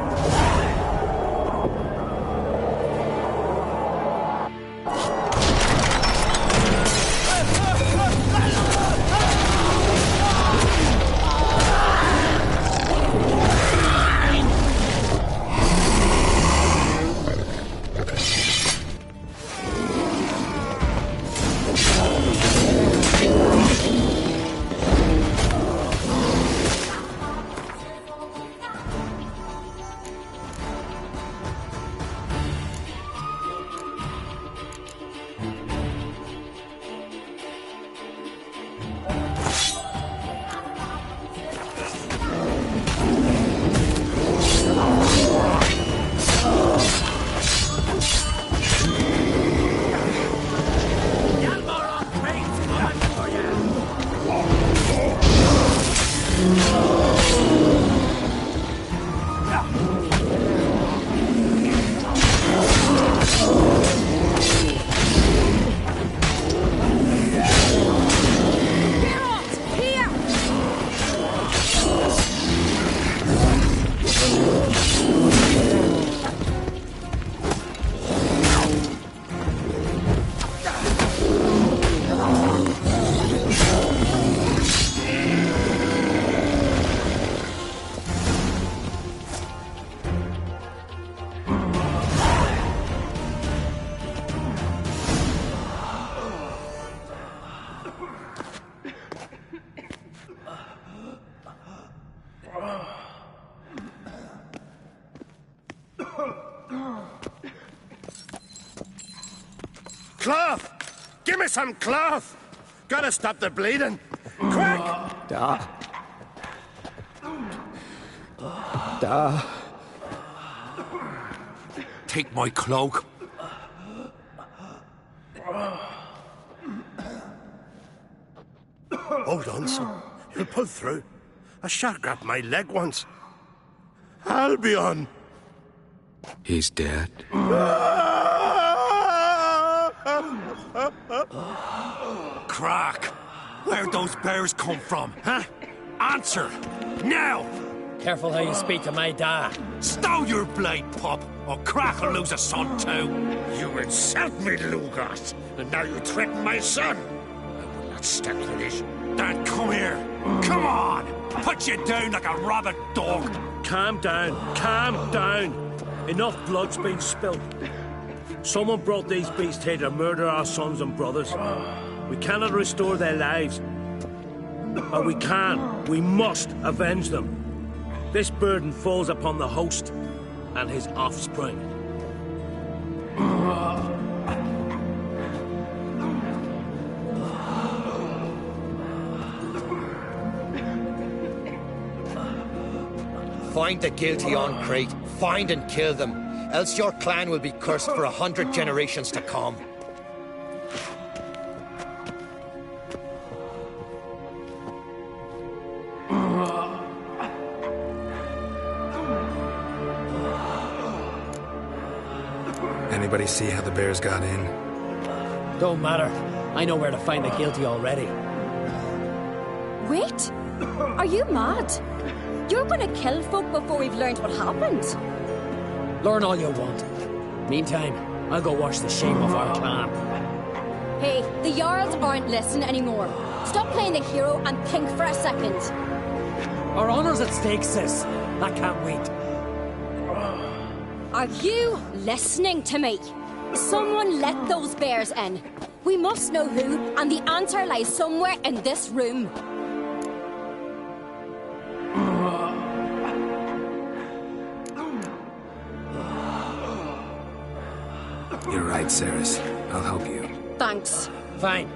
Cloth! Give me some cloth! Gotta stop the bleeding! Quick! Da. Da. Take my cloak. Hold on, son. You'll pull through. A shark grabbed my leg once. Albion! He's dead. Crack! Where'd those bears come from, huh? Answer! Now! Careful how you speak to my dad. Stow your blade, pup, or Crack will lose a son too. You insult me, Lugos, and now you threaten my son. I will not stand for this. Dan, come here. Come on! Put you down like a rabid dog. Calm down. Calm down. Enough blood's been spilled. Someone brought these beasts here to murder our sons and brothers. We cannot restore their lives. But we can. We must avenge them. This burden falls upon the host and his offspring. Find the guilty on Crete. Find and kill them. Else your clan will be cursed for 100 generations to come. Anybody see how the bears got in? Don't matter. I know where to find the guilty already. Wait! Are you mad? You're gonna kill folk before we've learned what happened. Learn all you want. Meantime, I'll go wash the shame off our clan. Hey, the Jarls aren't listening anymore. Stop playing the hero and think for a second. Our honor's at stake, sis. That can't wait. Are you listening to me? Someone let those bears in. We must know who, and the answer lies somewhere in this room. You're right, Ceres. I'll help you. Thanks. Fine.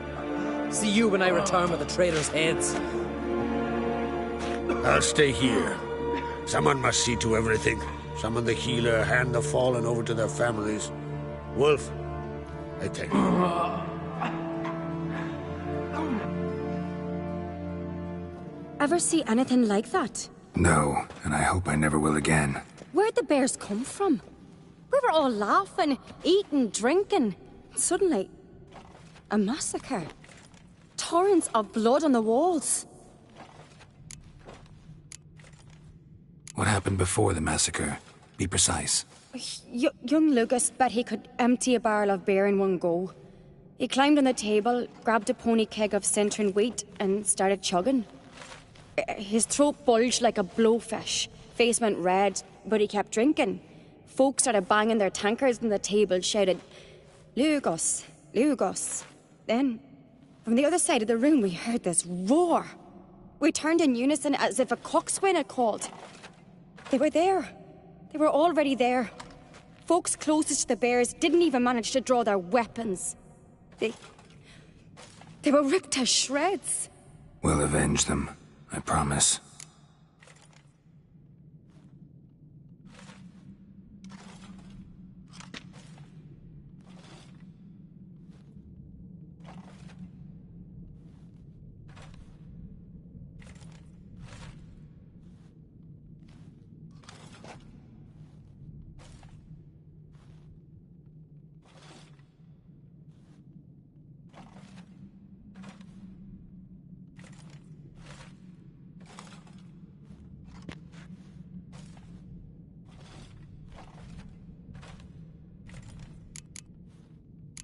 See you when I return with the traitors' heads. I'll stay here. Someone must see to everything. Summon the healer, hand the fallen over to their families. Wolf, I thank you. Ever see anything like that? No, and I hope I never will again. Where'd the bears come from? We were all laughing, eating, drinking. Suddenly, a massacre. Torrents of blood on the walls. What happened before the massacre? Be precise. Young Lucas bet he could empty a barrel of beer in one go. He climbed on the table, grabbed a pony keg of centering wheat, and started chugging. His throat bulged like a blowfish. Face went red, but he kept drinking. Folks started banging their tankards on the table, shouted, "Lugos, Lugos." Then, from the other side of the room, we heard this roar. We turned in unison as if a coxswain had called. They were there. They were already there. Folks closest to the bears didn't even manage to draw their weapons. They were ripped to shreds. We'll avenge them, I promise.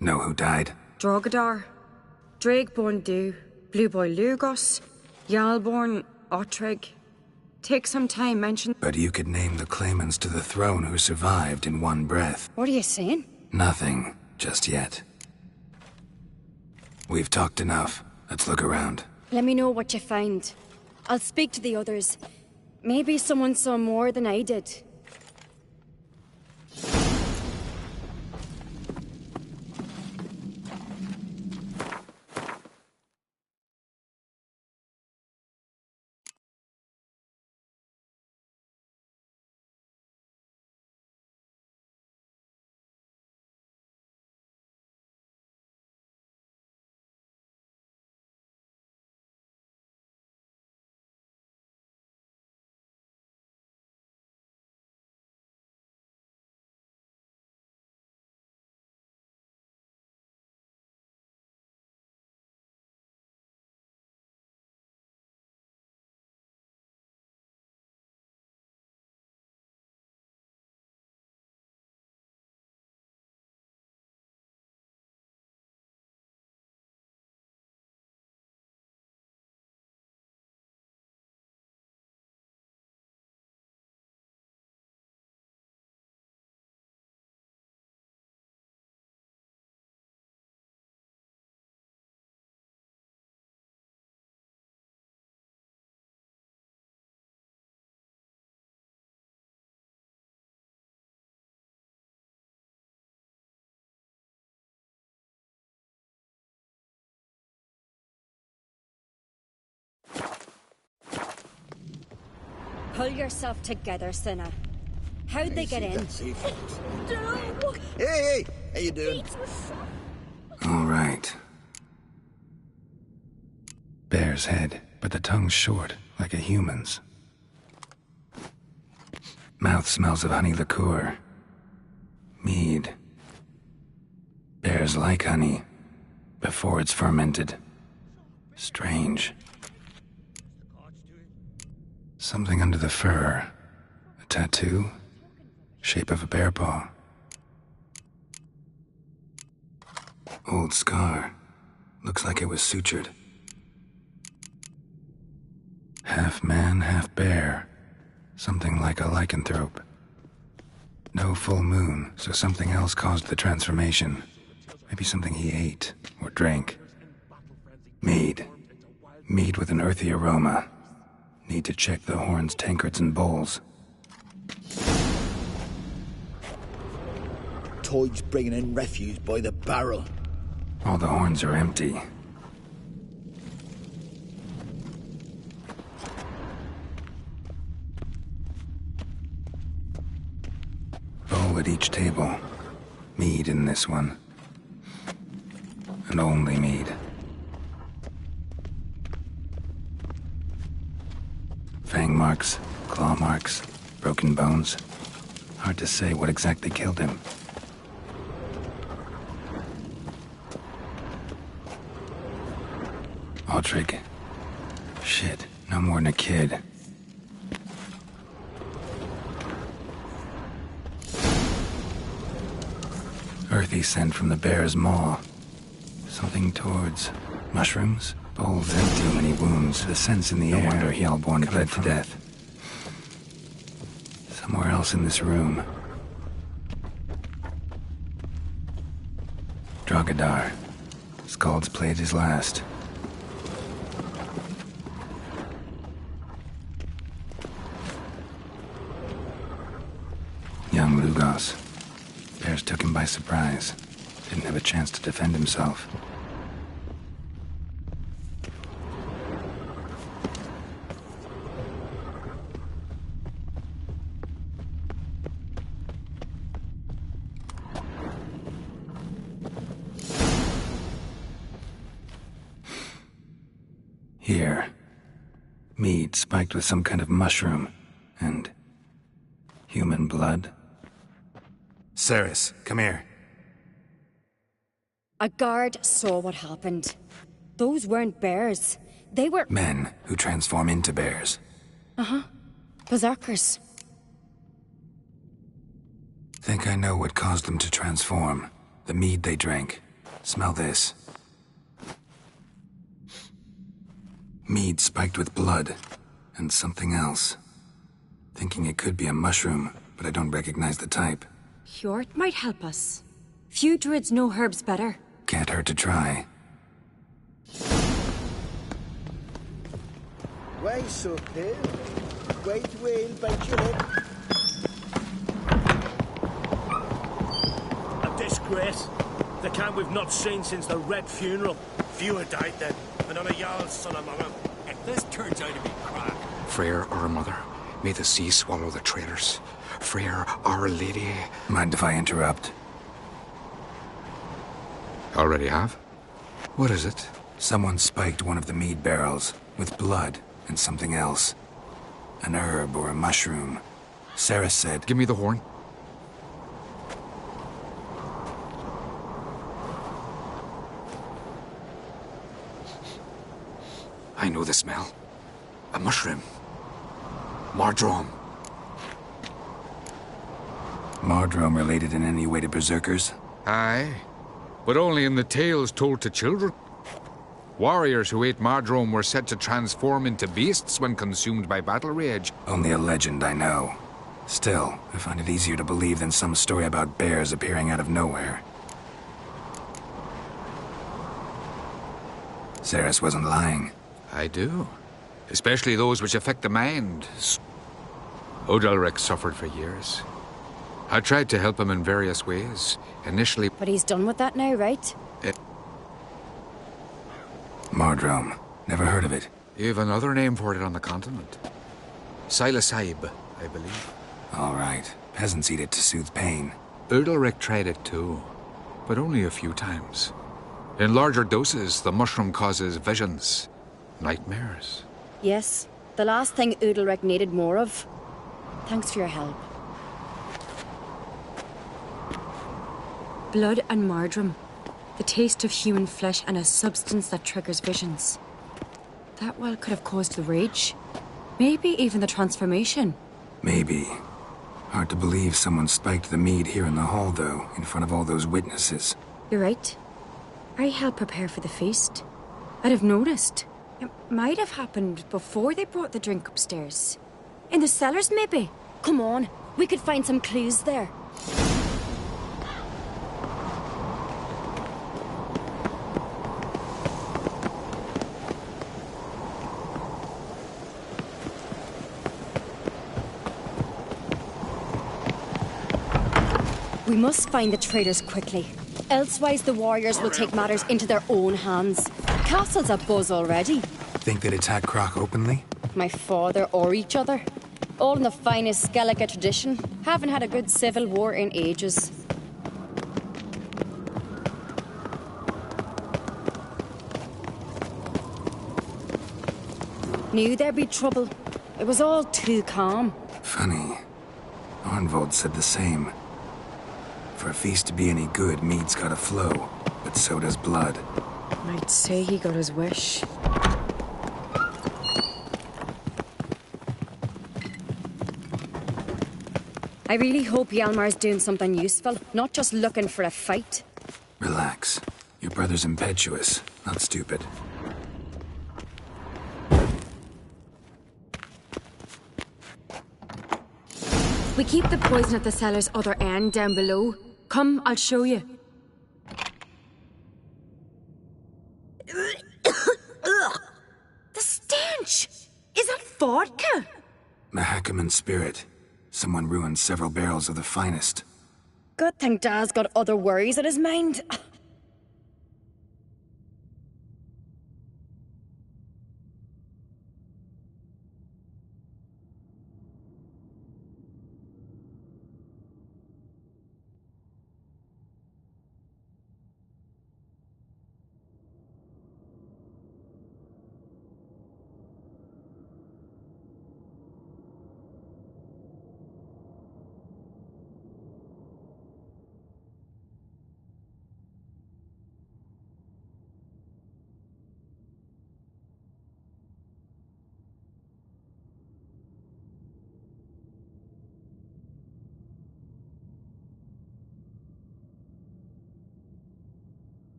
Know who died? Drogadar, Drakeborn Du, Blue Boy Lugos, Jarlborn Ottrig. Take some time, mention... But you could name the claimants to the throne who survived in one breath. What are you saying? Nothing, just yet. We've talked enough. Let's look around. Let me know what you find. I'll speak to the others. Maybe someone saw more than I did. Pull yourself together, Cinna. How'd they get in? Hey, how you doing? All right. Bear's head, but the tongue's short, like a human's. Mouth smells of honey liqueur. Mead. Bears like honey. before it's fermented. Strange. Something under the fur. A tattoo? Shape of a bear paw. Old scar. Looks like it was sutured. Half man, half bear. Something like a lycanthrope. No full moon, so something else caused the transformation. Maybe something he ate or drank. Mead. Mead with an earthy aroma. Need to check the horns, tankards, and bowls. Tide's bringing in refuse by the barrel. All the horns are empty. Bowl at each table. Mead in this one. And only mead. Fang marks, claw marks, broken bones. Hard to say what exactly killed him. Aldrich. Shit, no more than a kid. Earthy scent from the bear's maw. Something towards mushrooms? Bowls empty, too many wounds. The scent's in the air. No wonder Hjalborn bled to death. Somewhere else in this room. Drogadar. Skald's played his last. Young Lugos. Bears took him by surprise. Didn't have a chance to defend himself. Here. Mead spiked with some kind of mushroom. And human blood. Ceres, come here. A guard saw what happened. Those weren't bears. They were... Men who transform into bears. Uh-huh. Berserkers. Think I know what caused them to transform. The mead they drank. Smell this. Mead spiked with blood. And something else. Thinking it could be a mushroom, but I don't recognize the type. Hjort might help us. Few druids know herbs better. Can't hurt to try. Why so pale? White whale bite your lip. A disgrace. The camp we've not seen since the Red funeral. Few had died then, and on a Jarl's son among them. If this turns out to be crap... Freyr, our mother, may the sea swallow the traitors. Freyr, our lady... Mind if I interrupt? Already have? What is it? Someone spiked one of the mead barrels with blood and something else. An herb or a mushroom. Ceres said... Give me the horn. I know the smell. A mushroom. Mardrome. Mardrome related in any way to berserkers? Aye, but only in the tales told to children. Warriors who ate Mardrome were said to transform into beasts when consumed by battle rage. Only a legend, I know. Still, I find it easier to believe than some story about bears appearing out of nowhere. Ceres wasn't lying. I do. Especially those which affect the mind. Odalric suffered for years. I tried to help him in various ways. Initially... But he's done with that now, right? Mardrome. Never heard of it. You have another name for it on the continent. Silasaib, I believe. All right. Peasants eat it to soothe pain. Odalric tried it too, but only a few times. In larger doses, the mushroom causes visions, nightmares. Yes. The last thing Udalric needed more of. Thanks for your help. Blood and Mardrome. The taste of human flesh and a substance that triggers visions. That well could have caused the rage. Maybe even the transformation. Maybe. Hard to believe someone spiked the mead here in the hall, though, in front of all those witnesses. You're right. I helped prepare for the feast. I'd have noticed. It might have happened before they brought the drink upstairs. In the cellars, maybe. Come on, we could find some clues there. We must find the traitors quickly. Elsewise, the warriors will take matters into their own hands. Castle's abuzz already. Think they'd attack Croc openly? My father or each other. All in the finest Skellige tradition. Haven't had a good civil war in ages. Knew there'd be trouble. It was all too calm. Funny. Arnvold said the same. For a feast to be any good, mead's gotta flow, but so does blood. I'd say he got his wish. I really hope Hjalmar's doing something useful, not just looking for a fight. Relax. Your brother's impetuous, not stupid. We keep the poison at the cellar's other end down below. Come, I'll show you. The stench! Is that vodka? Mahakaman spirit. Someone ruined several barrels of the finest. Good thing Dad's got other worries in his mind.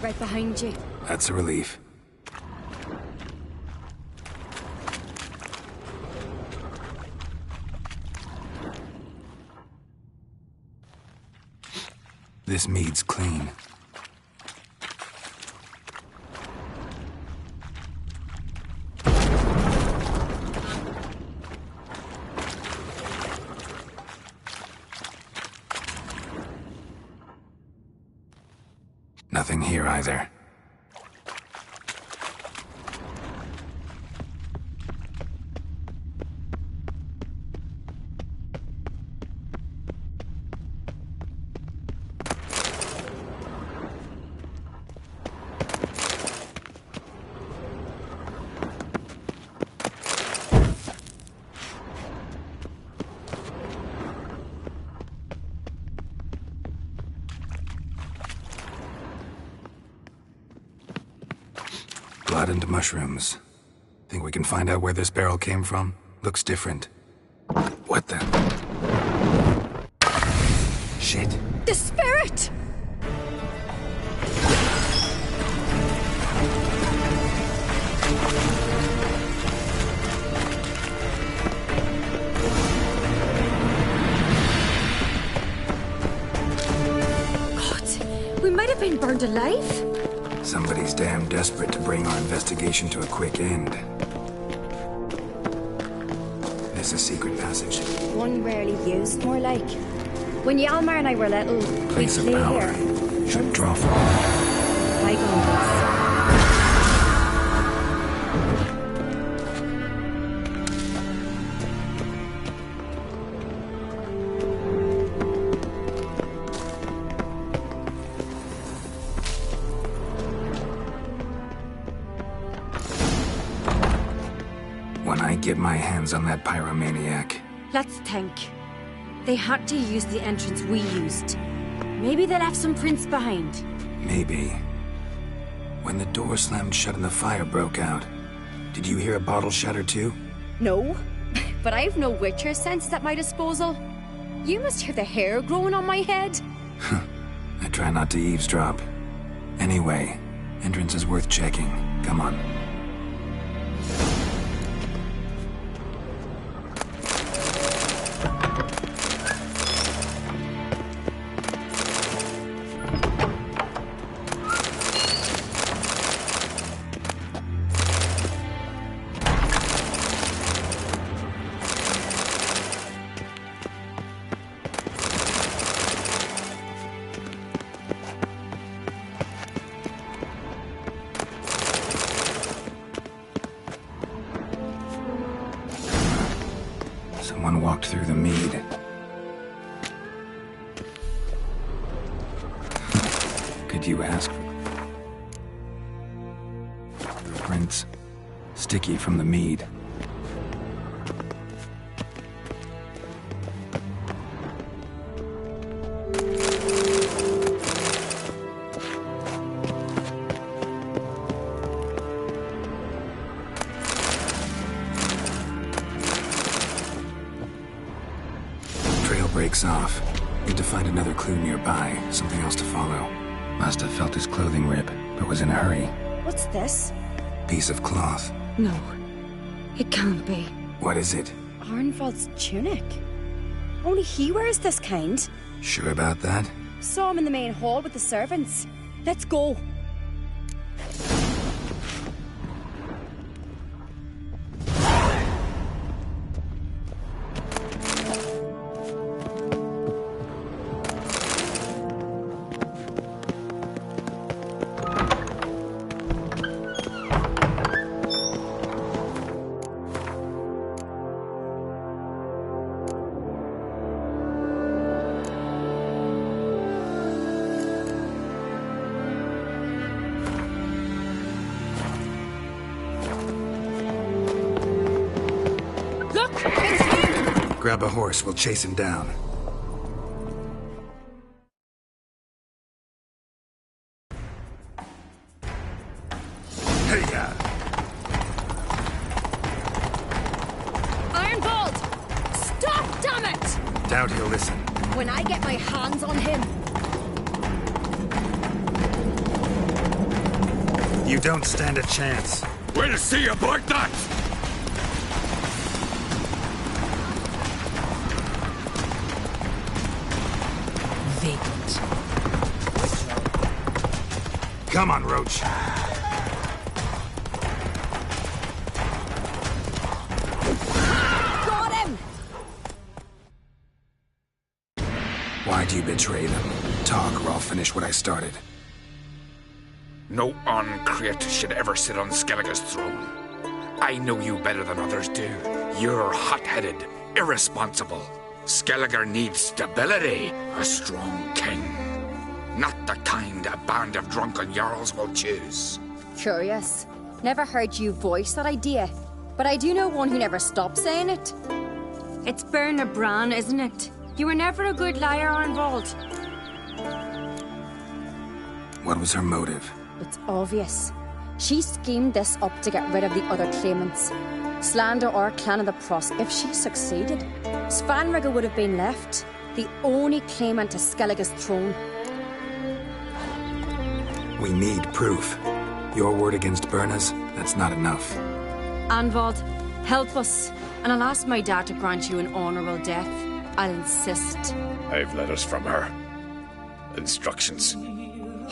Right behind you. That's a relief. This mead's clean. Nothing here either. Blood and mushrooms. Think we can find out where this barrel came from? Looks different. What the? Shit. The spirit! burned alive? Somebody's damn desperate to bring our investigation to a quick end. There's a secret passage. One rarely used, more like. When Hjalmar and I were little, Place we'd of play power. here. Should draw from. Bygone days. When I get my hands on that pyromaniac, Let's think. They had to use the entrance we used. Maybe they left some prints behind. maybe. When the door slammed shut and the fire broke out, did you hear a bottle shatter too? No, but I've no Witcher sense at my disposal. You must hear the hair growing on my head. I try not to eavesdrop. Anyway, entrance is worth checking. Come on. Someone walked through the mead. Could you ask for prints? Sticky from the mead. Breaks off. Need to find another clue nearby, something else to follow. Must have felt his clothing rip, but was in a hurry. What's this? Piece of cloth. No, it can't be. What is it? Arnvald's tunic. Only he wears this kind. Sure about that? Saw him in the main hall with the servants. Let's go. Grab a horse, we'll chase him down. Hey-ya! Arnvald! Stop, damn it! Doubt he'll listen. When I get my hands on him. You don't stand a chance. We'll see about that! Come on, Roach. Got him! Why'd you betray them? Talk or I'll finish what I started. No Uncreate should ever sit on Skellige's throne. I know you better than others do. You're hot-headed, irresponsible. Skellige needs stability, a strong king. Not the kind a band of drunken jarls will choose. Curious. Never heard you voice that idea. But I do know one who never stops saying it. It's Berna Bran, isn't it? You were never a good liar, Arnvald. What was her motive? It's obvious. She schemed this up to get rid of the other claimants. Slander our clan of the Prosk if she succeeded. Svanrige would have been left, the only claimant to Skellige's throne. We need proof. Your word against Berna's, that's not enough. Arnvald, help us, and I'll ask my dad to grant you an honourable death. I'll insist. I've letters from her. Instructions.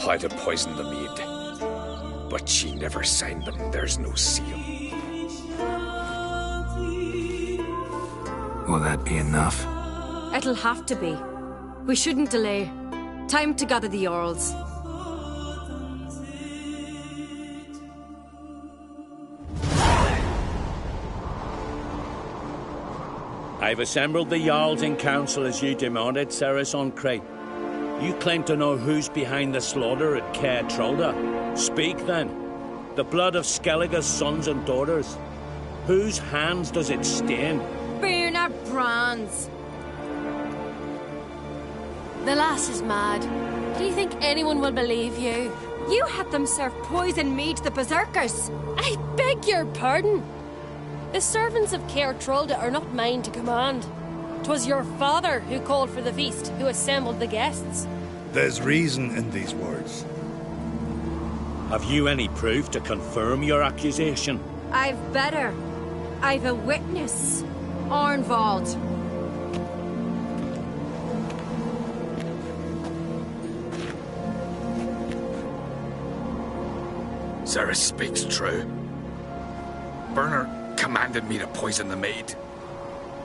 I'd have poisoned the mead. But she never signed them. There's no seal. Will that be enough? It'll have to be. We shouldn't delay. Time to gather the Jarls. I've assembled the Jarls in council as you demanded, Ceres on Crate. You claim to know who's behind the slaughter at Caer Trolda. Speak then. The blood of Skellige's sons and daughters. Whose hands does it stain? Birna Brands. The lass is mad. Do you think anyone will believe you? You had them serve poison mead to the berserkers. I beg your pardon. The servants of Caer Trolda are not mine to command. 'Twas your father who called for the feast, who assembled the guests. There's reason in these words. Have you any proof to confirm your accusation? I've better. I've a witness. Arnvald. Ceres speaks true. Bernard commanded me to poison the maid.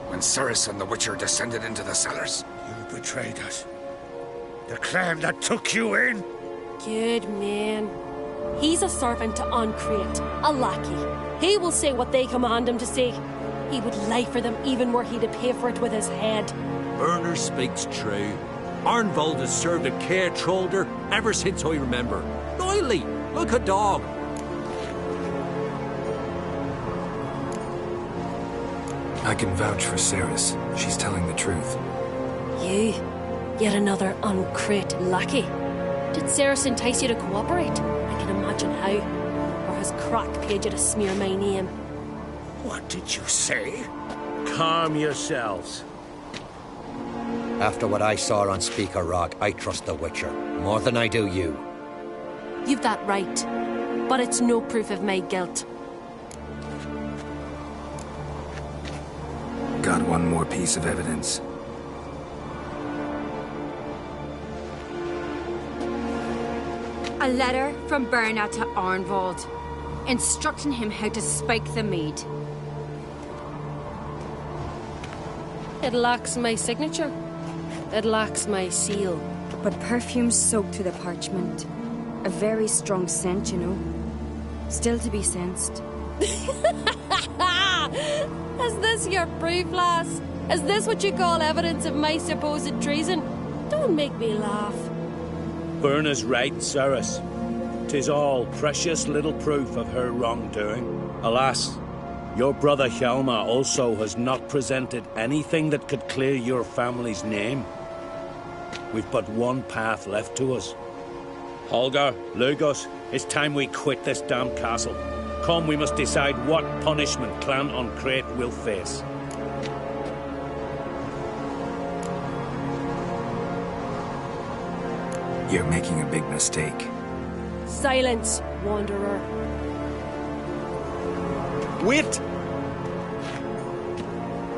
When Ceres and the Witcher descended into the cellars. You betrayed us. The clan that took you in. Good man. He's a servant to Ancrete, a lackey. He will say what they command him to say. He would lie for them even were he to pay for it with his head. Bernard speaks true. Arnvald has served at Caer Trolda ever since I remember. Loyally, like a dog. I can vouch for Ceres. She's telling the truth. You? Yet another Ancrete lackey? Did Ceres entice you to cooperate? I can imagine how. Or has Crack paid you to smear my name? What did you say? Calm yourselves. After what I saw on Speaker Rock, I trust the Witcher. More than I do you. You've that right. But it's no proof of my guilt. Got one more piece of evidence. A letter from Birna to Arnvald, instructing him how to spike the mead. It lacks my signature. It lacks my seal. But perfume soaked through the parchment. A very strong scent, you know. Still to be sensed. Is this your proof, lass? Is this what you call evidence of my supposed treason? Don't make me laugh. Birna's right, Ceres. 'Tis all precious little proof of her wrongdoing. Alas, your brother Hjalmar also has not presented anything that could clear your family's name. We've but one path left to us. Holger, Lugos, it's time we quit this damn castle. Come, we must decide what punishment Clan Ancrete will face. You're making a big mistake. Silence, wanderer. Wait!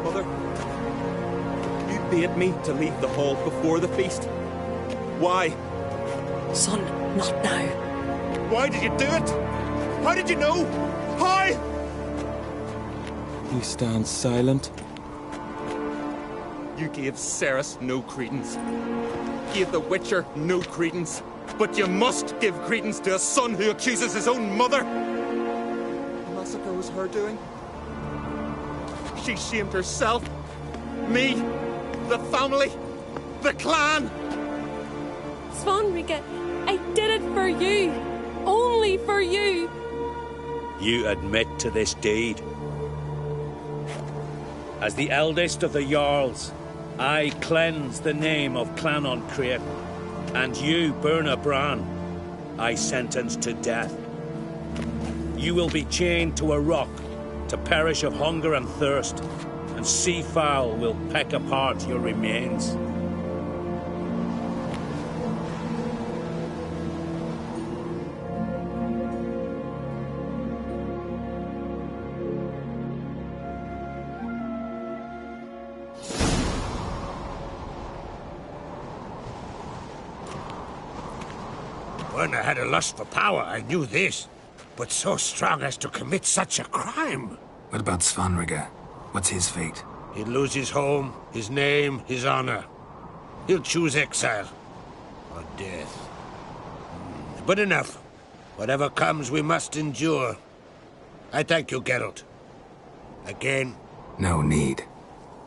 Mother, you bade me to leave the hall before the feast. Why? Son, not now. Why did you do it? How did you know? How? You stand silent. You gave Ceres no credence. Gave the Witcher no credence. But you must give credence to a son who accuses his own mother. The massacre was her doing. She shamed herself, me, the family, the clan. Svanrika, I did it for you. Only for you. You admit to this deed. As the eldest of the Jarls, I cleanse the name of Clan Ancrete, and you, Birna Bran, I sentence to death. You will be chained to a rock to perish of hunger and thirst, and sea fowl will peck apart your remains. When I had a lust for power, I knew this. But so strong as to commit such a crime. What about Svanrige? What's his fate? He'll lose his home, his name, his honor. He'll choose exile. Or death. But enough. Whatever comes, we must endure. I thank you, Geralt. Again. No need.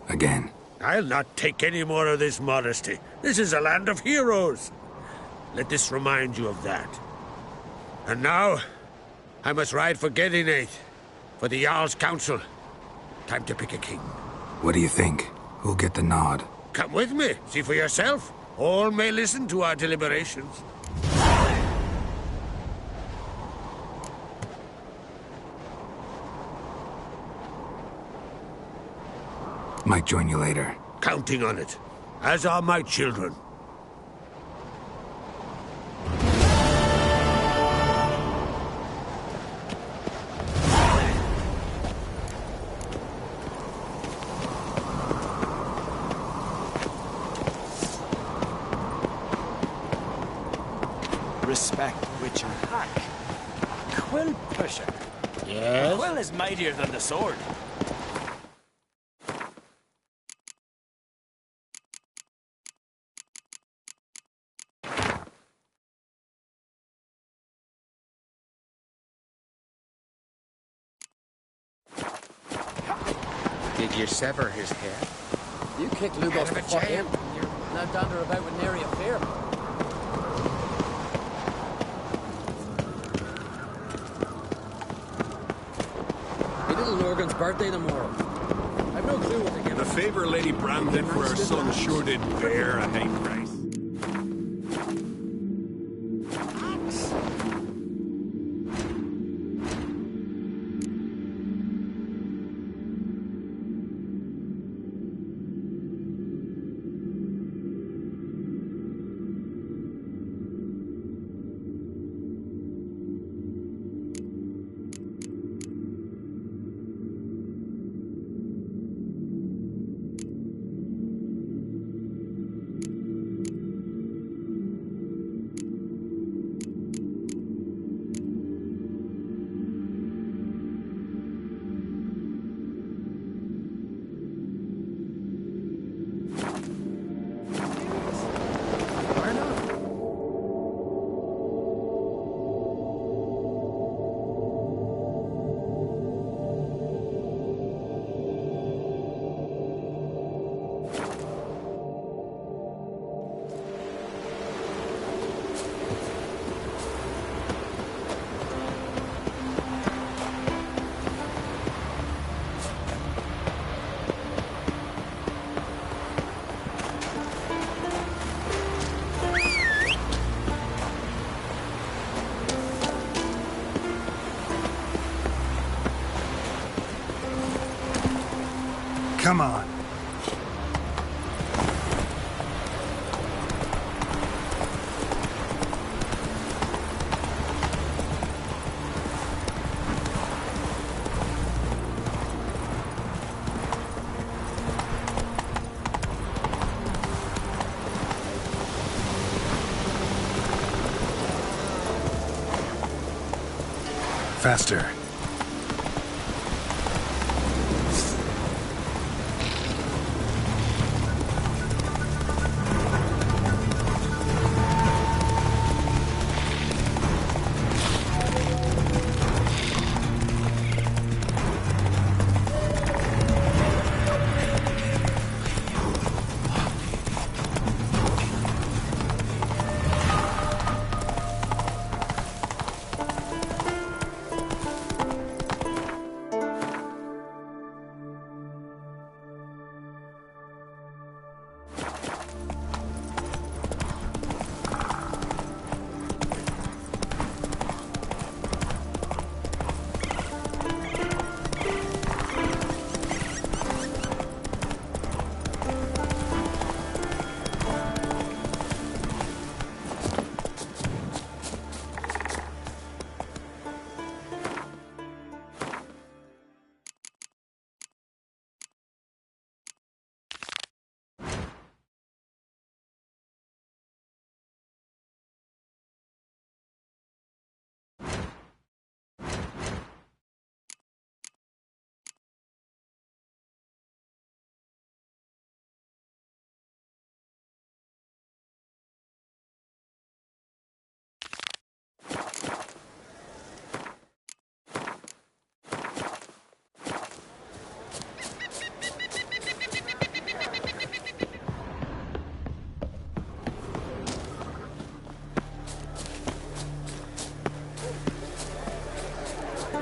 Again. I'll not take any more of this modesty. This is a land of heroes. Let this remind you of that. And now, I must ride for Gedinath, for the Jarl's council. Time to pick a king. What do you think? Who'll get the nod? Come with me, see for yourself. All may listen to our deliberations. Might join you later. Counting on it. As are my children. Respect, Witcher. Hack. Quill pusher. Yes? The quill is mightier than the sword. Did you sever his head? You kicked Lugos before him. You're now dander about with nary a fear. Hey, little Norgan's birthday tomorrow. I've no clue what to give him. The favor Lady Bram did for her son sure did bear a high price. Come on. Faster.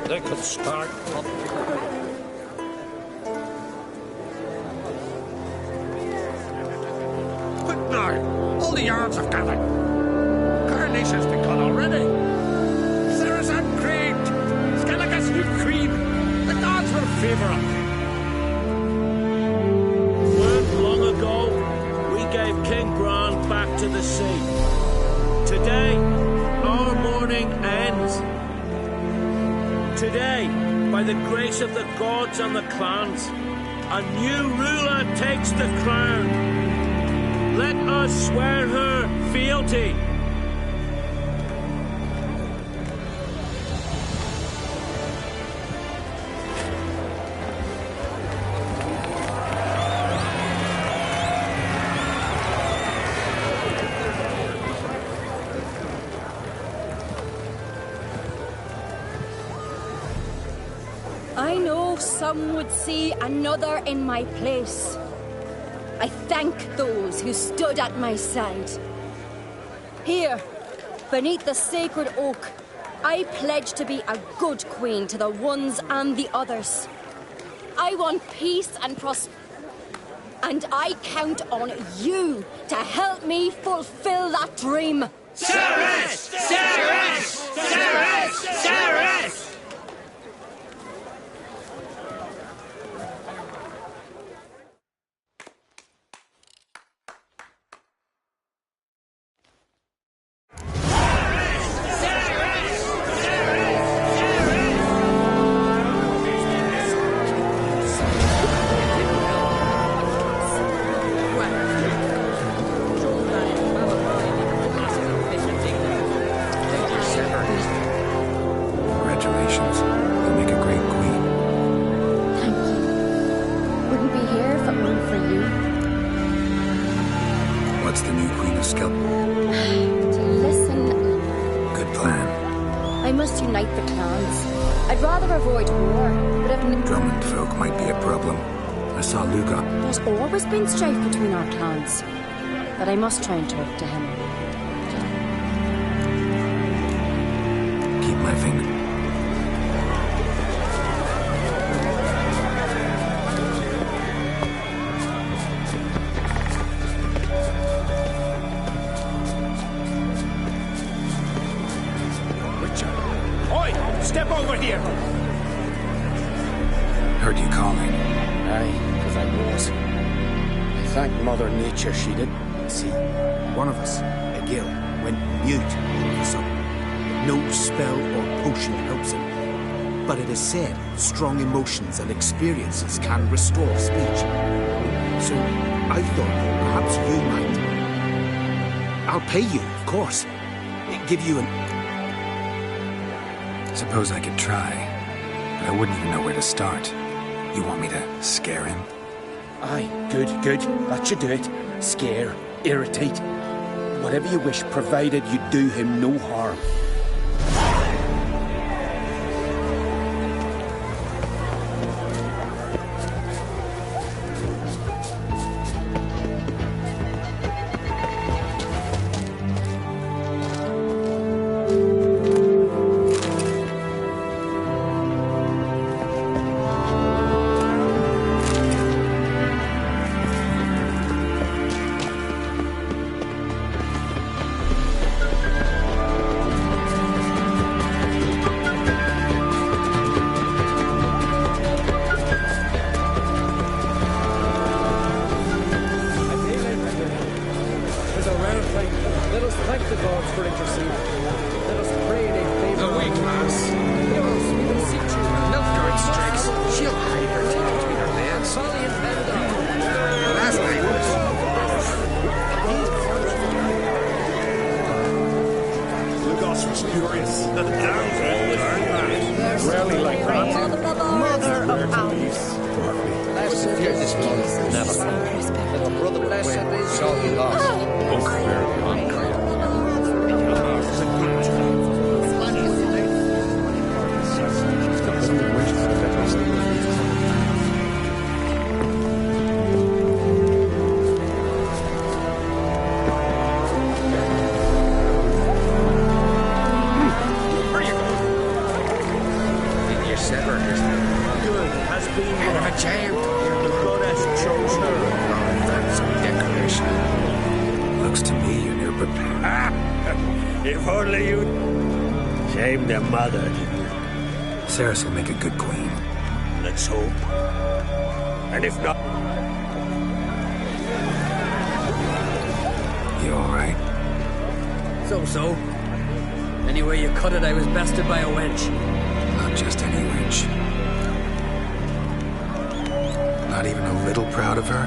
They could start up. Quick now! All the yards have gathered. Coronation's been cut already. Sarah's uncreamed. Skellige's new cream. The gods will favour him. When long ago we gave King Bran back to the sea. Today, our mourning ends. Today, by the grace of the gods and the clans, a new ruler takes the crown. Let us swear her fealty. I know some would see another in my place. I thank those who stood at my side. Here, beneath the sacred oak, I pledge to be a good queen to the ones and the others. I want peace and prosperity, and I count on you to help me fulfill that dream. Ceres! Ceres! Ceres! Ceres! Congratulations. You'll make a great queen. Thank you. Wouldn't be here if it weren't for you. What's the new Queen of Skelp? To listen. Good plan. I must unite the clans. I'd rather avoid war, but if Drummond folk might be a problem. I saw Luga. there's always been strife between our clans. But I must try and talk to him. Keep my finger. Oi! Step over here! Heard you calling. Aye, because I was. I thank Mother Nature she did. See, one of us, a gill, went mute all of a sudden. No spell or potion helps him. But it is said strong emotions and experiences can restore speech. So I thought perhaps you might. I'll pay you, of course. Give you an... Suppose I could try, but I wouldn't even know where to start. You want me to scare him? Aye, good, good. That should do it. Scare, irritate. Whatever you wish, provided you do him no harm. Good has been Head of a giant. The goddess chose her. That's a decoration. Looks to me you're near prepared. If only you shamed their mother, didn't you? Ceres will make a good queen. Let's hope. And if not... You alright? So. Anyway you cut it, I was bested by a wench. Not just any wench. Not even a little proud of her?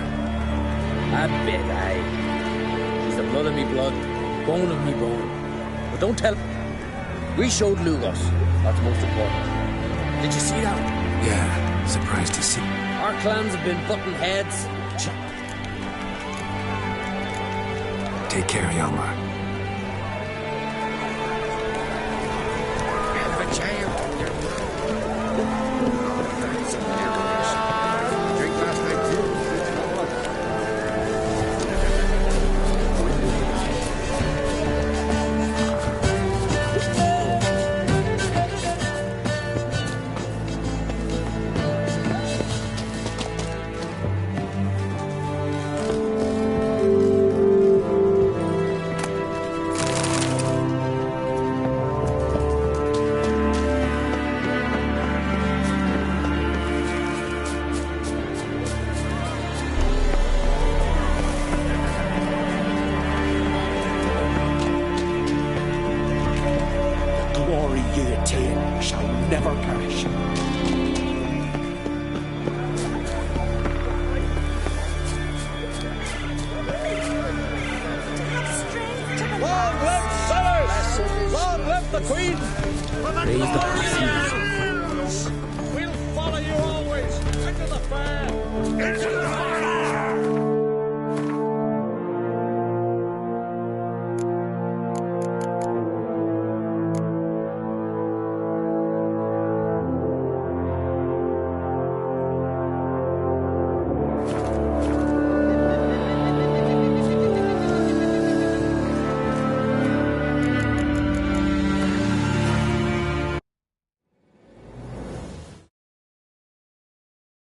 A bit, aye. She's the blood of me blood, bone of me bone. But don't tell... We showed Lugos. That's most important. Did you see that? Yeah, surprised to see. Our clans have been butting heads. Take care, Hjalmar. Head of a giant. That's a decoration. Drink last night too. Glory ye attain shall never perish. Long live Sellers! Long live the Queen! Raise the